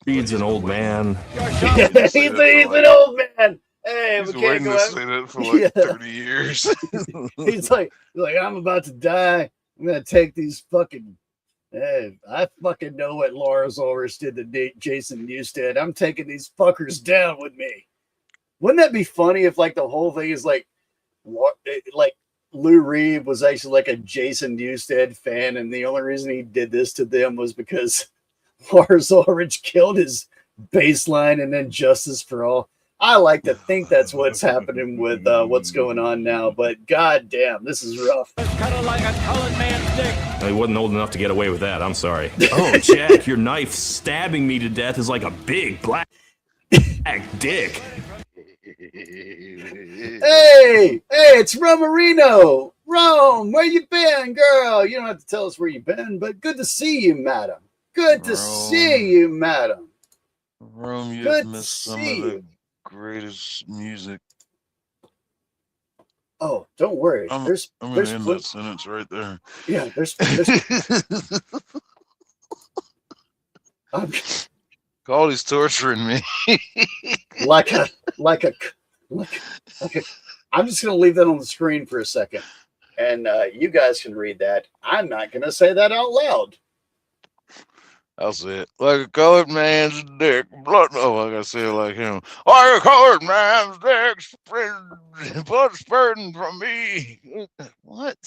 [SPEAKER 16] Reed's an old man.
[SPEAKER 5] He's an old man. Hey,
[SPEAKER 13] He's
[SPEAKER 5] we can't
[SPEAKER 13] waiting
[SPEAKER 5] go
[SPEAKER 13] to
[SPEAKER 5] out.
[SPEAKER 13] say that for like 30 years.
[SPEAKER 5] He's like, I'm about to die. I'm gonna take these fucking. Hey, I fucking know what Lars Ulrich did to Jason Newsted. I'm taking these fuckers down with me. Wouldn't that be funny if like the whole thing is like Lou Reed was actually like a Jason Newsted fan, and the only reason he did this to them was because Lars Ulrich killed his bass line and then Justice for All. I like to think that's what's happening with what's going on now, but goddamn, this is rough.
[SPEAKER 4] Kind of like a colored man's dick.
[SPEAKER 16] He wasn't old enough to get away with that. I'm sorry. Oh, Jack, your knife stabbing me to death is like a big black dick.
[SPEAKER 5] Hey, it's Romarino. Rome, where you been, girl? You don't have to tell us where you been, but good to see you, madam. Good to see you, madam.
[SPEAKER 13] Rome, you
[SPEAKER 5] Good
[SPEAKER 13] have
[SPEAKER 5] to
[SPEAKER 13] missed some
[SPEAKER 5] see
[SPEAKER 13] of
[SPEAKER 5] you.
[SPEAKER 13] the greatest music.
[SPEAKER 5] Oh, don't worry.
[SPEAKER 13] I'm
[SPEAKER 5] There's
[SPEAKER 13] going to end that sentence right there.
[SPEAKER 5] Yeah, there's
[SPEAKER 13] Caldy's torturing me.
[SPEAKER 5] like a I'm just gonna leave that on the screen for a second, and you guys can read that. I'm not gonna say that out loud.
[SPEAKER 13] I'll say it. Like a colored man's dick. Blood. Oh, I gotta say it like him. Like a colored man's dick. Blood spurting from me. What?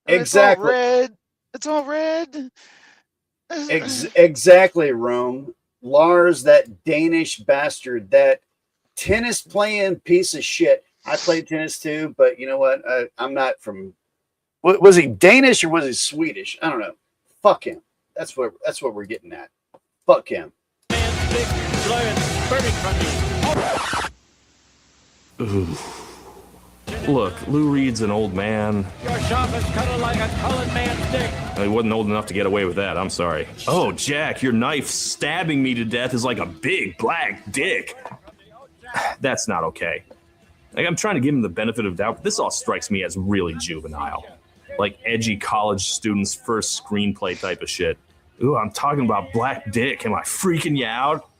[SPEAKER 5] Exactly.
[SPEAKER 13] It's all red.
[SPEAKER 5] Exactly, Rome. Lars, that Danish bastard, that tennis playing piece of shit. I played tennis too, but you know what? I'm not from. Was he Danish or was he Swedish? I don't know. Fuck him. That's what we're getting at. Fuck him.
[SPEAKER 16] Ooh. Look, Lou Reed's an old man.
[SPEAKER 4] Your sharpest cutter like a colored man's dick.
[SPEAKER 16] He wasn't old enough to get away with that. I'm sorry. Oh, Jack, your knife stabbing me to death is like a big black dick. That's not okay. Like, I'm trying to give him the benefit of doubt, but this all strikes me as really juvenile. Like edgy college students' first screenplay type of shit. Ooh, I'm talking about Black Dick. Am I freaking you out?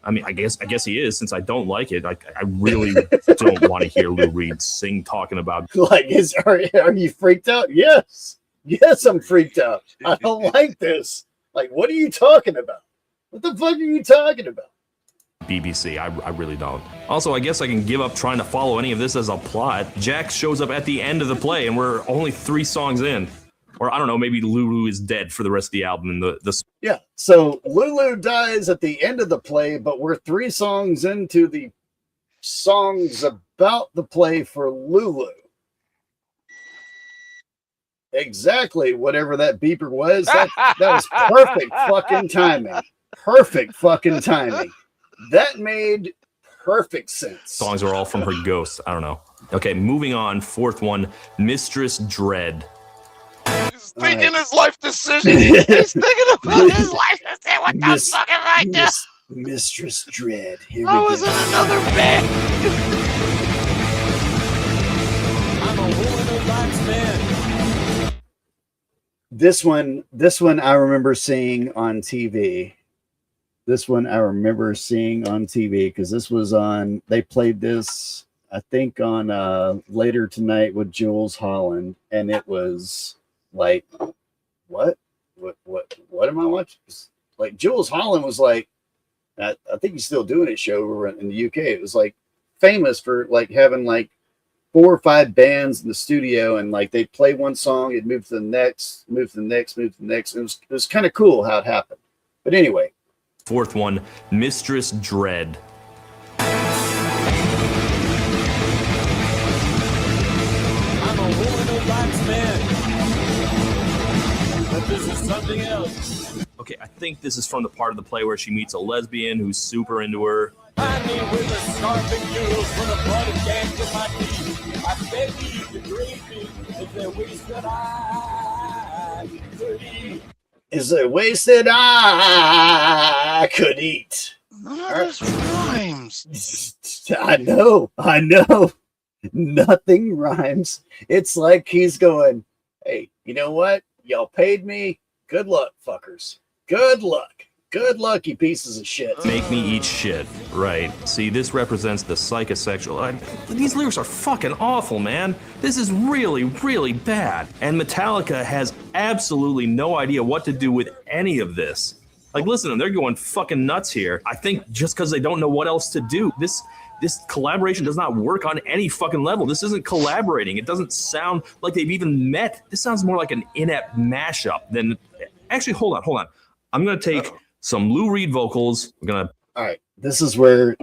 [SPEAKER 16] I mean, I guess he is, since I don't like it. I really don't want to hear Lou Reed sing talking about.
[SPEAKER 5] Like, are you freaked out? Yes. Yes, I'm freaked out. I don't like this. Like, what are you talking about? What the fuck are you talking about?
[SPEAKER 16] BBC. I really don't. Also, I guess I can give up trying to follow any of this as a plot. Jack shows up at the end of the play, and we're only 3 songs in. Or I don't know, maybe Lulu is dead for the rest of the album. And
[SPEAKER 5] Yeah, so Lulu dies at the end of the play, but we're 3 songs into the songs about the play for Lulu. Exactly, whatever that beeper was, that was perfect fucking timing. Perfect fucking timing. That made perfect sense.
[SPEAKER 16] songs are all from her ghost. I don't know. Okay, moving on. 4th one, Mistress Dread.
[SPEAKER 13] He's thinking his life decision. He's thinking about his life decision. What the fuck am I doing?
[SPEAKER 5] Mistress Dread. Here
[SPEAKER 13] I
[SPEAKER 5] we
[SPEAKER 13] was
[SPEAKER 5] go.
[SPEAKER 13] in another bed.
[SPEAKER 17] I'm a woman who likes men.
[SPEAKER 5] This one I remember seeing on TV. This one I remember seeing on TV because this was on, they played this, I think, on Later Tonight with Jules Holland, and it was like, what am I watching? Like, Jules Holland was like, I think he's still doing his show over in the UK. It was like famous for like having like 4 or 5 bands in the studio, and like they play one song, it'd move to the next, move to the next, move to the next. It was kind of cool how it happened. But anyway.
[SPEAKER 16] 4th one, Mistress Dread.
[SPEAKER 17] I'm a woman who likes men. But this is something else.
[SPEAKER 16] Okay, I think this is from the part of the play where she meets a lesbian who's super into her.
[SPEAKER 17] Find me with a scarf and mules for the blood and gas to my knees. I beg you to grieve me if they're wasted I could eat.
[SPEAKER 5] Is a wasted I could eat.
[SPEAKER 13] None of this rhymes.
[SPEAKER 5] I know. Nothing rhymes. It's like he's going, hey, you know what? Y'all paid me. Good luck, fuckers. Good luck. Good luck, you pieces of shit.
[SPEAKER 16] Make me eat shit. Right. See, this represents the psychosexual. These lyrics are fucking awful, man. This is really, really bad. And Metallica has absolutely no idea what to do with any of this. Like, listen to them. They're going fucking nuts here. I think just because they don't know what else to do. This collaboration does not work on any fucking level. This isn't collaborating. It doesn't sound like they've even met. This sounds more like an inept mashup than... Actually, hold on. I'm going to take... some Lou Reed vocals. We're gonna.
[SPEAKER 5] All right. This is where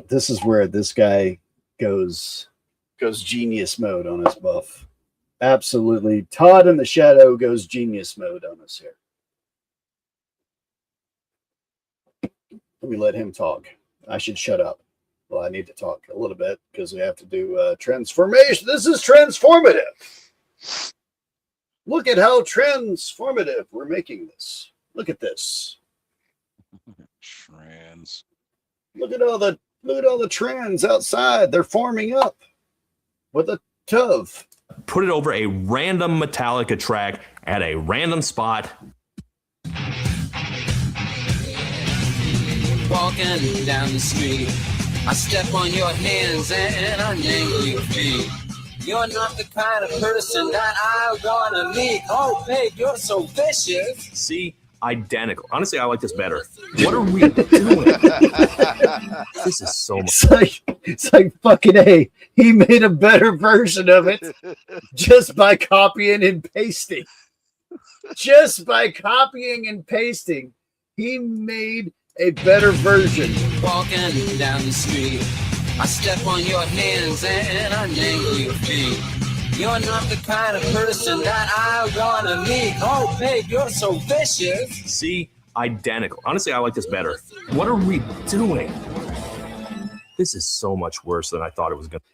[SPEAKER 5] this guy goes genius mode on us, Buff. Absolutely. Todd in the Shadow goes genius mode on us here. Let me let him talk. I should shut up. Well, I need to talk a little bit because we have to do transformation. This is transformative. Look at how transformative we're making this. Look at this.
[SPEAKER 13] Trans.
[SPEAKER 5] Look at all the trans outside. They're forming up with a tove.
[SPEAKER 16] Put it over a random Metallica track at a random spot.
[SPEAKER 17] Walking down the street, I step on your hands and I nangle your feet. You're not the kind of person that I wanna meet. Oh, babe, you're so vicious.
[SPEAKER 16] See? Identical. Honestly, I like this better. What are we doing? This is so much.
[SPEAKER 5] It's like fucking A. He made a better version of it just by copying and pasting. Just by copying and pasting, he made a better version.
[SPEAKER 17] Walking down the street, I step on your hands and I nangle your feet. You're not the kind of person that I wanna meet. Oh, babe, you're so vicious.
[SPEAKER 16] See? Identical. Honestly, I like this better. What are we doing? This is so much worse than I thought it was going to.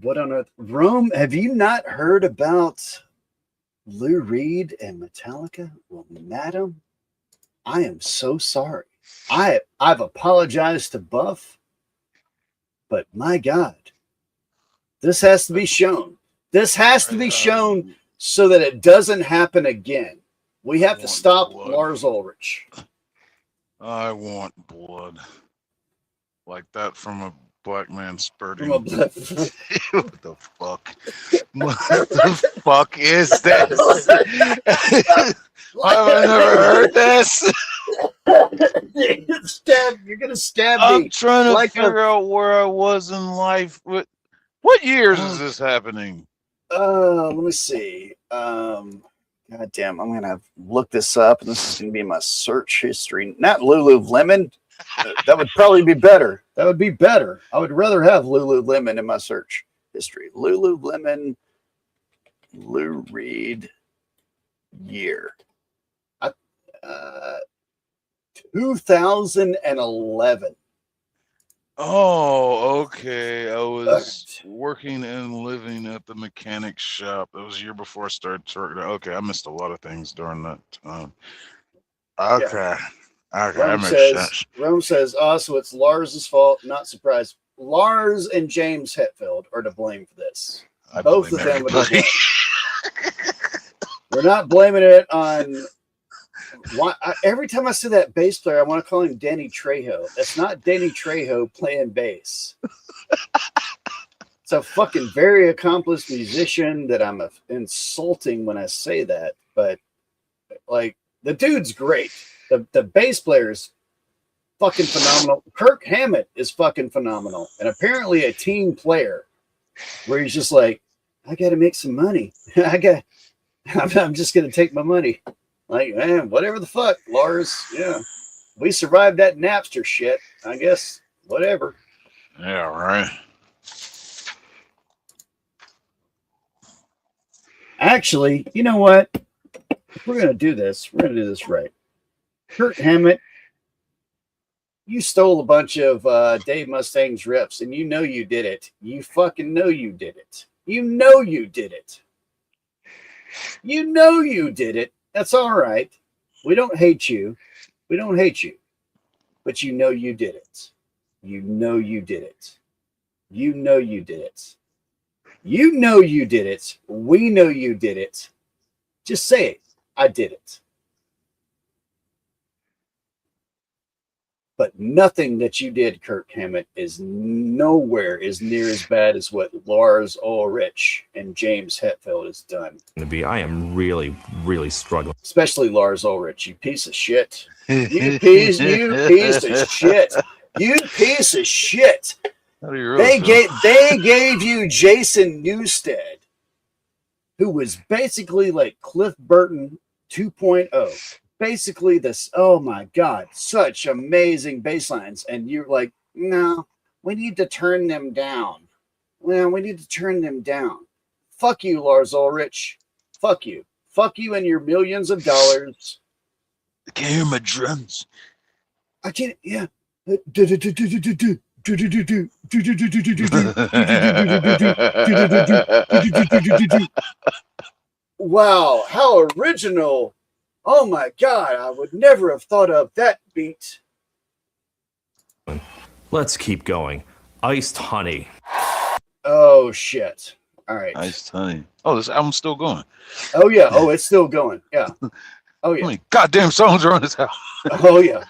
[SPEAKER 5] What on earth? Rome, have you not heard about Lou Reed and Metallica? Well, madam, I am so sorry. I've apologized to Buff, but my God. This has to be shown. This has to be shown so that it doesn't happen again. We have to stop Lars Ulrich.
[SPEAKER 13] I want blood. Like that from a black man spurting.
[SPEAKER 5] From a black...
[SPEAKER 13] What the fuck? What the fuck is this? I've never heard this.
[SPEAKER 5] You're gonna stab me.
[SPEAKER 13] I'm trying to
[SPEAKER 5] like
[SPEAKER 13] figure out where I was in life. What years is this happening?
[SPEAKER 5] Let me see. God damn, I'm gonna look this up, and this is gonna be my search history. Not Lululemon. That would probably be better. That would be better. I would rather have Lululemon in my search history. Lululemon, Lou Reed, year. 2011.
[SPEAKER 13] Oh, okay. I was working and living at the mechanic shop. That was a year before I started working. Okay, I missed a lot of things during that time. Okay.
[SPEAKER 5] Yeah.
[SPEAKER 13] Okay, that makes sense.
[SPEAKER 5] Rome says, so it's Lars's fault. Not surprised. Lars and James Hetfield are to blame for this. Both of them are to blame. We're not blaming it on... every time I see that bass player, I want to call him Danny Trejo. That's not Danny Trejo playing bass. It's a fucking very accomplished musician that I'm insulting when I say that. But, like, the dude's great. The bass player is fucking phenomenal. Kirk Hammett is fucking phenomenal. And apparently a team player where he's just like, I got to make some money. I'm just going to take my money. Like, man, whatever the fuck, Lars. Yeah, we survived that Napster shit. I guess, whatever.
[SPEAKER 13] Yeah, right.
[SPEAKER 5] Actually, you know what? If we're going to do this, we're going to do this right. Kurt Hammett, you stole a bunch of Dave Mustang's riffs, and you know you did it. You fucking know you did it. You know you did it. You know you did it. That's all right. We don't hate you. We don't hate you. But you know you did it. You know you did it. You know you did it. You know you did it. We know you did it. Just say it. I did it. But nothing that you did, Kirk Hammett, is nowhere as near as bad as what Lars Ulrich and James Hetfield has done.
[SPEAKER 16] I am really, really struggling.
[SPEAKER 5] Especially Lars Ulrich, you piece of shit. You piece of shit. You piece of shit. They gave you Jason Newsted, who was basically like Cliff Burton 2.0. Basically this, oh my God, such amazing bass lines. And you're like, no, we need to turn them down. Well, we need to turn them down. Fuck you, Lars Ulrich. Fuck you. Fuck you and your millions of dollars.
[SPEAKER 13] I can't hear my drums.
[SPEAKER 5] I can't, yeah. Wow, how original. Oh my God, I would never have thought of that beat.
[SPEAKER 16] Let's keep going. Iced Honey.
[SPEAKER 5] Oh shit. All right.
[SPEAKER 13] Iced Honey. Oh, this album's still going.
[SPEAKER 5] Oh yeah. Oh, it's still going. Yeah. Oh yeah.
[SPEAKER 13] How many goddamn songs are on this album?
[SPEAKER 5] Oh yeah.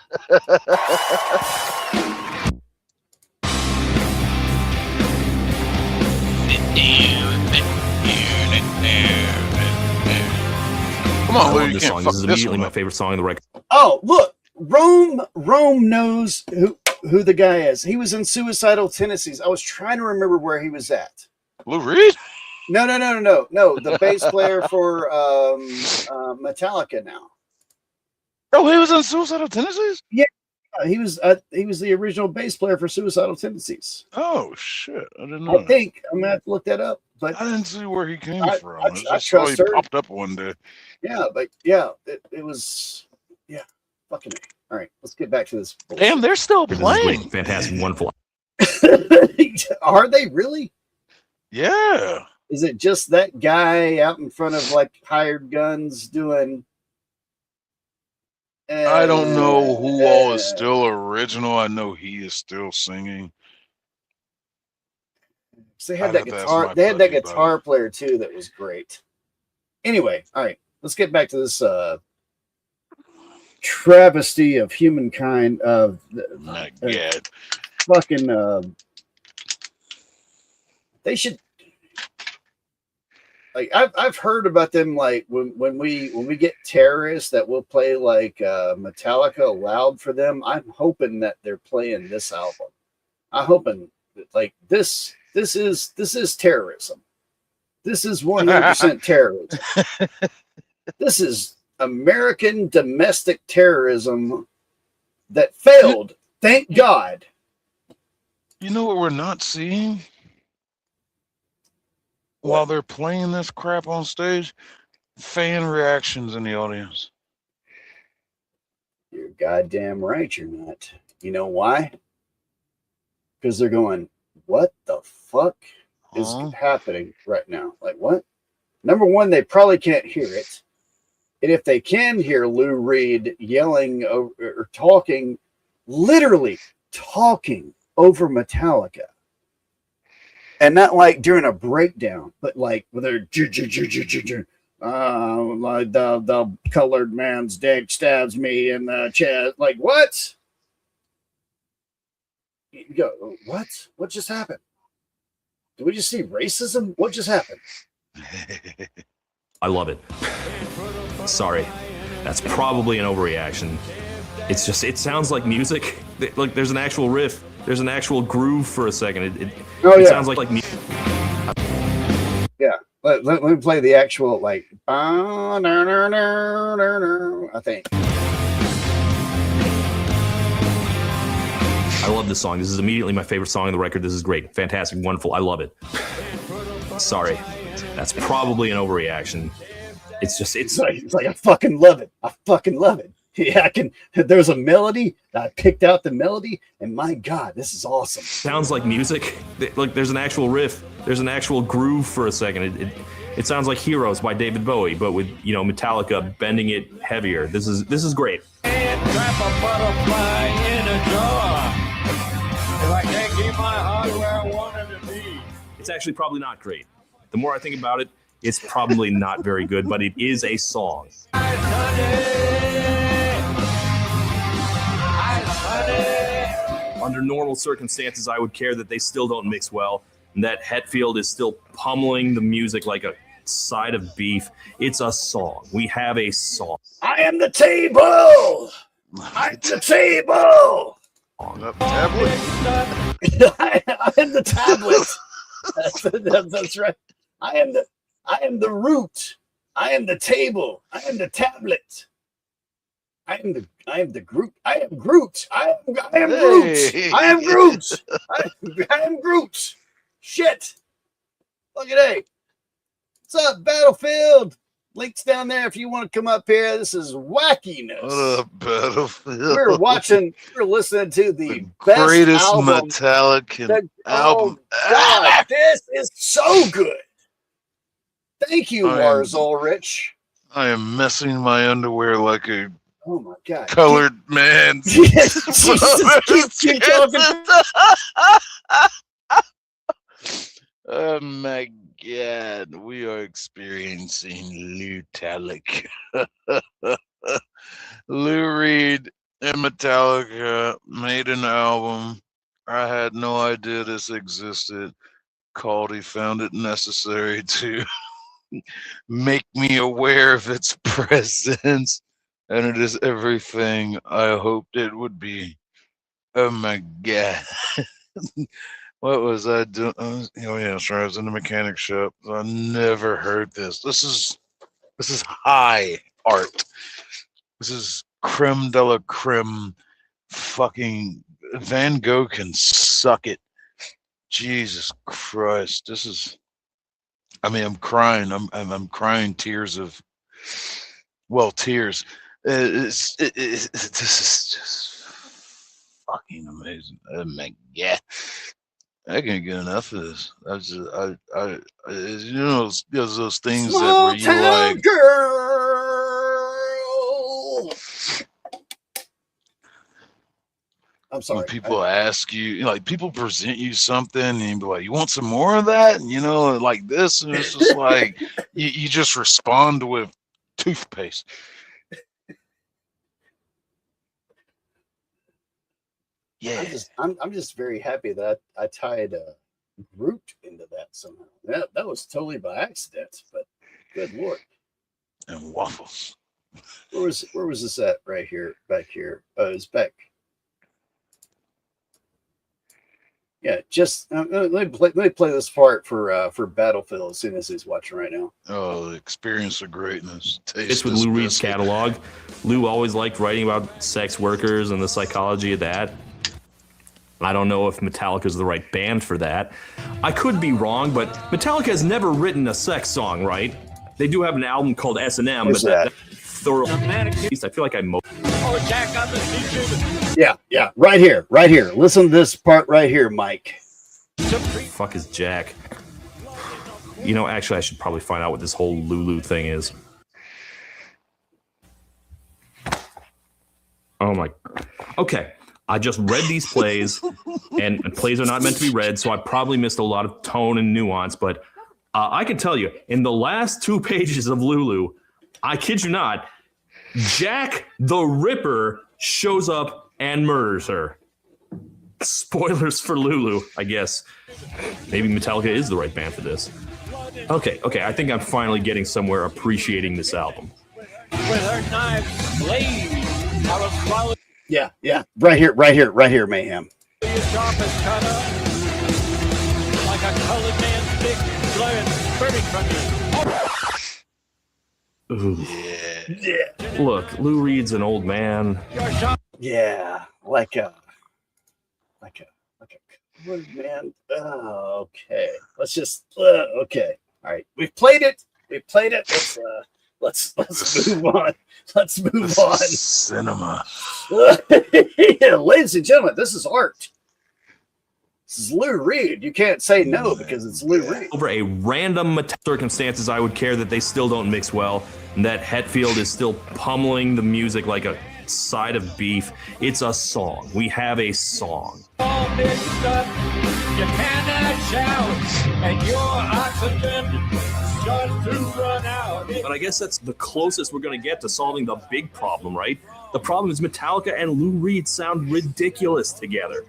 [SPEAKER 13] Come on,
[SPEAKER 16] I love this song. This is immediately my favorite song on the record.
[SPEAKER 5] Oh, look, Rome knows who the guy is. He was in Suicidal Tendencies. I was trying to remember where he was at.
[SPEAKER 13] Lou Reed?
[SPEAKER 5] No. The bass player for Metallica now.
[SPEAKER 13] Oh, he was in Suicidal Tendencies?
[SPEAKER 5] Yeah, he was the original bass player for Suicidal Tendencies.
[SPEAKER 13] Oh shit, I didn't know.
[SPEAKER 5] I think I'm gonna have to look that up. But
[SPEAKER 13] I didn't see where he came from.
[SPEAKER 5] I
[SPEAKER 13] just saw he popped up one day.
[SPEAKER 5] Yeah, but yeah, it was fucking. All right, let's get back to this.
[SPEAKER 13] Damn, they're still playing.
[SPEAKER 16] Fantastic, wonderful.
[SPEAKER 5] Are they really?
[SPEAKER 13] Yeah.
[SPEAKER 5] Is it just that guy out in front of like hired guns doing?
[SPEAKER 13] I don't know who all is still original. I know he is still singing.
[SPEAKER 5] So they had that guitar. They had that guitar player too that was great. Anyway, all right, let's get back to this travesty of humankind. Of
[SPEAKER 13] My God.
[SPEAKER 5] Fucking. They should. Like I've heard about them. Like when we get terrorists that will play like Metallica loud for them. I'm hoping that they're playing this album. I'm hoping that, like this is terrorism. This is 100% terrorism. This is American domestic terrorism that failed. Thank God.
[SPEAKER 13] You know what we're not seeing? While they're playing this crap on stage, fan reactions in the audience.
[SPEAKER 5] You're goddamn right you're not. You know why? Because they're going, what the fuck is happening right now? Like, what? Number one, they probably can't hear it. And if they can hear Lou Reed yelling or talking, literally talking over Metallica, and not like during a breakdown, but like with their like the colored man's dick stabs me in the chest. Like, what? You go, what? What just happened? Did we just see racism? What just happened?
[SPEAKER 16] I love it. Sorry, that's probably an overreaction. It's just, it sounds like music. Like there's an actual riff. There's an actual groove for a second. It sounds like music.
[SPEAKER 5] Yeah. Let me play the actual, like, I think.
[SPEAKER 16] I love this song. This is immediately my favorite song on the record. This is great. Fantastic. Wonderful. I love it. Sorry. That's probably an overreaction. It's just, it's
[SPEAKER 5] like I fucking love it. I fucking love it. Yeah, there's a melody. I picked out the melody, and my God, this is awesome.
[SPEAKER 16] Sounds like music. Like there's an actual riff. There's an actual groove for a second. It sounds like Heroes by David Bowie, but with, you know, Metallica bending it heavier. This is great.
[SPEAKER 4] Can't trap a butterfly in a jar if I can't keep my heart where I want it to be.
[SPEAKER 16] It's actually probably not great. The more I think about it, it's probably not very good, but it is a song. Under normal circumstances, I would care that they still don't mix well, and that Hetfield is still pummeling the music like a side of beef. It's a song. We have a song.
[SPEAKER 5] I am the table. I'm the table.
[SPEAKER 13] Tablet.
[SPEAKER 5] I am the tablet. That's right. I am the root. I am the table. I am the tablet. I am the Groot. I am Groot. I am Groot. I am Groot. I am Groot. Shit. Look at that. What's up, Battlefield? Links down there if you want to come up here. This is wackiness.
[SPEAKER 13] What up, Battlefield?
[SPEAKER 5] We're listening to the best
[SPEAKER 13] greatest
[SPEAKER 5] album.
[SPEAKER 13] Metallica album.
[SPEAKER 5] Oh, God, this is so good. Thank you, Lars Ulrich.
[SPEAKER 13] I am messing my underwear like a
[SPEAKER 5] God.
[SPEAKER 13] Colored man.
[SPEAKER 5] Jesus, keep talking.
[SPEAKER 13] Oh my God, we are experiencing Loutallica. Lou Reed and Metallica made an album. I had no idea this existed. He found it necessary to make me aware of its presence, and it is everything I hoped it would be. Oh my God. What was I doing? Oh yeah, sure. I was in the mechanic shop. I never heard this. This is high art. This is creme de la creme. Fucking Van Gogh can suck it. Jesus Christ. This is. I mean, I'm crying. I'm crying tears of. Well, tears. This is just fucking amazing. Oh my God. I can't get enough of this. You know, those things
[SPEAKER 5] Small
[SPEAKER 13] that where you like.
[SPEAKER 5] Girl. I'm sorry.
[SPEAKER 13] When people ask you, like, people present you something, and you be like, "You want some more of that?" And, you know, like this, and it's just like you just respond with toothpaste. Yeah.
[SPEAKER 5] I'm just very happy that I tied Groot into that somehow. That was totally by accident, but good lord.
[SPEAKER 13] And waffles.
[SPEAKER 5] Where was this at? Right here, back here. It's back. Yeah, just let me play this part for Battlefield as soon as he's watching right now.
[SPEAKER 13] Oh, the experience of greatness.
[SPEAKER 16] It's with Lou Reed's catalog. Lou always liked writing about sex workers and the psychology of that. I don't know if Metallica's the right band for that. I could be wrong, but Metallica has never written a sex song, right? They do have an album called S&M, but that thorough. At least I feel like
[SPEAKER 5] Yeah, right here. Listen to this part right here, Mike.
[SPEAKER 16] Fuck is Jack? You know, actually, I should probably find out what this whole Lulu thing is. Oh my. Okay, I just read these plays, and plays are not meant to be read, so I probably missed a lot of tone and nuance, but I can tell you, in the last 2 pages of Lulu, I kid you not, Jack the Ripper shows up and murders her. Spoilers for Lulu, I guess. Maybe Metallica is the right band for this. Okay, I think I'm finally getting somewhere appreciating this album.
[SPEAKER 4] With her knife blade, I will swallow
[SPEAKER 5] Yeah, right here, Mayhem.
[SPEAKER 4] your sharpest cutter, like a colored man's dick blowing, spurting from you.
[SPEAKER 16] Ooh. Yeah. Look, Lou Reed's an old man.
[SPEAKER 5] Yeah, like a good man. Oh, okay. Let's just okay. All right, we've played it. Let's move on. Let's move on.
[SPEAKER 13] Cinema.
[SPEAKER 5] Yeah, ladies and gentlemen, this is art. This is Lou Reed. You can't say no because it's Lou Reed.
[SPEAKER 16] Over a random circumstances, I would care that they still don't mix well, and that Hetfield is still pummeling the music like a side of beef. It's a song. We have a song.
[SPEAKER 4] All mixed up, you cannot shout, and your oxygen starts to run out.
[SPEAKER 16] But I guess that's the closest we're going to get to solving the big problem, right? The problem is Metallica and Lou Reed sound ridiculous together.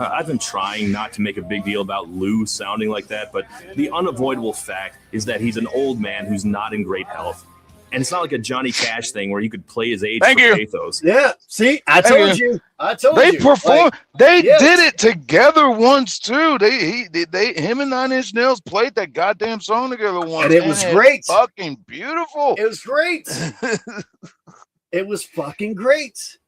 [SPEAKER 16] I've been trying not to make a big deal about Lou sounding like that, but the unavoidable fact is that he's an old man who's not in great health. And it's not like a Johnny Cash thing where you could play his age for pathos.
[SPEAKER 5] Yeah, see, I told you.
[SPEAKER 13] They performed. They did it together once too. Him and Nine Inch Nails played that goddamn song together once,
[SPEAKER 5] and it was great.
[SPEAKER 13] Fucking beautiful.
[SPEAKER 5] It was great. It was fucking great.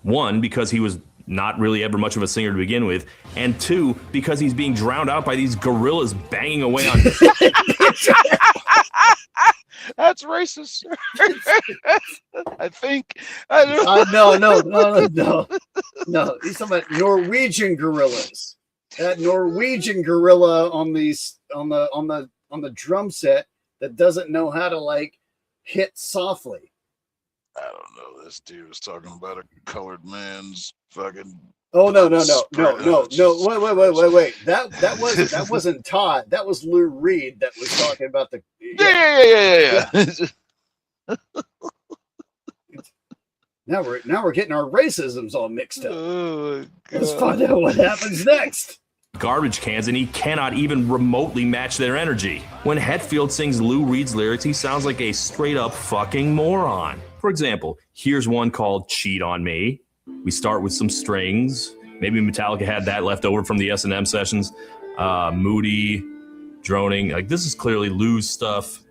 [SPEAKER 16] One, because he was not really ever much of a singer to begin with, and two, because he's being drowned out by these gorillas banging away on.
[SPEAKER 13] That's racist. I think.
[SPEAKER 5] No. He's talking about Norwegian gorillas. That Norwegian gorilla on the drum set that doesn't know how to like hit softly.
[SPEAKER 13] I don't know. This dude was talking about a colored man's fucking.
[SPEAKER 5] Oh no! Wait! That wasn't Todd. That was Lou Reed that was talking about the.
[SPEAKER 13] Yeah.
[SPEAKER 5] Now we're getting our racisms all mixed up. Let's find out what happens next.
[SPEAKER 16] Garbage cans, and he cannot even remotely match their energy. When Hetfield sings Lou Reed's lyrics, he sounds like a straight up fucking moron. For example, here's one called "Cheat on Me." We start with some strings. Maybe Metallica had that left over from the S&M sessions. Moody, droning. Like, this is clearly Lou's stuff.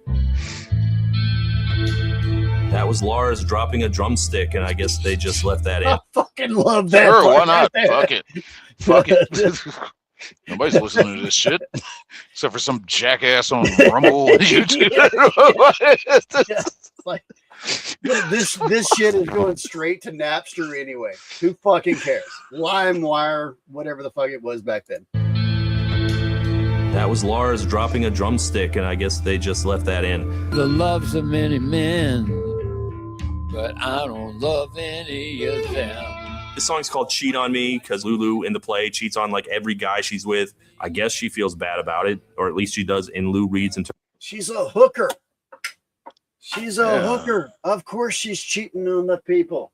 [SPEAKER 16] That was Lars dropping a drumstick, and I guess they just left that in.
[SPEAKER 5] I fucking love that.
[SPEAKER 13] Sure, why not? Fuck it. Nobody's listening to this shit except for some jackass on Rumble and YouTube.
[SPEAKER 5] Like, this shit is going straight to Napster anyway. Who fucking cares? LimeWire, whatever the fuck it was back then.
[SPEAKER 16] That was Lars dropping a drumstick, and I guess they just left that in.
[SPEAKER 4] The loves of many men, but I don't love any of them.
[SPEAKER 16] This song's called "Cheat on Me" because Lulu in the play cheats on like every guy she's with. I guess she feels bad about it, or at least she does in Lou Reed's interpretation.
[SPEAKER 5] She's a hooker. She's a hooker. Of course she's cheating on the people.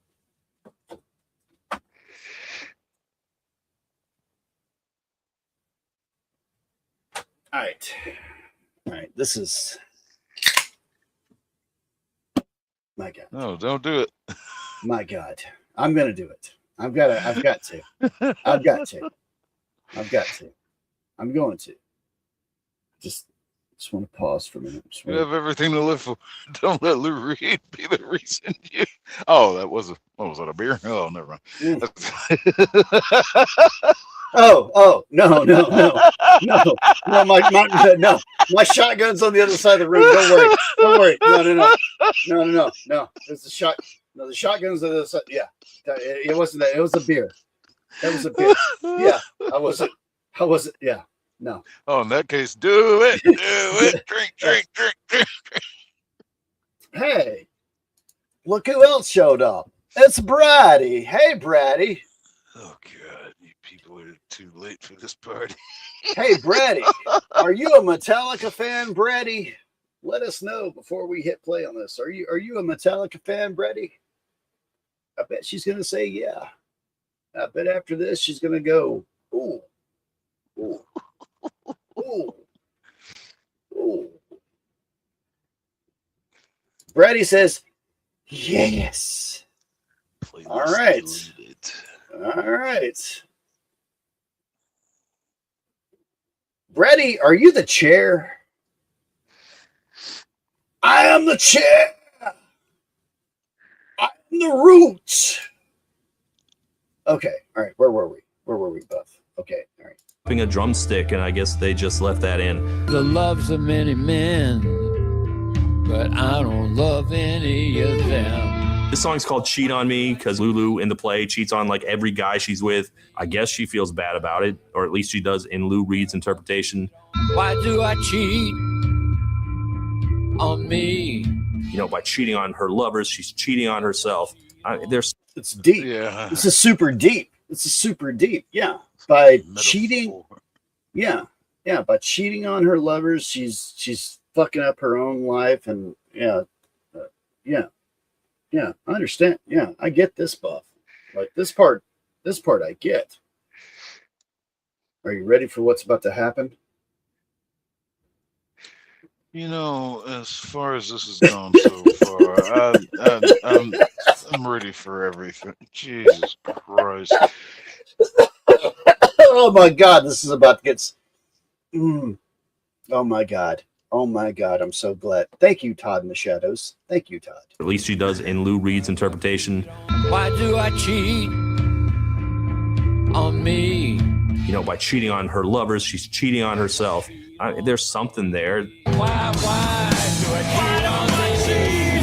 [SPEAKER 5] All right. This is my God.
[SPEAKER 13] No, don't do it.
[SPEAKER 5] My God, I'm gonna do it. I've got to. I'm going to. Just want to pause for a minute.
[SPEAKER 13] You have everything to live for. Don't let Lou Reed be the reason you. Oh, that was what was that, a beer? Oh, never mind.
[SPEAKER 5] Oh, no, my shotgun's on the other side of the room. Don't worry. No. There's a shot. No, the shotgun's on the other side. Yeah, it wasn't that. It was a beer. That was a beer. Yeah, I wasn't. Yeah, no.
[SPEAKER 13] Oh, in that case, do it. Drink.
[SPEAKER 5] Hey, look who else showed up. It's Brady. Hey, Brady.
[SPEAKER 13] Oh God, you people are too late for this party.
[SPEAKER 5] Hey, Brady, are you a Metallica fan, Brady? Let us know before we hit play on this. Are you a Metallica fan, Brady? I bet she's gonna say yeah. I bet after this she's gonna go, ooh. Brady says yes. All right. Brady, are you the chair? I am the chair. I'm the roots. Okay. All right. Where were we, Buff? Okay. All right.
[SPEAKER 16] A drumstick, and I guess they just left that in.
[SPEAKER 17] The loves of many men, but I don't love any of them.
[SPEAKER 16] This song's called Cheat on Me because Lulu in the play cheats on like every guy she's with. I guess she feels bad about it, or at least she does in Lou Reed's interpretation.
[SPEAKER 17] Why do I cheat on me?
[SPEAKER 16] You know, by cheating on her lovers, she's cheating on herself.
[SPEAKER 5] It's deep.
[SPEAKER 13] Yeah.
[SPEAKER 5] This is super deep. Yeah. By cheating. Yeah. By cheating on her lovers, she's fucking up her own life, and yeah. I understand. Yeah, I get this, Buff. Like this part I get. Are you ready for what's about to happen?
[SPEAKER 13] You know, as far as this has gone so far, I'm ready for everything. Jesus Christ.
[SPEAKER 5] Oh my God, this is about to get. Oh my God, I'm so glad. Thank you, Todd in the shadows. Thank you, Todd.
[SPEAKER 16] At least she does in Lou Reed's interpretation.
[SPEAKER 17] Why do I cheat on me?
[SPEAKER 16] You know, by cheating on her lovers, she's cheating on herself. There's something there.
[SPEAKER 17] Why do I cheat on me?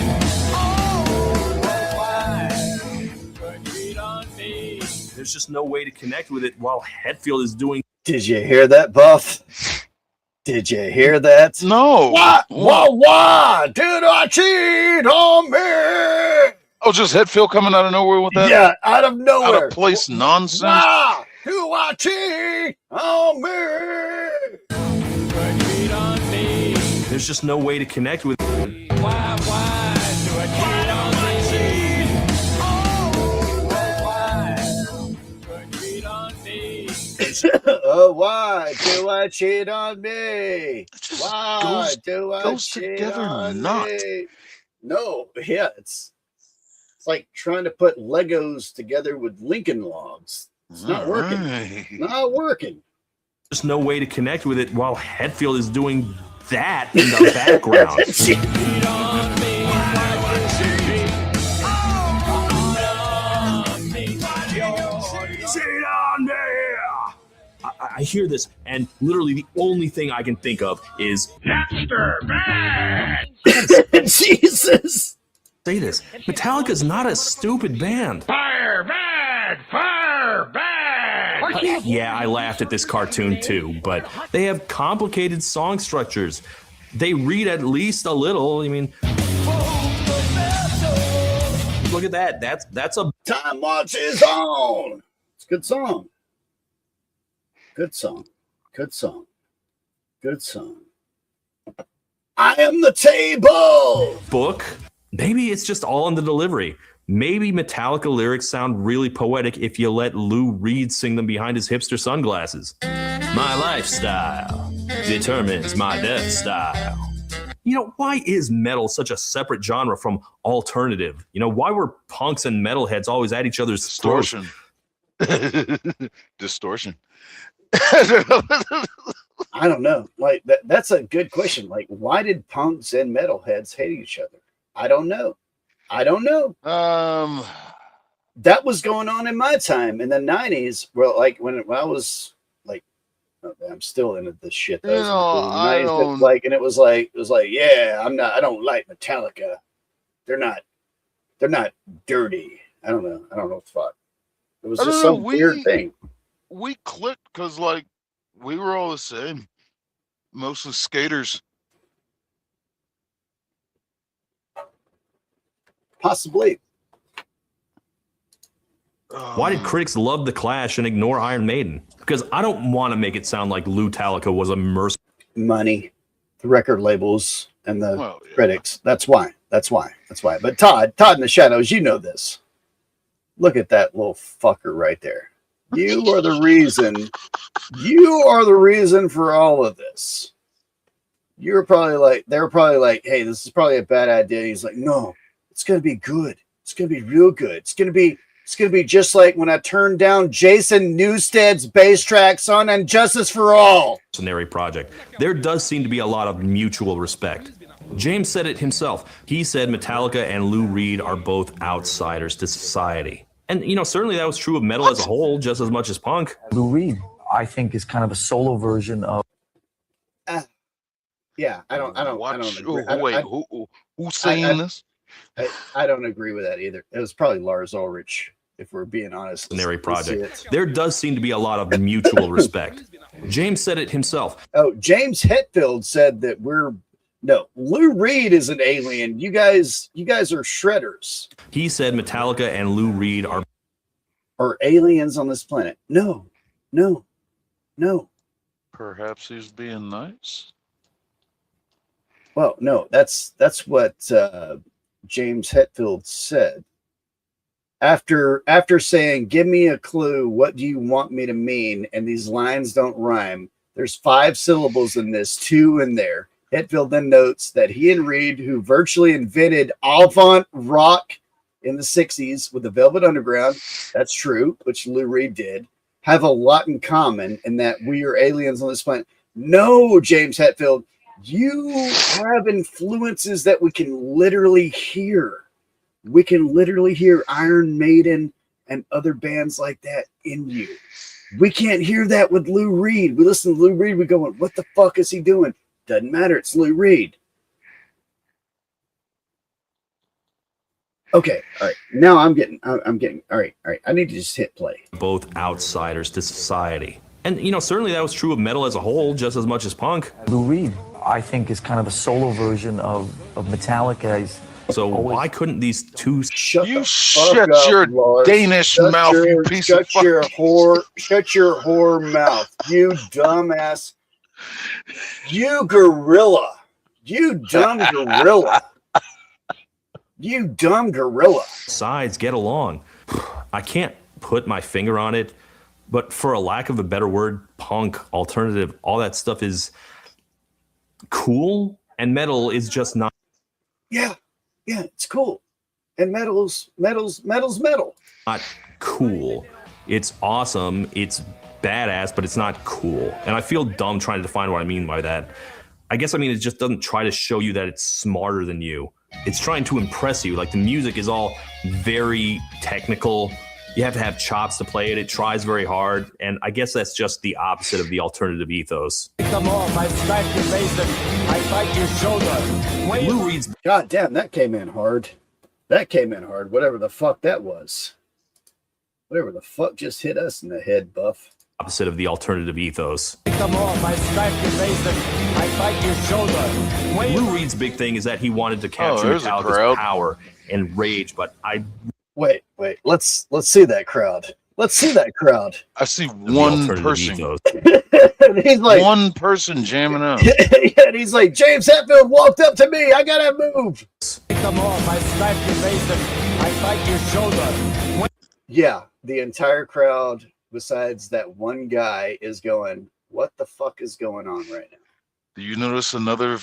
[SPEAKER 17] Oh, why do I cheat on me?
[SPEAKER 16] There's just no way to connect with it while Hetfield is doing.
[SPEAKER 5] Did you hear that, Buff? Did you hear that?
[SPEAKER 13] No.
[SPEAKER 5] Why did I cheat on me?
[SPEAKER 13] Oh, just Hetfield coming out of nowhere with that?
[SPEAKER 5] Yeah, out of nowhere.
[SPEAKER 13] Out of place nonsense.
[SPEAKER 5] Why do I cheat on me?
[SPEAKER 16] There's just no way to connect with it.
[SPEAKER 17] Why do I cheat on me? Oh, why do I cheat on me?
[SPEAKER 5] Oh, why do I cheat on me? Why do I
[SPEAKER 13] goes
[SPEAKER 5] cheat
[SPEAKER 13] together
[SPEAKER 5] on
[SPEAKER 13] not.
[SPEAKER 5] me? No, yeah, it's like trying to put Legos together with Lincoln Logs. It's not working.
[SPEAKER 13] Right.
[SPEAKER 5] Not working.
[SPEAKER 16] There's no way to connect with it while Hetfield is doing that in the background. Cheat on me! I hear this, and literally the only thing I can think of is
[SPEAKER 19] Napster bad!
[SPEAKER 5] Jesus!
[SPEAKER 16] Say this. Metallica's not a stupid band.
[SPEAKER 19] Fire bad! Fire bad!
[SPEAKER 16] Yeah, I laughed at this cartoon too, but they have complicated song structures. They read at least a little. I mean, look at that. That's a
[SPEAKER 5] Time marches on. It's a good song. Good song. Good song. Good song. I am the table.
[SPEAKER 16] book. Maybe it's just all in the delivery. Maybe Metallica lyrics sound really poetic if you let Lou Reed sing them behind his hipster sunglasses. My lifestyle. determines my death style. You know, why is metal such a separate genre from alternative? You know, why were punks and metalheads always at each other's
[SPEAKER 13] Distortion.
[SPEAKER 16] throats?
[SPEAKER 13] Distortion.
[SPEAKER 5] I don't know. Like that's a good question. Like, why did punks and metalheads hate each other? I don't know. That was going on in my time in the 90s. Well, like when I was like, I'm still into this shit.
[SPEAKER 13] You know, I don't
[SPEAKER 5] like, and it was like, yeah, I don't like Metallica. They're not dirty. I don't know what the fuck. It was just some weird thing.
[SPEAKER 13] We clicked because like we were all the same, mostly skaters.
[SPEAKER 5] Possibly.
[SPEAKER 16] Why did critics love The Clash and ignore Iron Maiden? Because I don't want to make it sound like Loutallica was a merc.
[SPEAKER 5] Money, the record labels, and the critics. That's why. But Todd in the shadows, you know this. Look at that little fucker right there. You are the reason. You are the reason for all of this. They were probably like, hey, this is probably a bad idea. He's like, no, it's gonna be good. It's gonna be real good. It's gonna be just like when I turned down Jason Newsted's bass tracks on And Justice for All.
[SPEAKER 16] Project. There does seem to be a lot of mutual respect. James said it himself. He said Metallica and Lou Reed are both outsiders to society. And, you know, certainly that was true of metal as a whole, just as much as punk.
[SPEAKER 1] Lou Reed, I think, is kind of a solo version of.
[SPEAKER 5] Yeah, I don't agree.
[SPEAKER 13] Wait, who's saying this?
[SPEAKER 5] I don't agree with that either. It was probably Lars Ulrich, if we're being honest.
[SPEAKER 16] Project. There does seem to be a lot of mutual respect. James said it himself.
[SPEAKER 5] Oh, James Hetfield said that Lou Reed is an alien. You guys are shredders.
[SPEAKER 16] He said Metallica and Lou Reed are
[SPEAKER 5] aliens on this planet. No.
[SPEAKER 13] Perhaps he's being nice.
[SPEAKER 5] Well, no, that's what James Hetfield said. After saying, give me a clue, what do you want me to mean? And these lines don't rhyme. There's 5 syllables in this, 2 in there. Hetfield then notes that he and Reed, who virtually invented avant rock in the 60s with the Velvet Underground, that's true, which Lou Reed did, have a lot in common in that we are aliens on this planet. No, James Hetfield, you have influences that we can literally hear. We can literally hear Iron Maiden and other bands like that in you. We can't hear that with Lou Reed. We listen to Lou Reed, we go, what the fuck is he doing? Doesn't matter, it's Lou Reed. Okay, all right. Now I'm getting all right. I need to just hit play.
[SPEAKER 16] Both outsiders to society. And, you know, certainly that was true of metal as a whole, just as much as punk.
[SPEAKER 1] Lou Reed, I think, is kind of a solo version of Metallica.
[SPEAKER 16] So why couldn't these two
[SPEAKER 5] shut
[SPEAKER 13] your
[SPEAKER 5] Lars.
[SPEAKER 13] Danish mouth, you piece of
[SPEAKER 5] shut your whore mouth, you dumbass, you gorilla, you dumb gorilla, you dumb gorilla.
[SPEAKER 16] Sides get along. I can't put my finger on it, but for a lack of a better word, punk, alternative, all that stuff is cool, and metal is just not.
[SPEAKER 5] Yeah, it's cool. And metal's metal.
[SPEAKER 16] Not cool. It's awesome. It's badass, but it's not cool. And I feel dumb trying to define what I mean by that. I guess I mean it just doesn't try to show you that it's smarter than you. It's trying to impress you. Like the music is all very technical. You have to have chops to play it. It tries very hard. And I guess that's just the opposite of the alternative ethos.
[SPEAKER 11] Come on, I strike your basin. I bite your shoulder.
[SPEAKER 16] Lou Reed's.
[SPEAKER 5] God damn, that came in hard. Whatever the fuck that was. Whatever the fuck just hit us in the head, Buff.
[SPEAKER 16] Opposite of the alternative ethos.
[SPEAKER 11] Come on, I strike your basin. I bite your shoulder.
[SPEAKER 16] Lou Reed's big thing is that he wanted to capture Metallica's power and rage, but
[SPEAKER 5] Wait. Let's see that crowd.
[SPEAKER 13] I see one person.
[SPEAKER 5] He's like
[SPEAKER 13] one person jamming out.
[SPEAKER 5] And he's like, James Hetfield walked up to me. I gotta move.
[SPEAKER 11] Come on, I strike your basin. I bite your shoulder.
[SPEAKER 5] Yeah, the entire crowd, besides that one guy, is going, what the fuck is going on right now?
[SPEAKER 13] Do you notice another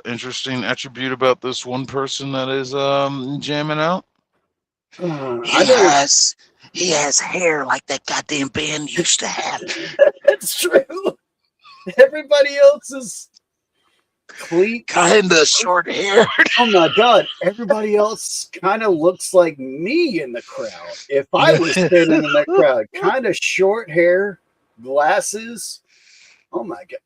[SPEAKER 13] interesting attribute about this one person that is jamming out?
[SPEAKER 19] He has hair like that goddamn band used to have.
[SPEAKER 5] That's true. Everybody else is clean,
[SPEAKER 19] Kinda short hair.
[SPEAKER 5] Oh my god! Everybody else kind of looks like me in the crowd. If I was standing in that crowd, kind of short hair, glasses. Oh my god!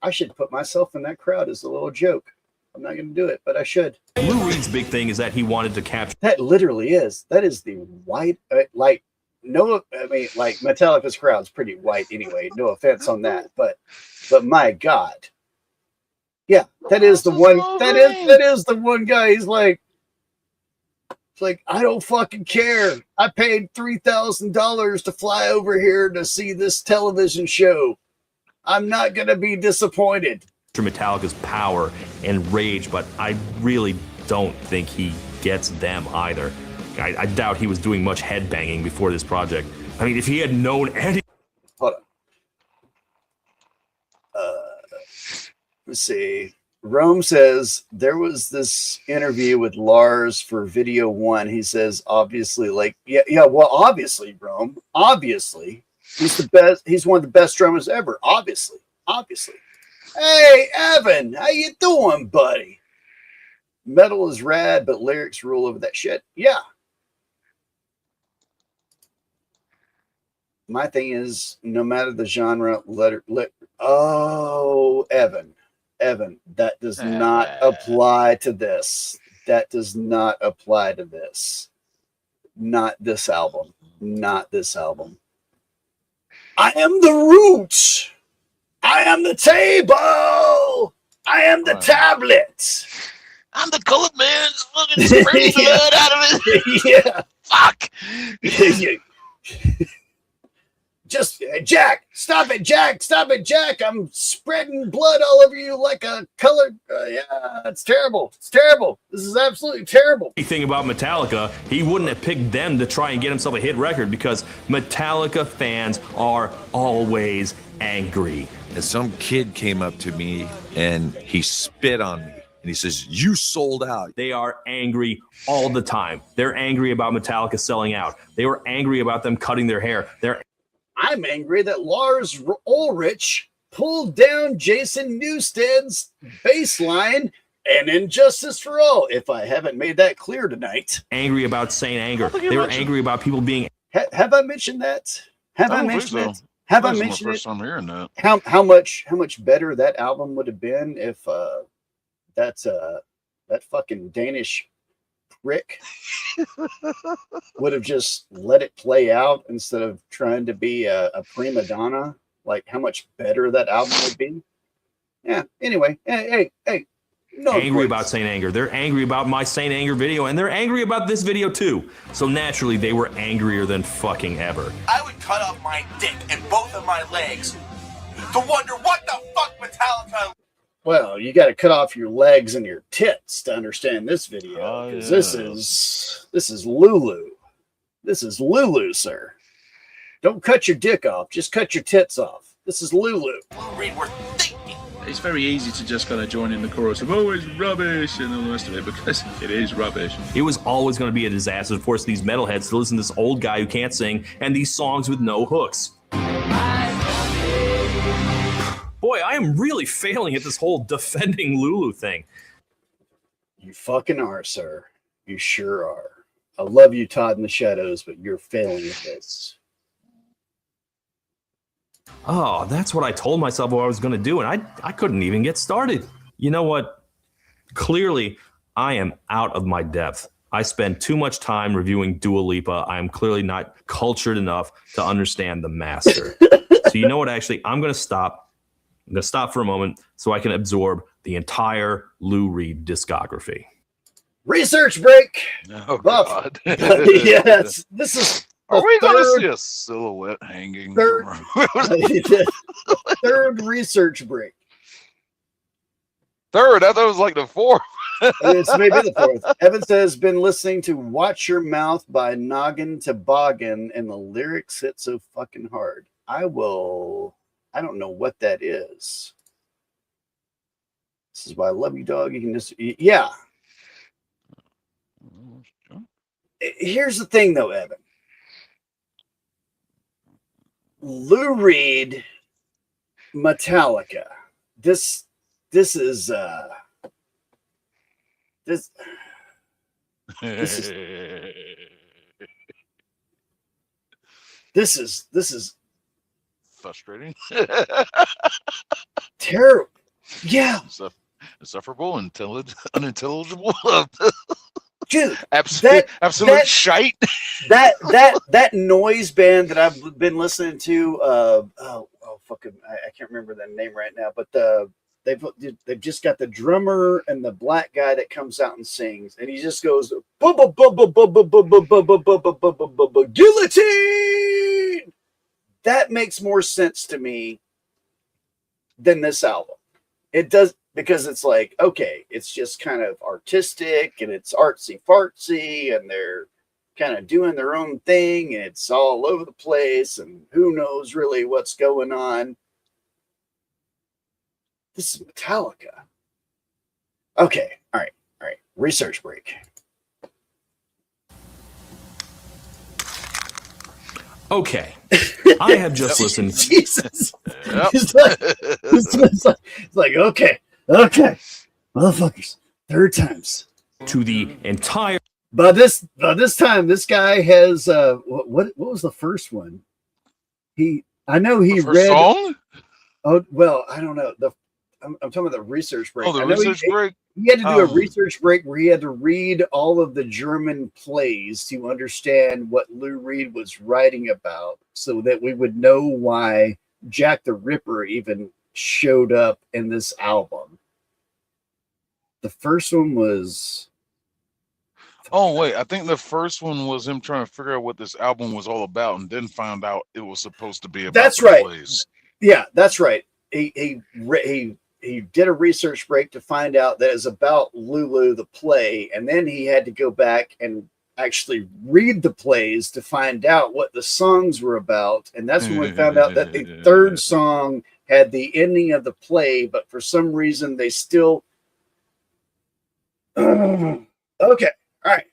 [SPEAKER 5] I should put myself in that crowd as a little joke. I'm not going to do it, but I should.
[SPEAKER 16] Lou Reed's big thing is that he wanted to capture.
[SPEAKER 5] That literally is. That is the white, like, no, I mean, like Metallica's crowd's pretty white anyway. No offense on that, but my God, yeah, that is the one. That is the one guy. He's like, it's like, I don't fucking care. I paid $3,000 to fly over here to see this television show. I'm not gonna be disappointed.
[SPEAKER 16] Metallica's power and rage, but I really don't think he gets them either. I doubt he was doing much headbanging before this project. I mean, if he had known any...
[SPEAKER 5] Hold on. Let's see. Rome says there was this interview with Lars for Video One. He says, obviously, like, yeah, well, obviously, Rome, obviously, he's the best. He's one of the best drummers ever. Obviously. Hey, Evan, how you doing, buddy? Metal is rad, but lyrics rule over that shit. Yeah. My thing is, no matter the genre, Evan, that does not apply to this. That does not apply to this. Not this album. Not this album. I am the roots. I am the table. I am the tablet.
[SPEAKER 19] I'm the colored man fucking spraying blood out of it.
[SPEAKER 5] Yeah.
[SPEAKER 19] Fuck.
[SPEAKER 5] Just, Jack, stop it, Jack. I'm spreading blood all over you like a colored. Yeah, it's terrible. It's terrible. This is absolutely terrible.
[SPEAKER 16] Thing about Metallica, he wouldn't have picked them to try and get himself a hit record because Metallica fans are always angry.
[SPEAKER 2] And some kid came up to me and he spit on me. And he says, you sold out.
[SPEAKER 16] They are angry all the time. They're angry about Metallica selling out. They were angry about them cutting their hair.
[SPEAKER 5] I'm angry that Lars Ulrich pulled down Jason Newsted's bass line and Injustice for All, if I haven't made that clear tonight.
[SPEAKER 16] Angry about Saint Anger. They were angry about people being...
[SPEAKER 5] Have I mentioned that? Have I mentioned it? Have I mentioned it?
[SPEAKER 13] I'm hearing that.
[SPEAKER 5] How much better that album would have been if that fucking Danish prick would have just let it play out instead of trying to be a prima donna. Like how much better that album would be. Yeah. Anyway, hey. No.
[SPEAKER 16] Angry about Saint Anger. They're angry about my Saint Anger video, and they're angry about this video too. So naturally, they were angrier than fucking ever.
[SPEAKER 8] I would cut off my dick and both of my legs to wonder what the fuck Metallica.
[SPEAKER 5] Well, you got to cut off your legs and your tits to understand this video, because this is Lulu. This is Lulu, sir. Don't cut your dick off. Just cut your tits off. This is Lulu.
[SPEAKER 22] It's very easy to just kind of join in the chorus of, oh, it's rubbish, and all the rest of it, because it is rubbish.
[SPEAKER 16] It was always going to be a disaster to force these metalheads to listen to this old guy who can't sing and these songs with no hooks. Boy, I am really failing at this whole defending Lulu thing.
[SPEAKER 5] You fucking are, sir. You sure are. I love you, Todd in the Shadows, but you're failing at this.
[SPEAKER 16] Oh, that's what I told myself what I was going to do, and I couldn't even get started. You know what? Clearly, I am out of my depth. I spend too much time reviewing Dua Lipa. I am clearly not cultured enough to understand the master. So you know what? Actually, I'm going to stop. I'm going to stop for a moment so I can absorb the entire Lou Reed discography.
[SPEAKER 5] Research break.
[SPEAKER 13] Oh, God.
[SPEAKER 5] Yes, this is.
[SPEAKER 13] Are we going to see a silhouette hanging?
[SPEAKER 5] Third research break.
[SPEAKER 13] Third? I thought it was like the fourth.
[SPEAKER 5] It's maybe the fourth. Evan says, been listening to Watch Your Mouth by Noggin Toboggan, and the lyrics hit so fucking hard. I don't know what that is. This is why I love you, dog. You can just, yeah. Here's the thing, though, Evan. Lou Reed, Metallica. This is this is
[SPEAKER 13] frustrating.
[SPEAKER 5] Terrible. Yeah.
[SPEAKER 13] Insufferable, unintelligible.
[SPEAKER 5] Dude,
[SPEAKER 13] absolute shite.
[SPEAKER 5] that noise band that I've been listening to, fucking, I can't remember the name right now, but they've just got the drummer and the black guy that comes out and sings, and he just goes guillotine. That makes more sense to me than this album. It does, because it's like, okay, it's just kind of artistic and it's artsy fartsy and they're kind of doing their own thing and it's all over the place and who knows really what's going on. This is Metallica. Okay, all right. Research break.
[SPEAKER 16] Okay. I have just listened.
[SPEAKER 5] Jesus. It's like, okay. Motherfuckers. Third times.
[SPEAKER 16] To the entire.
[SPEAKER 5] By this time, this guy has, what was the first one? I know he read.
[SPEAKER 13] Song?
[SPEAKER 5] Oh, well, I don't know. I'm talking about the research break.
[SPEAKER 13] Oh, the research break?
[SPEAKER 5] He had to do a research break where he had to read all of the German plays to understand what Lou Reed was writing about so that we would know why Jack the Ripper even showed up in this album. The first one was...
[SPEAKER 13] Oh, wait. I think the first one was him trying to figure out what this album was all about and then found out it was supposed to be about
[SPEAKER 5] That's
[SPEAKER 13] the
[SPEAKER 5] right.
[SPEAKER 13] plays.
[SPEAKER 5] Yeah, that's right. He did a research break to find out that it's about Lulu the play, and then he had to go back and actually read the plays to find out what the songs were about. And that's when we found out that the third song had the ending of the play, but for some reason they still okay. All right.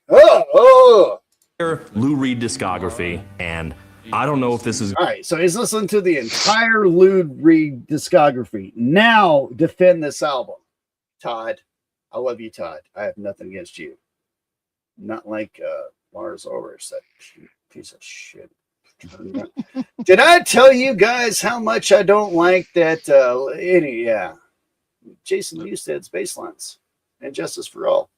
[SPEAKER 16] Lou Reed discography, and I don't know if this is
[SPEAKER 5] all right. So he's listening to the entire Lou Reed discography. Now defend this album, Todd. I love you, Todd. I have nothing against you. Not like Lars Ulrich, that piece of shit. Did I tell you guys how much I don't like that? Jason Newsted's bass lines and Justice for All.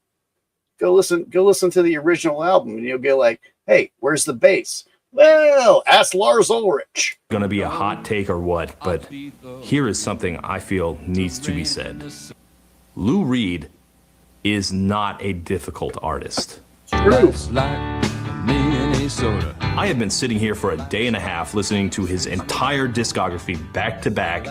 [SPEAKER 5] Go listen to the original album, and you'll be like, "Hey, where's the bass?" Well, ask Lars Ulrich.
[SPEAKER 16] Going to be a hot take or what, but here is something I feel needs to be said. Lou Reed is not a difficult artist.
[SPEAKER 5] True.
[SPEAKER 16] I have been sitting here for a day and a half listening to his entire discography back to back,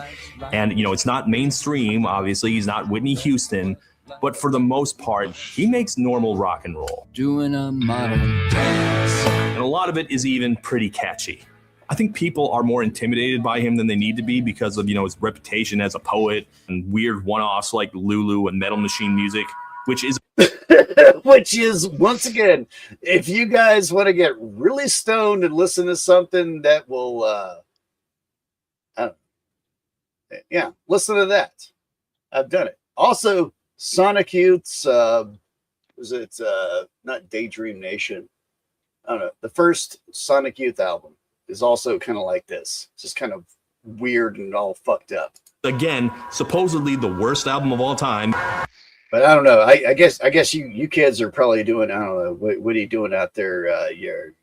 [SPEAKER 16] and it's not mainstream, obviously, he's not Whitney Houston, but for the most part, he makes normal rock and roll.
[SPEAKER 17] Doing a modern dance.
[SPEAKER 16] And a lot of it is even pretty catchy. I think people are more intimidated by him than they need to be because of, his reputation as a poet and weird one-offs like Lulu and Metal Machine music, which is
[SPEAKER 5] once again, if you guys want to get really stoned and listen to something that will, listen to that. I've done it. Also, Sonic Youth's, not Daydream Nation? I don't know. The first Sonic Youth album is also kind of like this. It's just kind of weird and all fucked up.
[SPEAKER 16] Again, supposedly the worst album of all time.
[SPEAKER 5] But I don't know. I guess you kids are probably doing, I don't know, what are you doing out there? You're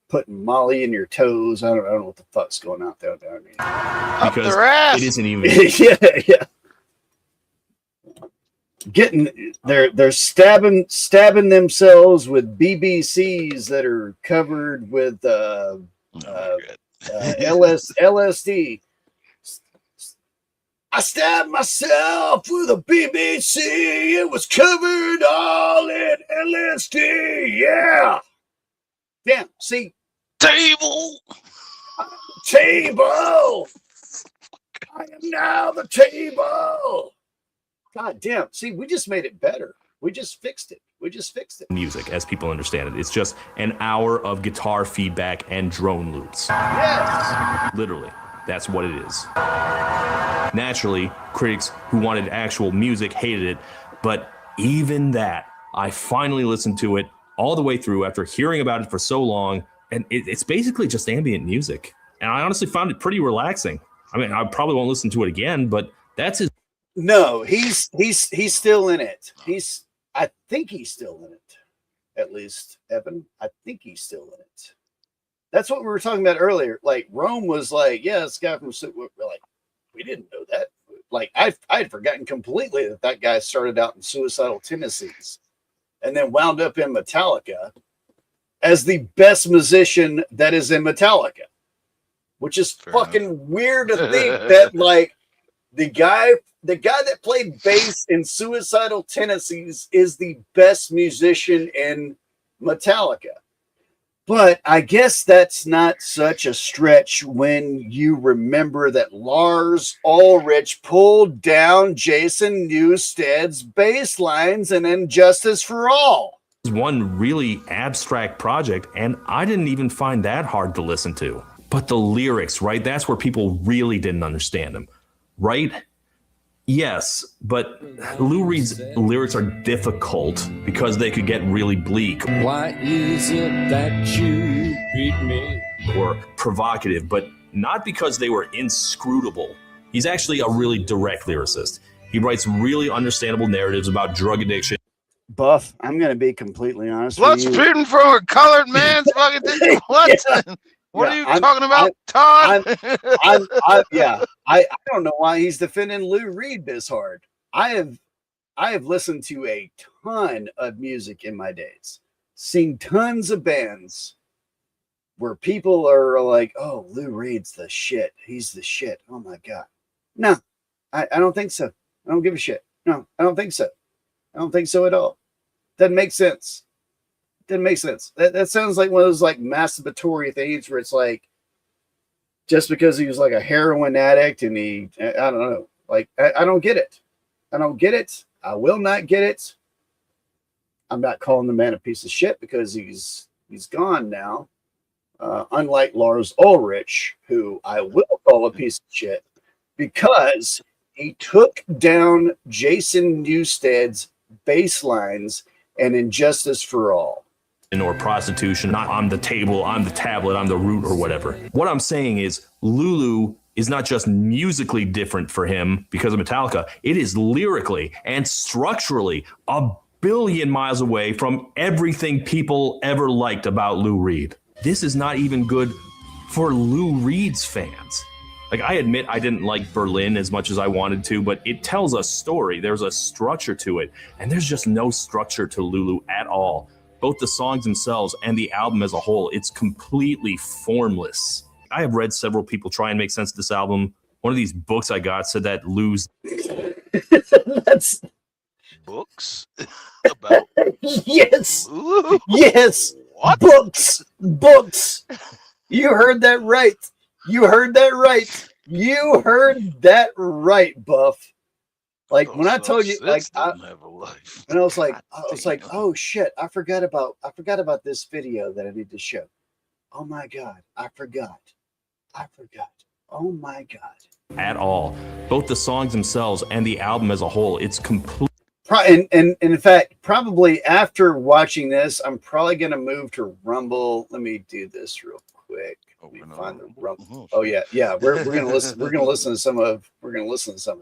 [SPEAKER 5] putting Molly in your toes. I don't know what the fuck's going on there.
[SPEAKER 16] Because
[SPEAKER 13] their ass.
[SPEAKER 16] It isn't even.
[SPEAKER 5] yeah. They're stabbing themselves with BBCs that are covered with LSD. I stabbed myself with a BBC. It was covered all in LSD. Yeah. Damn. See.
[SPEAKER 13] Table.
[SPEAKER 5] I am now the table. God damn. See, we just made it better. We just fixed it.
[SPEAKER 16] Music, as people understand it. It's just an hour of guitar feedback and drone loops.
[SPEAKER 5] Yes.
[SPEAKER 16] Literally, that's what it is. Naturally, critics who wanted actual music hated it, but even that, I finally listened to it all the way through after hearing about it for so long, and it's basically just ambient music. And I honestly found it pretty relaxing. I mean, I probably won't listen to it again, but that's his.
[SPEAKER 5] No, he's still in it. I think he's still in it. At least, Evan, I think he's still in it. That's what we were talking about earlier. Like Rome was like, yeah, this guy from we're like, we didn't know that. Like I'd forgotten completely that guy started out in Suicidal Tendencies and then wound up in Metallica as the best musician that is in Metallica, which is fucking weird to think that like the guy that played bass in Suicidal Tendencies is the best musician in Metallica. But I guess that's not such a stretch when you remember that Lars Ulrich pulled down Jason Newsted's bass lines in Injustice for All.
[SPEAKER 16] One really abstract project, and I didn't even find that hard to listen to. But the lyrics, right? That's where people really didn't understand them, right? Yes, but Lou Reed's lyrics are difficult because they could get really bleak.
[SPEAKER 17] Why is it that you beat me?
[SPEAKER 16] Or provocative, but not because they were inscrutable. He's actually a really direct lyricist. He writes really understandable narratives about drug addiction.
[SPEAKER 5] Buff, I'm going to be completely honest
[SPEAKER 13] Blood
[SPEAKER 5] with you.
[SPEAKER 13] spitting from a colored man's fucking thing. What?
[SPEAKER 5] Yeah.
[SPEAKER 13] What are you talking about, Todd?
[SPEAKER 5] I don't know why he's defending Lou Reed this hard. I have listened to a ton of music in my days, seen tons of bands where people are like, "Oh, Lou Reed's the shit. He's the shit." Oh my god, no, I don't think so. I don't give a shit. No, I don't think so. I don't think so at all. Doesn't make sense. Didn't make sense. That sounds like one of those like masturbatory things where it's like just because he was like a heroin addict and I don't know. Like I don't get it. I don't get it. I will not get it. I'm not calling the man a piece of shit because he's gone now. Unlike Lars Ulrich, who I will call a piece of shit because he took down Jason Newsted's bass lines and Injustice for All.
[SPEAKER 16] Or prostitution, not on the table, on the tablet, on the root or whatever. What I'm saying is Lulu is not just musically different for him because of Metallica. It is lyrically and structurally a billion miles away from everything people ever liked about Lou Reed. This is not even good for Lou Reed's fans. Like, I admit I didn't like Berlin as much as I wanted to, but it tells a story. There's a structure to it, and there's just no structure to Lulu at all. Both the songs themselves and the album as a whole, it's completely formless. I have read several people try and make sense of this album. One of these books I got said that Lou's...
[SPEAKER 5] That's...
[SPEAKER 13] Books? About...
[SPEAKER 5] Yes!
[SPEAKER 13] Ooh.
[SPEAKER 5] Yes!
[SPEAKER 13] What?
[SPEAKER 5] Books! You heard that right. You heard that right. You heard that right, Buff. Like when I told you, like
[SPEAKER 13] have a life.
[SPEAKER 5] And I was like, oh shit, I forgot about this video that I need to show. Oh my god, I forgot. Oh my god.
[SPEAKER 16] At all. Both the songs themselves and the album as a whole, it's complete.
[SPEAKER 5] And in fact, probably after watching this, I'm probably gonna move to Rumble. Let me do this real quick. Let me find the Rumble. Oh yeah. We're gonna listen. We're gonna listen to some of this. We're gonna listen to some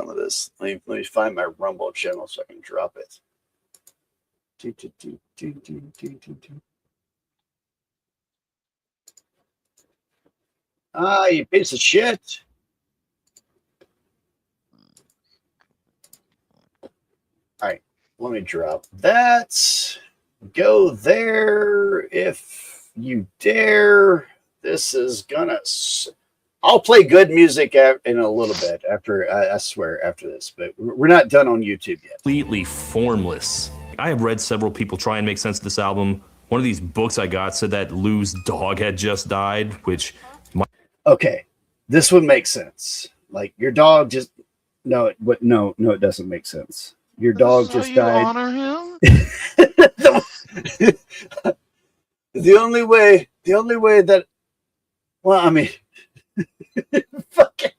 [SPEAKER 5] of this. Let me find my Rumble channel so I can drop it. Ah, you piece of shit. All right, let me drop that. Go there if you dare. This is gonna... I'll play good music in a little bit after, I swear, after this, but we're not done on YouTube yet.
[SPEAKER 16] Completely formless. I have read several people try and make sense of this album. One of these books I got said that Lou's dog had just died, which...
[SPEAKER 5] Okay, this would make sense. like your dog just no, it doesn't make sense. Your dog just died.
[SPEAKER 13] Honor him.
[SPEAKER 5] The only way that, well, I mean, fucking,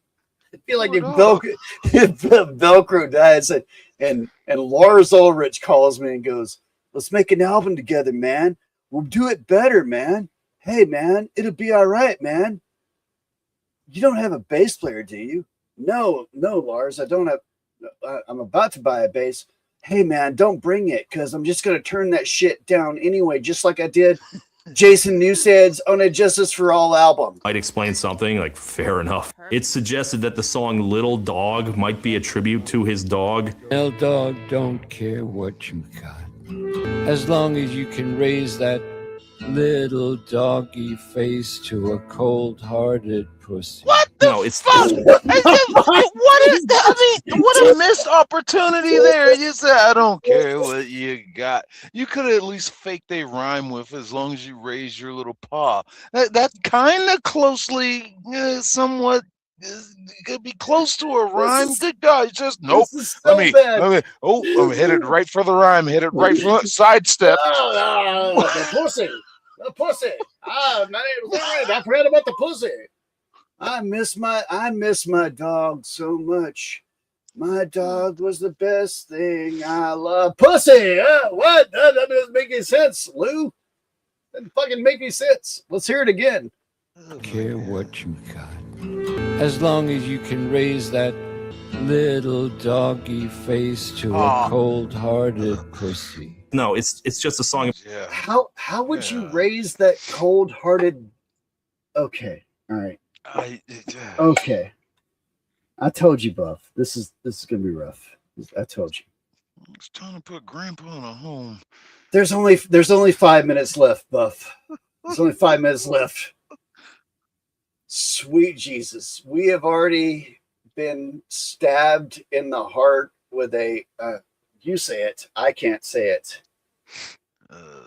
[SPEAKER 5] I feel like if Velcro dies and Lars Ulrich calls me and goes, let's make an album together, man. We'll do it better, man. Hey, man, it'll be all right, man. You don't have a bass player, do you? No, Lars, I don't have. I'm about to buy a bass. Hey, man, don't bring it because I'm just going to turn that shit down anyway, just like I did Jason Newsted's On a Justice for All album.
[SPEAKER 16] Might explain something, like, fair enough. It's suggested that the song Little Dog might be a tribute to his dog.
[SPEAKER 11] Little dog don't care what you got, as long as you can raise that little doggy face to a cold-hearted pussy.
[SPEAKER 13] What the
[SPEAKER 16] No, it's
[SPEAKER 13] fuck? What a missed opportunity there. You said, I don't care what you got. You could at least fake they rhyme with as long as you raise your little paw. That kind of closely, somewhat, could be close to a rhyme. Good God, it's just nope. I'm headed right for the rhyme. Headed right for the sidestep.
[SPEAKER 5] The pussy. The pussy. My name is Larry. I forgot about the pussy. I miss my dog so much. My dog was the best thing. I love pussy. What? That doesn't make any sense, Lou. That doesn't fucking make any sense. Let's hear it again.
[SPEAKER 11] Don't care what you got, as long as you can raise that little doggy face to a cold-hearted pussy.
[SPEAKER 16] No, it's just a song.
[SPEAKER 13] Yeah.
[SPEAKER 5] How would you raise that cold-hearted? Okay, all right. Okay, I told you, Buff. This is gonna be rough. I told you.
[SPEAKER 13] It's time to put Grandpa in a home.
[SPEAKER 5] There's only 5 minutes left, Buff. There's only 5 minutes left. Sweet Jesus, we have already been stabbed in the heart with a. You say it. I can't say it.
[SPEAKER 13] The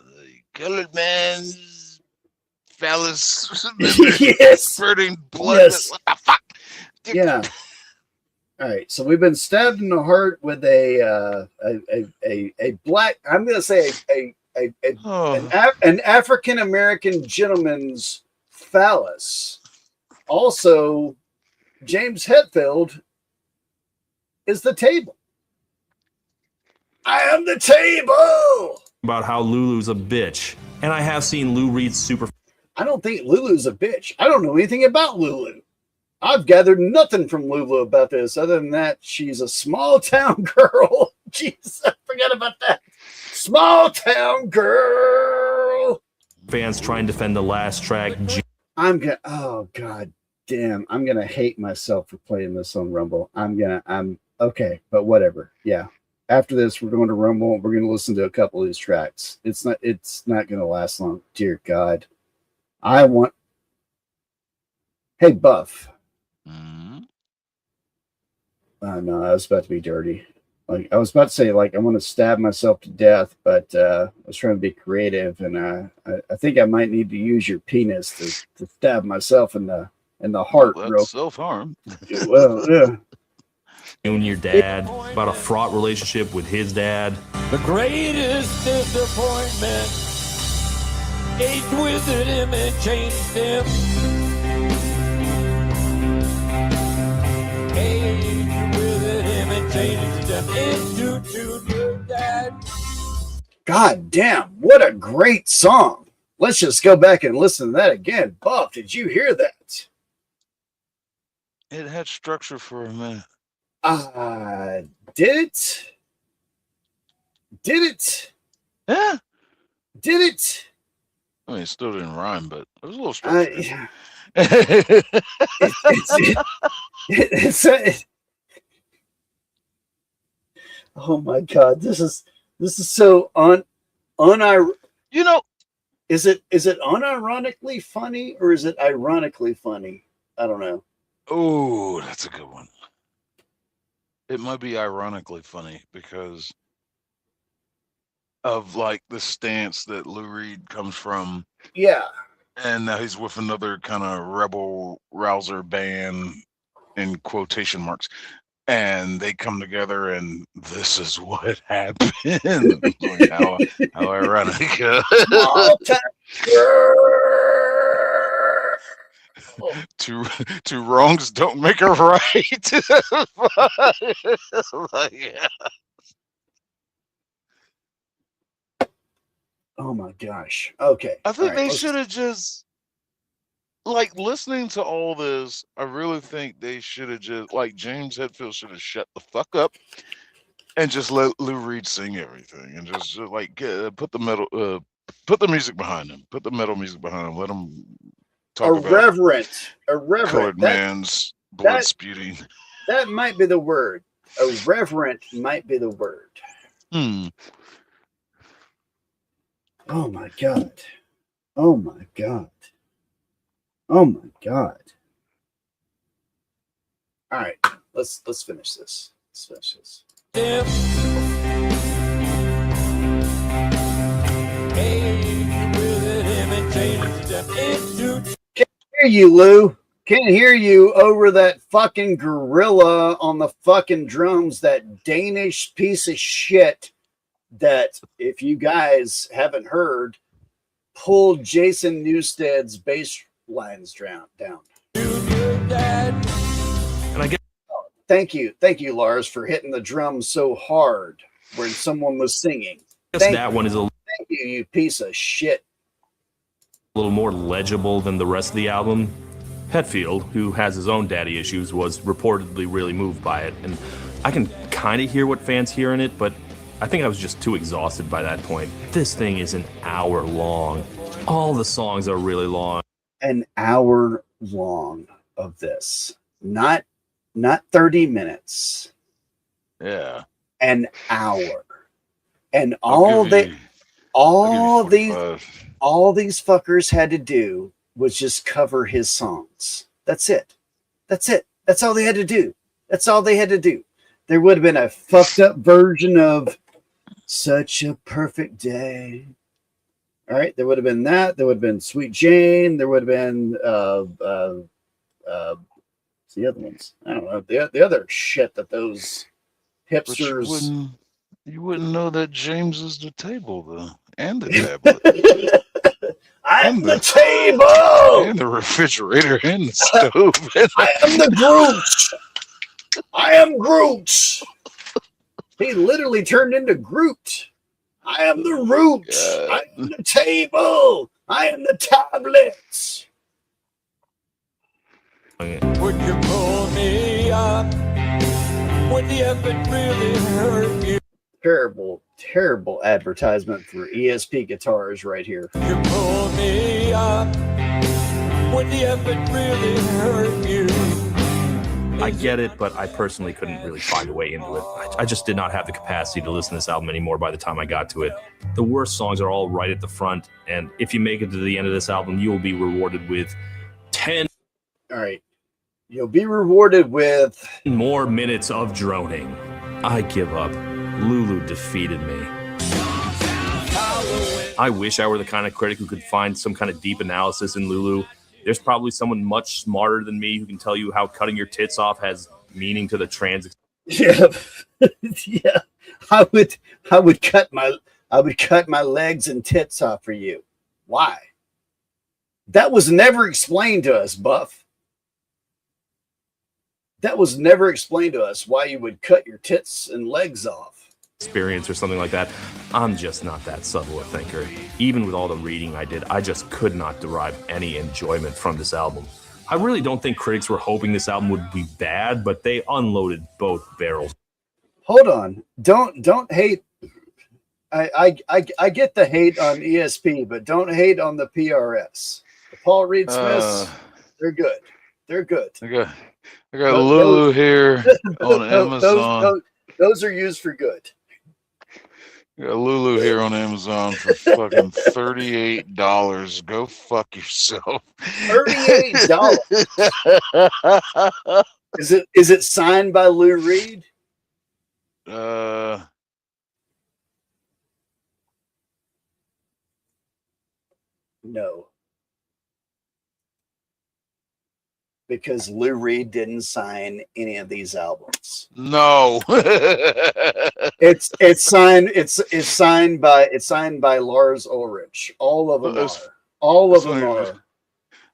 [SPEAKER 13] colored man's phallus.
[SPEAKER 5] Yes.
[SPEAKER 13] Spurting blood.
[SPEAKER 5] Yes.
[SPEAKER 13] What the fuck?
[SPEAKER 5] Yeah. All right. So we've been stabbed in the heart with a black. I'm going to say an African American gentleman's phallus. Also, James Hetfield is the table. I am the table.
[SPEAKER 16] About how Lulu's a bitch. And I have seen Lou Reed's super.
[SPEAKER 5] I don't think Lulu's a bitch. I don't know anything about Lulu. I've gathered nothing from Lulu about this other than that she's a small town girl. Jeez, I forgot about that. Small town girl.
[SPEAKER 16] Fans try and defend the last track.
[SPEAKER 5] Oh god damn. I'm gonna hate myself for playing this on Rumble. I'm okay, but whatever. Yeah. After this, we're going to Rumble. We're going to listen to a couple of these tracks. It's not going to last long. Dear God. Hey, Buff. No, I was about to be dirty. Like I was about to say, like, I want to stab myself to death, but I was trying to be creative, and I think I might need to use your penis to stab myself in the heart.
[SPEAKER 13] Well, that's self-harm.
[SPEAKER 5] Well, yeah.
[SPEAKER 16] And your dad, about a fraught relationship with his dad.
[SPEAKER 11] The greatest disappointment ate with him and changed him. Ate with him and changed him into your dad.
[SPEAKER 5] God damn, what a great song. Let's just go back and listen to that again. Buff, did you hear that?
[SPEAKER 13] It had structure for a minute.
[SPEAKER 5] Did it? Did it?
[SPEAKER 13] Yeah.
[SPEAKER 5] Did it?
[SPEAKER 13] I mean, it still didn't rhyme, but it was a little structure.
[SPEAKER 5] Yeah. Oh my God, this is so
[SPEAKER 13] you know,
[SPEAKER 5] is it unironically funny or is it ironically funny? I don't know.
[SPEAKER 13] Oh, that's a good one. It might be ironically funny because of like the stance that Lou Reed comes from.
[SPEAKER 5] Yeah.
[SPEAKER 13] And now he's with another kind of rebel rouser band. in quotation marks, and they come together, and this is what happened. Like, how ironic.
[SPEAKER 5] Small time.
[SPEAKER 13] Two wrongs don't make a right. Like, yeah.
[SPEAKER 5] Oh my gosh. Okay.
[SPEAKER 13] I
[SPEAKER 5] All
[SPEAKER 13] think
[SPEAKER 5] right.
[SPEAKER 13] they
[SPEAKER 5] Let's,
[SPEAKER 13] should have just, like, listening to all this. I really think they should have just, like, James Hetfield should have shut the fuck up and just let Lou Reed sing everything, and just like put the music behind him, put the metal music behind him, let him talk about
[SPEAKER 5] irreverent.
[SPEAKER 13] colored
[SPEAKER 5] That
[SPEAKER 13] man's blood
[SPEAKER 5] that
[SPEAKER 13] spewing.
[SPEAKER 5] that might be the word. Irreverent might be the word.
[SPEAKER 13] Hmm.
[SPEAKER 5] Oh my god. Oh my god. Oh my god. All right. Let's finish this. Let's finish this. Can't hear you, Lou. Can't hear you over that fucking gorilla on the fucking drums, that Danish piece of shit that, if you guys haven't heard, pulled Jason Newsted's bass lines down.
[SPEAKER 16] And I guess
[SPEAKER 5] Thank you, Lars, for hitting the drums so hard when someone was singing.
[SPEAKER 16] that one is a
[SPEAKER 5] Thank you, you piece of shit.
[SPEAKER 16] little more legible than the rest of the album. Hetfield, who has his own daddy issues, was reportedly really moved by it, and I can kind of hear what fans hear in it, but I think I was just too exhausted by that point. This thing is an hour long. All the songs are really long.
[SPEAKER 5] An hour long of this, not 30 minutes.
[SPEAKER 13] Yeah,
[SPEAKER 5] an hour, and
[SPEAKER 13] I'll give you
[SPEAKER 5] all these
[SPEAKER 13] 45.
[SPEAKER 5] all these fuckers had to do was just cover his songs. That's it. That's all they had to do. There would have been a fucked up version of Such a Perfect Day. All right, there would have been that. There would have been Sweet Jane. There would have been the other ones. I don't know, the other shit that those
[SPEAKER 13] But
[SPEAKER 5] hipsters.
[SPEAKER 13] you wouldn't know that James is the table, though, and the tablet.
[SPEAKER 5] I'm
[SPEAKER 13] and
[SPEAKER 5] the table,
[SPEAKER 13] and the refrigerator, and the stove.
[SPEAKER 5] I am the Groot. I am Groot. He literally turned into Groot. I am the root. I am the table. I am the tablets.
[SPEAKER 11] Would you pull me up? Would the effort really hurt you?
[SPEAKER 5] Terrible advertisement for ESP guitars right here.
[SPEAKER 11] You pull me up. Would the effort really hurt you?
[SPEAKER 16] I get it, but I personally couldn't really find a way into it. I just did not have the capacity to listen to this album anymore by the time I got to it. The worst songs are all right at the front, and if you make it to the end of this album, you will be rewarded with 10
[SPEAKER 5] All right. You'll be rewarded with
[SPEAKER 16] more minutes of droning. I give up. Lulu defeated me. I wish I were the kind of critic who could find some kind of deep analysis in Lulu. There's probably someone much smarter than me who can tell you how cutting your tits off has meaning to the trans.
[SPEAKER 5] Yeah. Yeah. I would cut my legs and tits off for you. Why? That was never explained to us, Buff. That was never explained to us, why you would cut your tits and legs off.
[SPEAKER 16] Experience or something like that. I'm just not that subtle a thinker. Even with all the reading I did, I just could not derive any enjoyment from this album. I really don't think critics were hoping this album would be bad, but they unloaded both barrels.
[SPEAKER 5] Hold on. Don't hate. I get the hate on ESP, but don't hate on the PRS. The Paul Reed Smiths, they're good. They're good.
[SPEAKER 13] I got Lulu here on Amazon.
[SPEAKER 5] Those are used for good.
[SPEAKER 13] I got Lulu here on Amazon for fucking $38. Go fuck yourself.
[SPEAKER 5] $38. Is it signed by Lou Reed? No. because Lou Reed didn't sign any of these albums.
[SPEAKER 13] No.
[SPEAKER 5] It's signed by Lars Ulrich. All of them are. All of them are.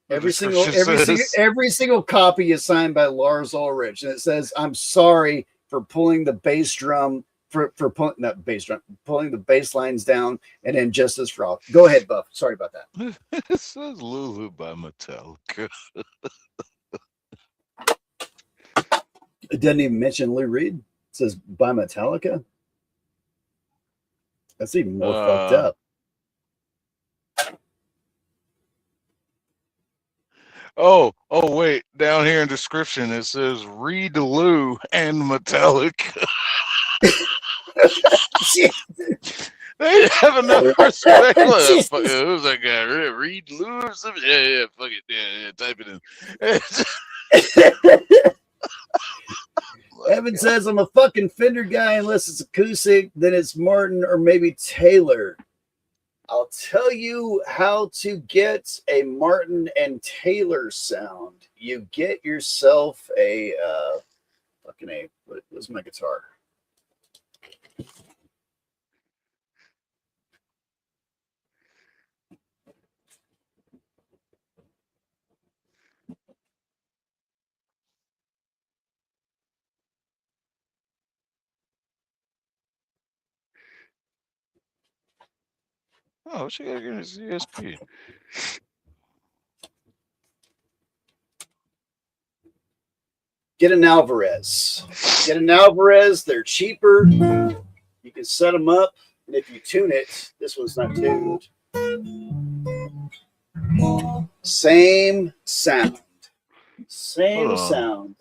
[SPEAKER 5] Every single copy is signed by Lars Ulrich, and it says, "I'm sorry for pulling the bass drum for pulling not bass drum, pulling the bass lines down, and Injustice for All." Go ahead, Buff. Sorry about that.
[SPEAKER 13] It says Lulu by Metallica.
[SPEAKER 5] It doesn't even mention Lou Reed. It says by Metallica. That's even more fucked up.
[SPEAKER 13] Oh, wait. Down here in description, it says Reed Lou and Metallica. They have enough respect. Who's that guy? Reed Lou or something? Yeah, fuck it. Yeah, type it in.
[SPEAKER 5] Evan says, I'm a fucking Fender guy unless it's acoustic, then it's Martin or maybe Taylor. I'll tell you how to get a Martin and Taylor sound. You get yourself a where's my guitar?
[SPEAKER 13] Oh, she gotta get a CSP.
[SPEAKER 5] Get an Alvarez. Get an Alvarez. They're cheaper. You can set them up, and if you tune it, this one's not tuned. Same sound. Same sound.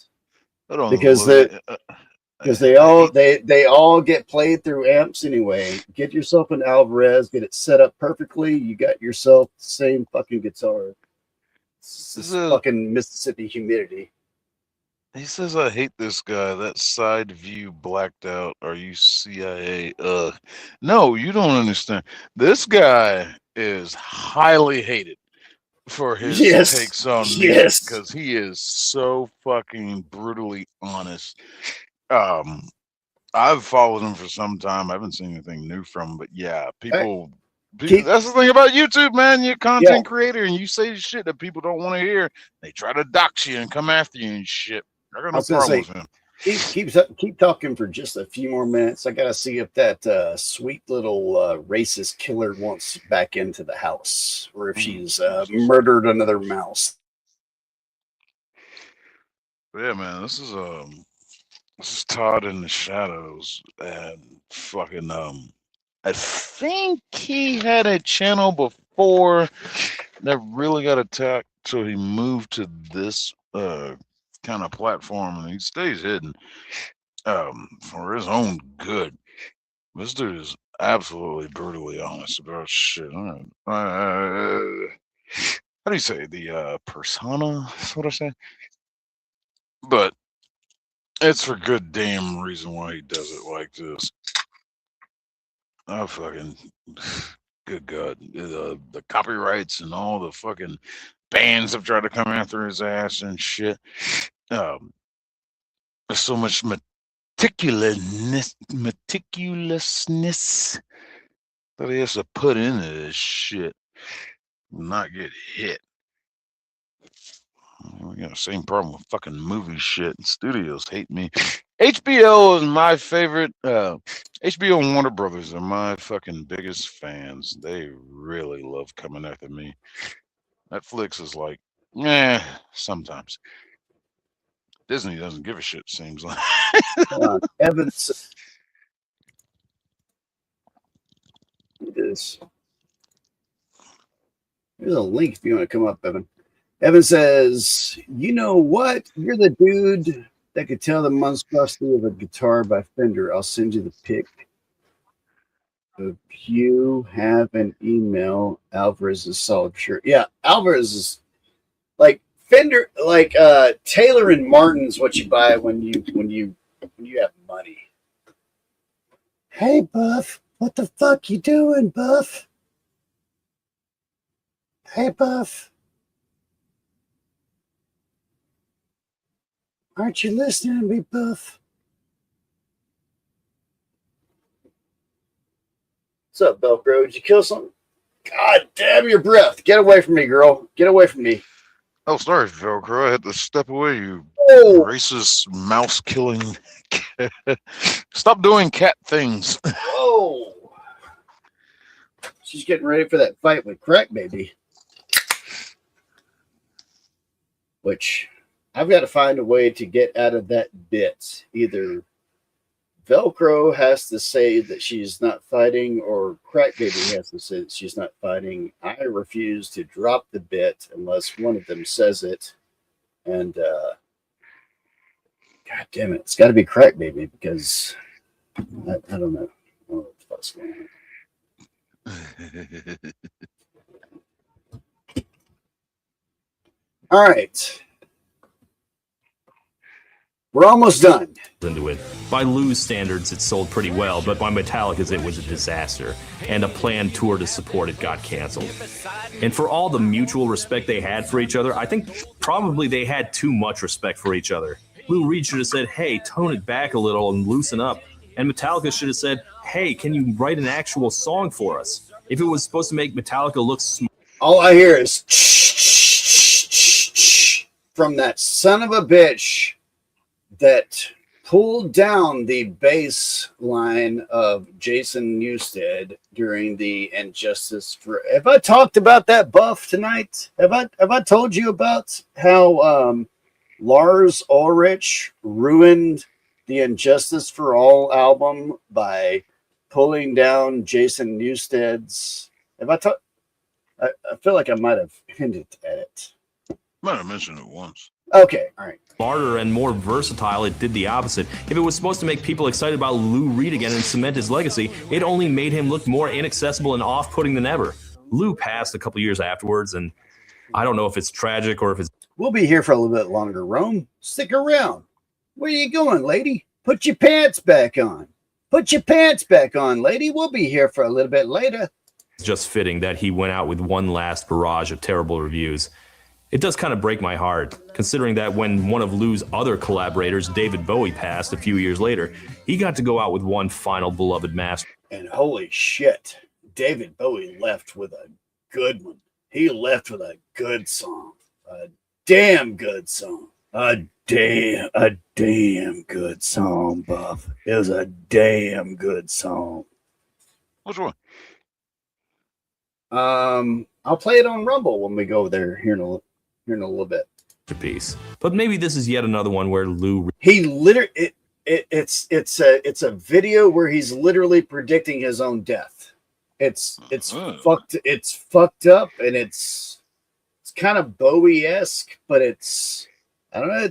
[SPEAKER 5] Because they all get played through amps anyway. Get yourself an Alvarez, get it set up perfectly. You got yourself the same fucking guitar. It's this fucking Mississippi humidity.
[SPEAKER 13] He says, I hate this guy. That side view blacked out. Are you CIA? No, you don't understand. This guy is highly hated for his takes on music because he is so fucking brutally honest. I've followed him for some time. I haven't seen anything new from him, but yeah, people that's the thing about YouTube, man. You're a content creator and you say shit that people don't want to hear. They try to dox you and come after you and shit. I got no problem with him.
[SPEAKER 5] Keep talking for just a few more minutes. I gotta see if that sweet little racist killer wants back into the house, or if she's murdered another mouse.
[SPEAKER 13] But yeah, man, this is Todd in the Shadows, and fucking I think he had a channel before that really got attacked, so he moved to this kind of platform, and he stays hidden for his own good. This dude is absolutely brutally honest about shit. How do you say the persona? That's what I say. But it's for good damn reason why he does it like this. Oh fucking good God! The copyrights and all the fucking bands have tried to come after his ass and shit. There's so much meticulousness that he has to put into this shit, not get hit. We got the same problem with fucking movie shit. Studios hate me. HBO is my favorite. HBO and Warner Brothers are my fucking biggest fans. They really love coming after me. Netflix is like, sometimes. Disney doesn't give a shit, seems like.
[SPEAKER 5] Evans. There's a link if you want to come up, Evan. Evan says, you know what? You're the dude that could tell the monstrosity of a guitar by Fender. I'll send you the pic. If you have an email, Alvarez is solid for sure. Yeah, Alvarez is like Fender, like Taylor and Martin's what you buy when you have money. Hey, Buff, what the fuck you doing, Buff? Hey, Buff. Aren't you listening to me, Buff? What's up, Velcro? Did you kill something? God damn your breath. Get away from me, girl. Get away from me.
[SPEAKER 13] Oh, sorry, Velcro. I had to step away, you racist mouse killing. Stop doing cat things.
[SPEAKER 5] Whoa. She's getting ready for that fight with Crack Baby. Which I've got to find a way to get out of that bit. Either Velcro has to say that she's not fighting, or Crack Baby has to say that she's not fighting. I refuse to drop the bit unless one of them says it. And God damn it, it's got to be Crack Baby, because I don't know. I don't know what the fuck's going on. All right. We're almost done.
[SPEAKER 16] Into it. By Lou's standards, it sold pretty well, but by Metallica's, it was a disaster, and a planned tour to support it got canceled. And for all the mutual respect they had for each other, I think probably they had too much respect for each other. Lou Reed should have said, hey, tone it back a little and loosen up. And Metallica should have said, hey, can you write an actual song for us? If it was supposed to make Metallica look smart.
[SPEAKER 5] All I hear is from that son of a bitch that pulled down the bass line of Jason Newsted during the Injustice for. Have I talked about that, Buff, tonight? Have I told you about how Lars Ulrich ruined the Injustice for All album by pulling down Jason Newsted's? Have I talked? I feel like I might have hinted at it.
[SPEAKER 13] Might have mentioned it once.
[SPEAKER 5] Okay, all right.
[SPEAKER 16] Smarter and more versatile, it did the opposite. If it was supposed to make people excited about Lou Reed again and cement his legacy, it only made him look more inaccessible and off-putting than ever. Lou passed a couple years afterwards, and I don't know if it's tragic or if it's...
[SPEAKER 5] We'll be here for a little bit longer, Rome. Stick around. Where you going, lady? Put your pants back on. Put your pants back on, lady. We'll be here for a little bit later.
[SPEAKER 16] It's just fitting that he went out with one last barrage of terrible reviews. It does kind of break my heart, considering that when one of Lou's other collaborators, David Bowie, passed a few years later, he got to go out with one final beloved master.
[SPEAKER 5] And holy shit, David Bowie left with a good one. He left with a good song. A damn good song. A damn good song, Buff. It was a damn good song.
[SPEAKER 13] Which one?
[SPEAKER 5] I'll play it on Rumble when we go there here in a little bit.
[SPEAKER 16] Piece. But maybe this is yet another one where Lou...
[SPEAKER 5] He literally... It's a video where he's literally predicting his own death. It's fucked up, and it's kind of Bowie-esque, but it's... I don't know.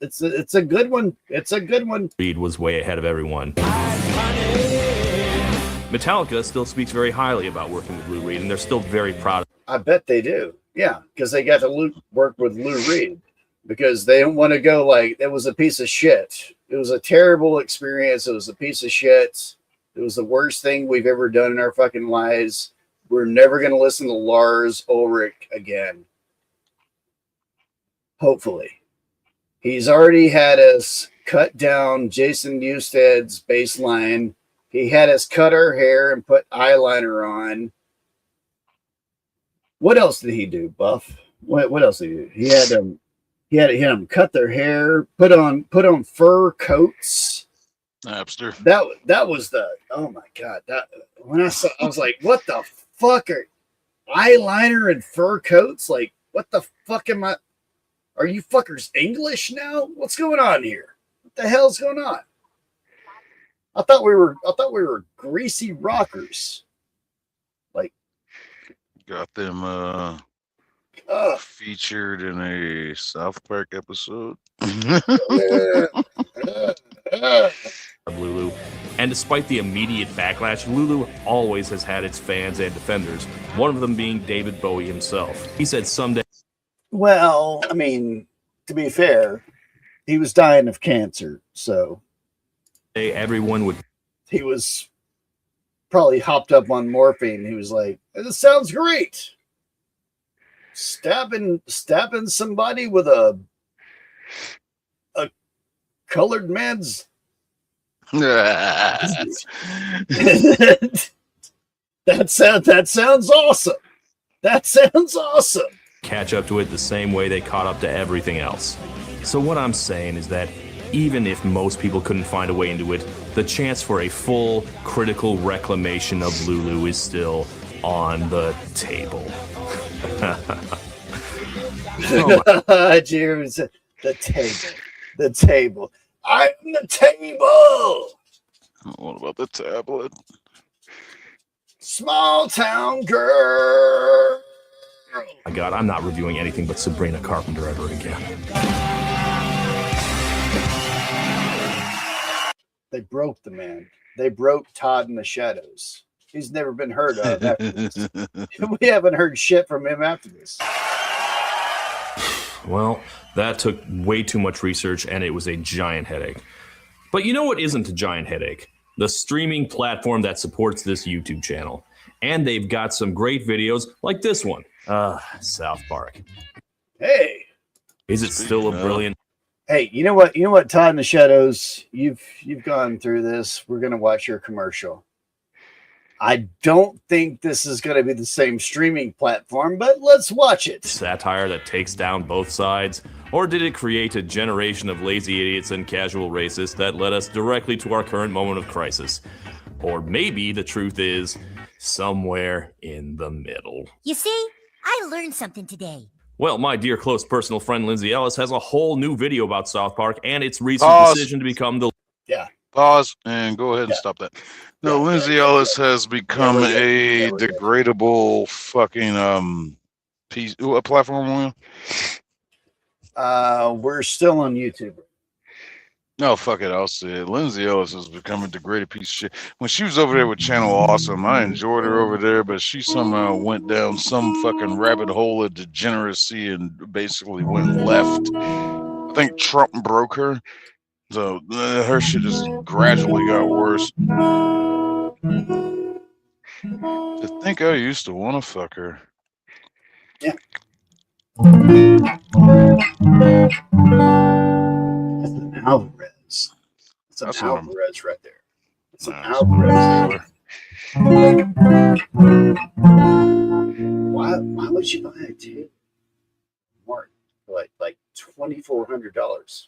[SPEAKER 5] It's a good one. It's a good one.
[SPEAKER 16] Reed was way ahead of everyone. Metallica still speaks very highly about working with Lou Reed, and they're still very proud.
[SPEAKER 5] I bet they do. Yeah, because they got to work with Lou Reed, because they don't want to go like it was a piece of shit. It was a terrible experience. It was a piece of shit. It was the worst thing we've ever done in our fucking lives. We're never going to listen to Lars Ulrich again. Hopefully. He's already had us cut down Jason Newsted's bass line. He had us cut our hair and put eyeliner on. What else did he do, Buff? What else did he do? He had them cut their hair, put on fur coats.
[SPEAKER 13] Napster.
[SPEAKER 5] That was the, oh my god! That when I was like, what the fuck are eyeliner and fur coats? Like, what the fuck am I? Are you fuckers English now? What's going on here? What the hell's going on? I thought we were greasy rockers. Like,
[SPEAKER 13] got them featured in a South Park episode.
[SPEAKER 16] Lulu. And despite the immediate backlash, Lulu always has had its fans and defenders, one of them being David Bowie himself. He said someday...
[SPEAKER 5] Well, I mean, to be fair, he was dying of cancer, so...
[SPEAKER 16] everyone would...
[SPEAKER 5] He was probably hopped up on morphine. He was like, this sounds great. Stabbing somebody with a colored man's.
[SPEAKER 13] Yeah.
[SPEAKER 5] That sounds awesome. That sounds awesome.
[SPEAKER 16] Catch up to it the same way they caught up to everything else. So what I'm saying is that even if most people couldn't find a way into it, the chance for a full critical reclamation of Lulu is still on the table.
[SPEAKER 5] Cheers. The table. The table. I'm the table.
[SPEAKER 13] What about the tablet?
[SPEAKER 5] Small town girl.
[SPEAKER 16] My God, I'm not reviewing anything but Sabrina Carpenter ever again.
[SPEAKER 5] They broke the man. They broke Todd in the Shadows. He's never been heard of after this. We haven't heard shit from him after this.
[SPEAKER 16] Well, that took way too much research, and it was a giant headache. But you know what isn't a giant headache? The streaming platform that supports this YouTube channel. And they've got some great videos like this one. South Park.
[SPEAKER 5] Hey.
[SPEAKER 16] Is it still a brilliant...
[SPEAKER 5] Hey, you know what? You know what, Todd in the Shadows? You've gone through this. We're gonna watch your commercial. I don't think this is gonna be the same streaming platform, but let's watch it.
[SPEAKER 16] Satire that takes down both sides? Or did it create a generation of lazy idiots and casual racists that led us directly to our current moment of crisis? Or maybe the truth is somewhere in the middle.
[SPEAKER 10] You see, I learned something today.
[SPEAKER 16] Well, my dear close personal friend Lindsay Ellis has a whole new video about South Park and its recent
[SPEAKER 13] Pause.
[SPEAKER 16] decision to become the...
[SPEAKER 5] Yeah.
[SPEAKER 13] Pause and go ahead and stop that. No, Lindsay Ellis has become a degradable fucking piece. What platform are we on?
[SPEAKER 5] We're still on YouTube.
[SPEAKER 13] No, fuck it. I'll say it. Lindsay Ellis has become a degraded piece of shit. When she was over there with Channel Awesome, I enjoyed her over there, but she somehow went down some fucking rabbit hole of degeneracy and basically went left. I think Trump broke her. So her shit just gradually got worse. To think I used to want to fuck her.
[SPEAKER 5] Yeah. That's an Alvarez. It's an Alvarez right there. It's an Alvarez. Why would you buy a tape? Mark, like $2,400.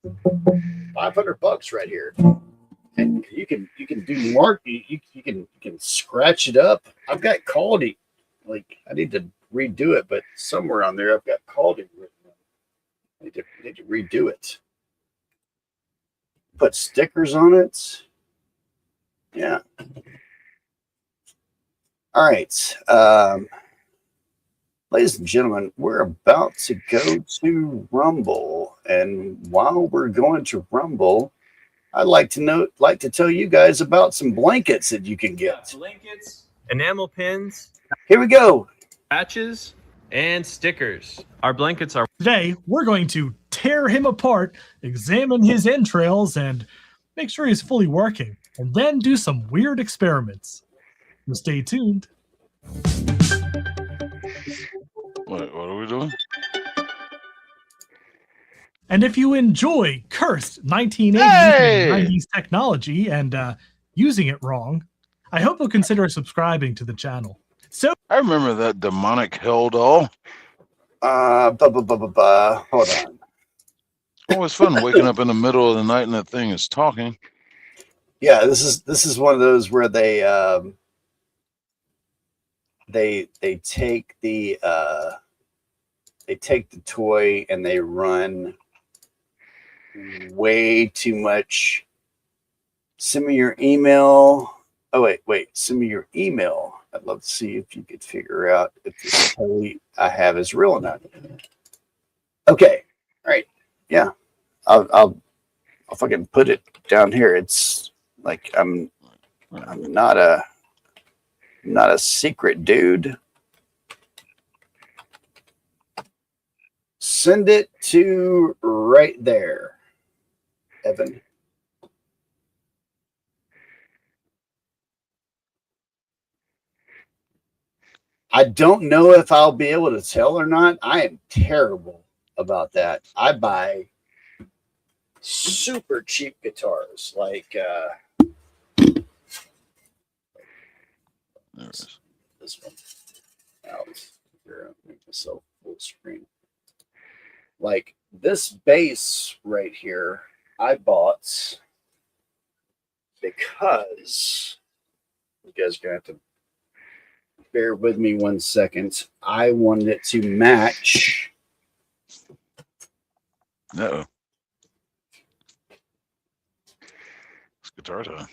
[SPEAKER 5] $500 right here. And you can do Mark. You can scratch it up. I've got quality. Like I need to redo it, but somewhere on there I've got quality written. I need to redo it. Put stickers on it. Yeah. All right. Ladies and gentlemen, we're about to go to Rumble. And while we're going to Rumble, I'd like to tell you guys about some blankets that you can get.
[SPEAKER 12] Blankets, enamel pins.
[SPEAKER 5] Here we go.
[SPEAKER 12] Patches and stickers. Our blankets are...
[SPEAKER 23] Today, we're going to tear him apart, examine his entrails, and make sure he's fully working, and then do some weird experiments. So stay tuned.
[SPEAKER 13] What are we doing?
[SPEAKER 23] And if you enjoy cursed 1980s
[SPEAKER 13] Hey!
[SPEAKER 23] and 90s technology and using it wrong, I hope you'll consider subscribing to the channel. So
[SPEAKER 13] I remember that demonic hell doll.
[SPEAKER 5] Hold on.
[SPEAKER 13] Always fun waking up in the middle of the night and that thing is talking.
[SPEAKER 5] Yeah, this is one of those where they take the toy and they run way too much. Send me your email. Oh wait, send me your email. I'd love to see if you could figure out if this toy I have is real or not. Okay, all right, yeah, I'll fucking put it down here. It's like I'm not a secret dude. Send it to right there, Evan. I don't know if I'll be able to tell or not. I am terrible about that. I buy super cheap guitars, like this one. Out here, I'll make myself full screen. Like this bass right here, I bought because you guys are gonna have to bear with me 1 second. I wanted it to match.
[SPEAKER 13] Uh-oh. It's guitar time.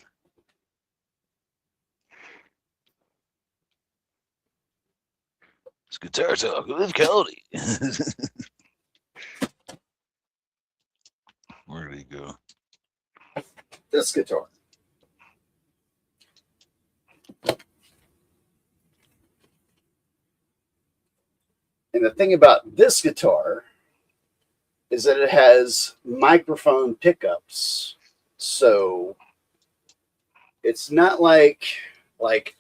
[SPEAKER 13] It's guitar talk with Cody. Where did he go?
[SPEAKER 5] This guitar. And the thing about this guitar is that it has microphone pickups. So it's not like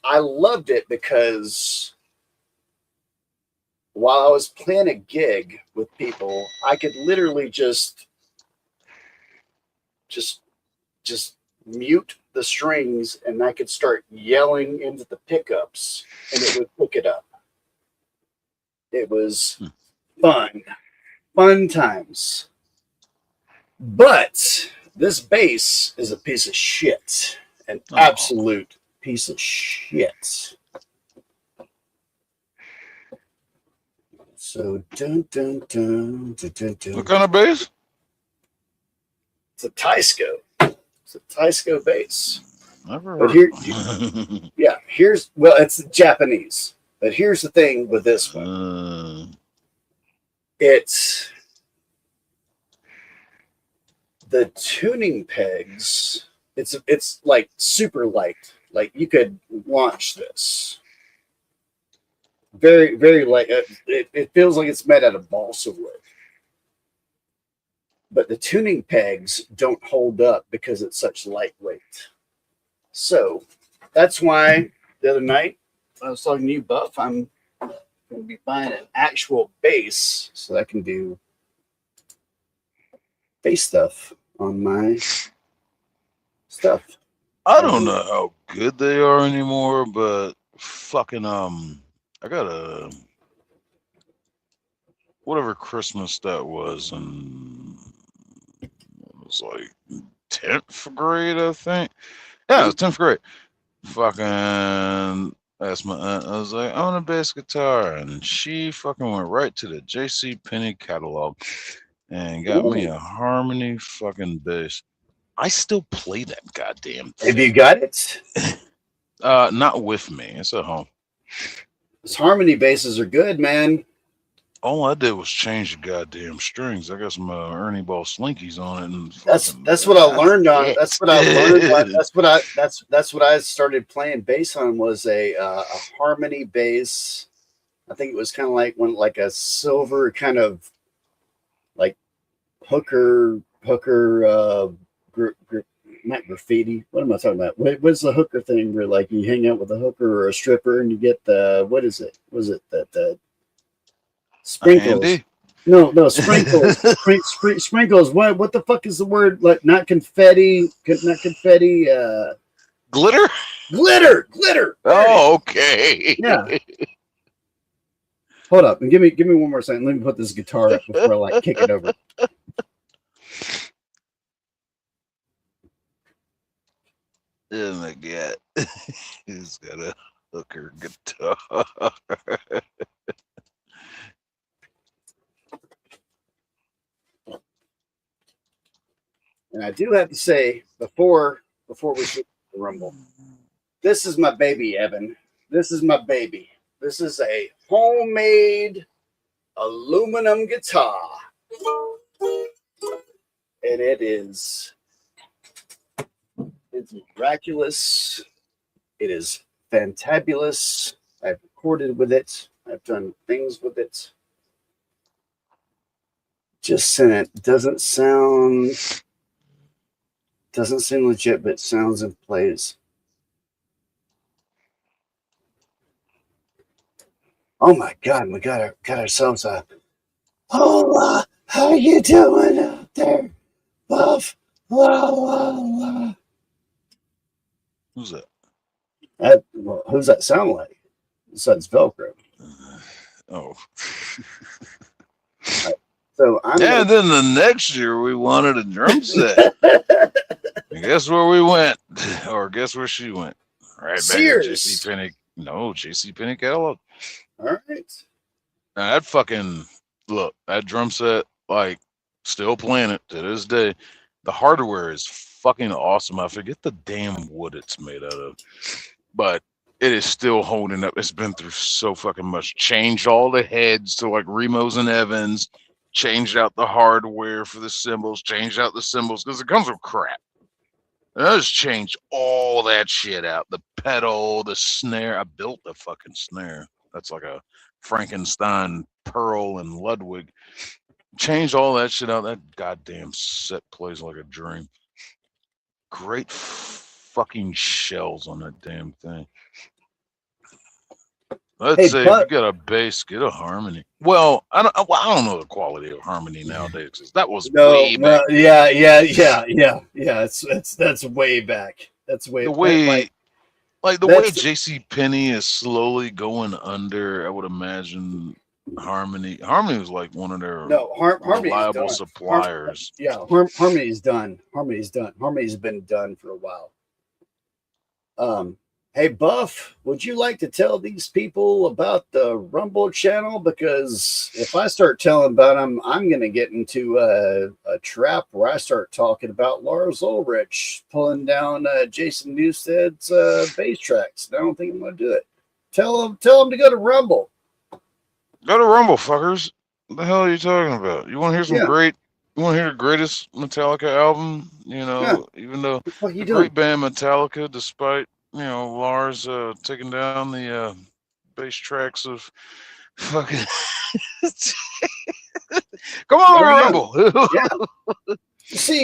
[SPEAKER 5] I loved it because while I was playing a gig with people, I could literally just mute the strings and I could start yelling into the pickups and it would pick it up. It was fun times. But this bass is a piece of shit, an absolute piece of shit. So dun dun dun dun dun dun.
[SPEAKER 13] What kind of bass?
[SPEAKER 5] It's a Teisco. It's a Teisco bass.
[SPEAKER 13] Never
[SPEAKER 5] But
[SPEAKER 13] heard.
[SPEAKER 5] It's Japanese. But here's the thing with this one. It's the tuning pegs. It's like super light. Like you could launch this. Very, very light. It feels like it's made out of balsa wood. But the tuning pegs don't hold up because it's such lightweight. So that's why the other night I was talking to you, Buff. I'm going to be buying an actual bass so that I can do bass stuff on my stuff.
[SPEAKER 13] I don't know how good they are anymore, but fucking I got a whatever Christmas that was, and it was like 10th grade, I think. Yeah, it was 10th grade. Fucking asked my aunt, I was like, I want a bass guitar, and she fucking went right to the J.C. Penney catalog and got me a Harmony fucking bass. I still play that goddamn thing.
[SPEAKER 5] Have you got it?
[SPEAKER 13] Not with me. It's at home.
[SPEAKER 5] Those Harmony basses are good, man.
[SPEAKER 13] All I did was change the goddamn strings. I got some Ernie Ball Slinkies on it, and
[SPEAKER 5] That's what I learned on. That's what I learned. That's what I started playing bass on was a Harmony bass. I think it was kind of like a silver kind of like hooker not graffiti. What am I talking about? What's the hooker thing where like you hang out with a hooker or a stripper and you get the what is it? Was it that sprinkles? No, sprinkles. Sprinkles. What the fuck is the word? Like not confetti. Not confetti.
[SPEAKER 13] Glitter.
[SPEAKER 5] Glitter.
[SPEAKER 13] Oh, okay.
[SPEAKER 5] Yeah. Hold up and give me one more second. Let me put this guitar up before I like kick it over.
[SPEAKER 13] Oh my god. He's got a hooker guitar.
[SPEAKER 5] And I do have to say, before we shoot the rumble, this is my baby, Evan. This is my baby. This is a homemade aluminum guitar. And it's miraculous. It is fantabulous. I've recorded with it. I've done things with it. Just sent it. Doesn't seem legit, but it sounds and plays. Oh my God, we got ourselves a hola. How you doing out there? Buff.
[SPEAKER 13] Who's that?
[SPEAKER 5] Who's that sound like? Besides Velcro.
[SPEAKER 13] Oh.
[SPEAKER 5] So I'm
[SPEAKER 13] and then the next year we wanted a drum set. And guess where we went? Or guess where she went? Right back
[SPEAKER 5] Sears.
[SPEAKER 13] at JC Penney. No, JC Penney catalog.
[SPEAKER 5] All right.
[SPEAKER 13] Now that fucking look, that drum set, like, still playing it to this day. The hardware is fucking awesome. I forget the damn wood it's made out of, but it is still holding up. It's been through so fucking much. Changed all the heads to like Remos and Evans. Changed out the hardware for the cymbals. Changed out the cymbals because it comes with crap. And I just changed all that shit out. The pedal, the snare. I built the fucking snare. That's like a Frankenstein Pearl and Ludwig. Changed all that shit out. That goddamn set plays like a dream. Great fucking shells on that damn thing. Let's say if you got a bass, get a Harmony. Well, I don't know the quality of Harmony nowadays because that was way back.
[SPEAKER 5] Yeah. That's way back. That's way
[SPEAKER 13] the way the way JC Penney is slowly going under. I would imagine Harmony was like one of their reliable suppliers.
[SPEAKER 5] Harmony's done. Harmony's been done for a while. Hey, Buff, would you like to tell these people about the Rumble channel? Because if I start telling about them, I'm going to get into a trap where I start talking about Lars Ulrich pulling down Jason Newsted's bass tracks. And I don't think I'm going to do it. Tell them to go to Rumble.
[SPEAKER 13] Go to Rumble, fuckers. What the hell are you talking about? You want to hear some great? You want to hear the greatest Metallica album? You know, even though the great band Metallica, despite Lars taking down the bass tracks of fucking. Come on, Rumble.
[SPEAKER 5] See you.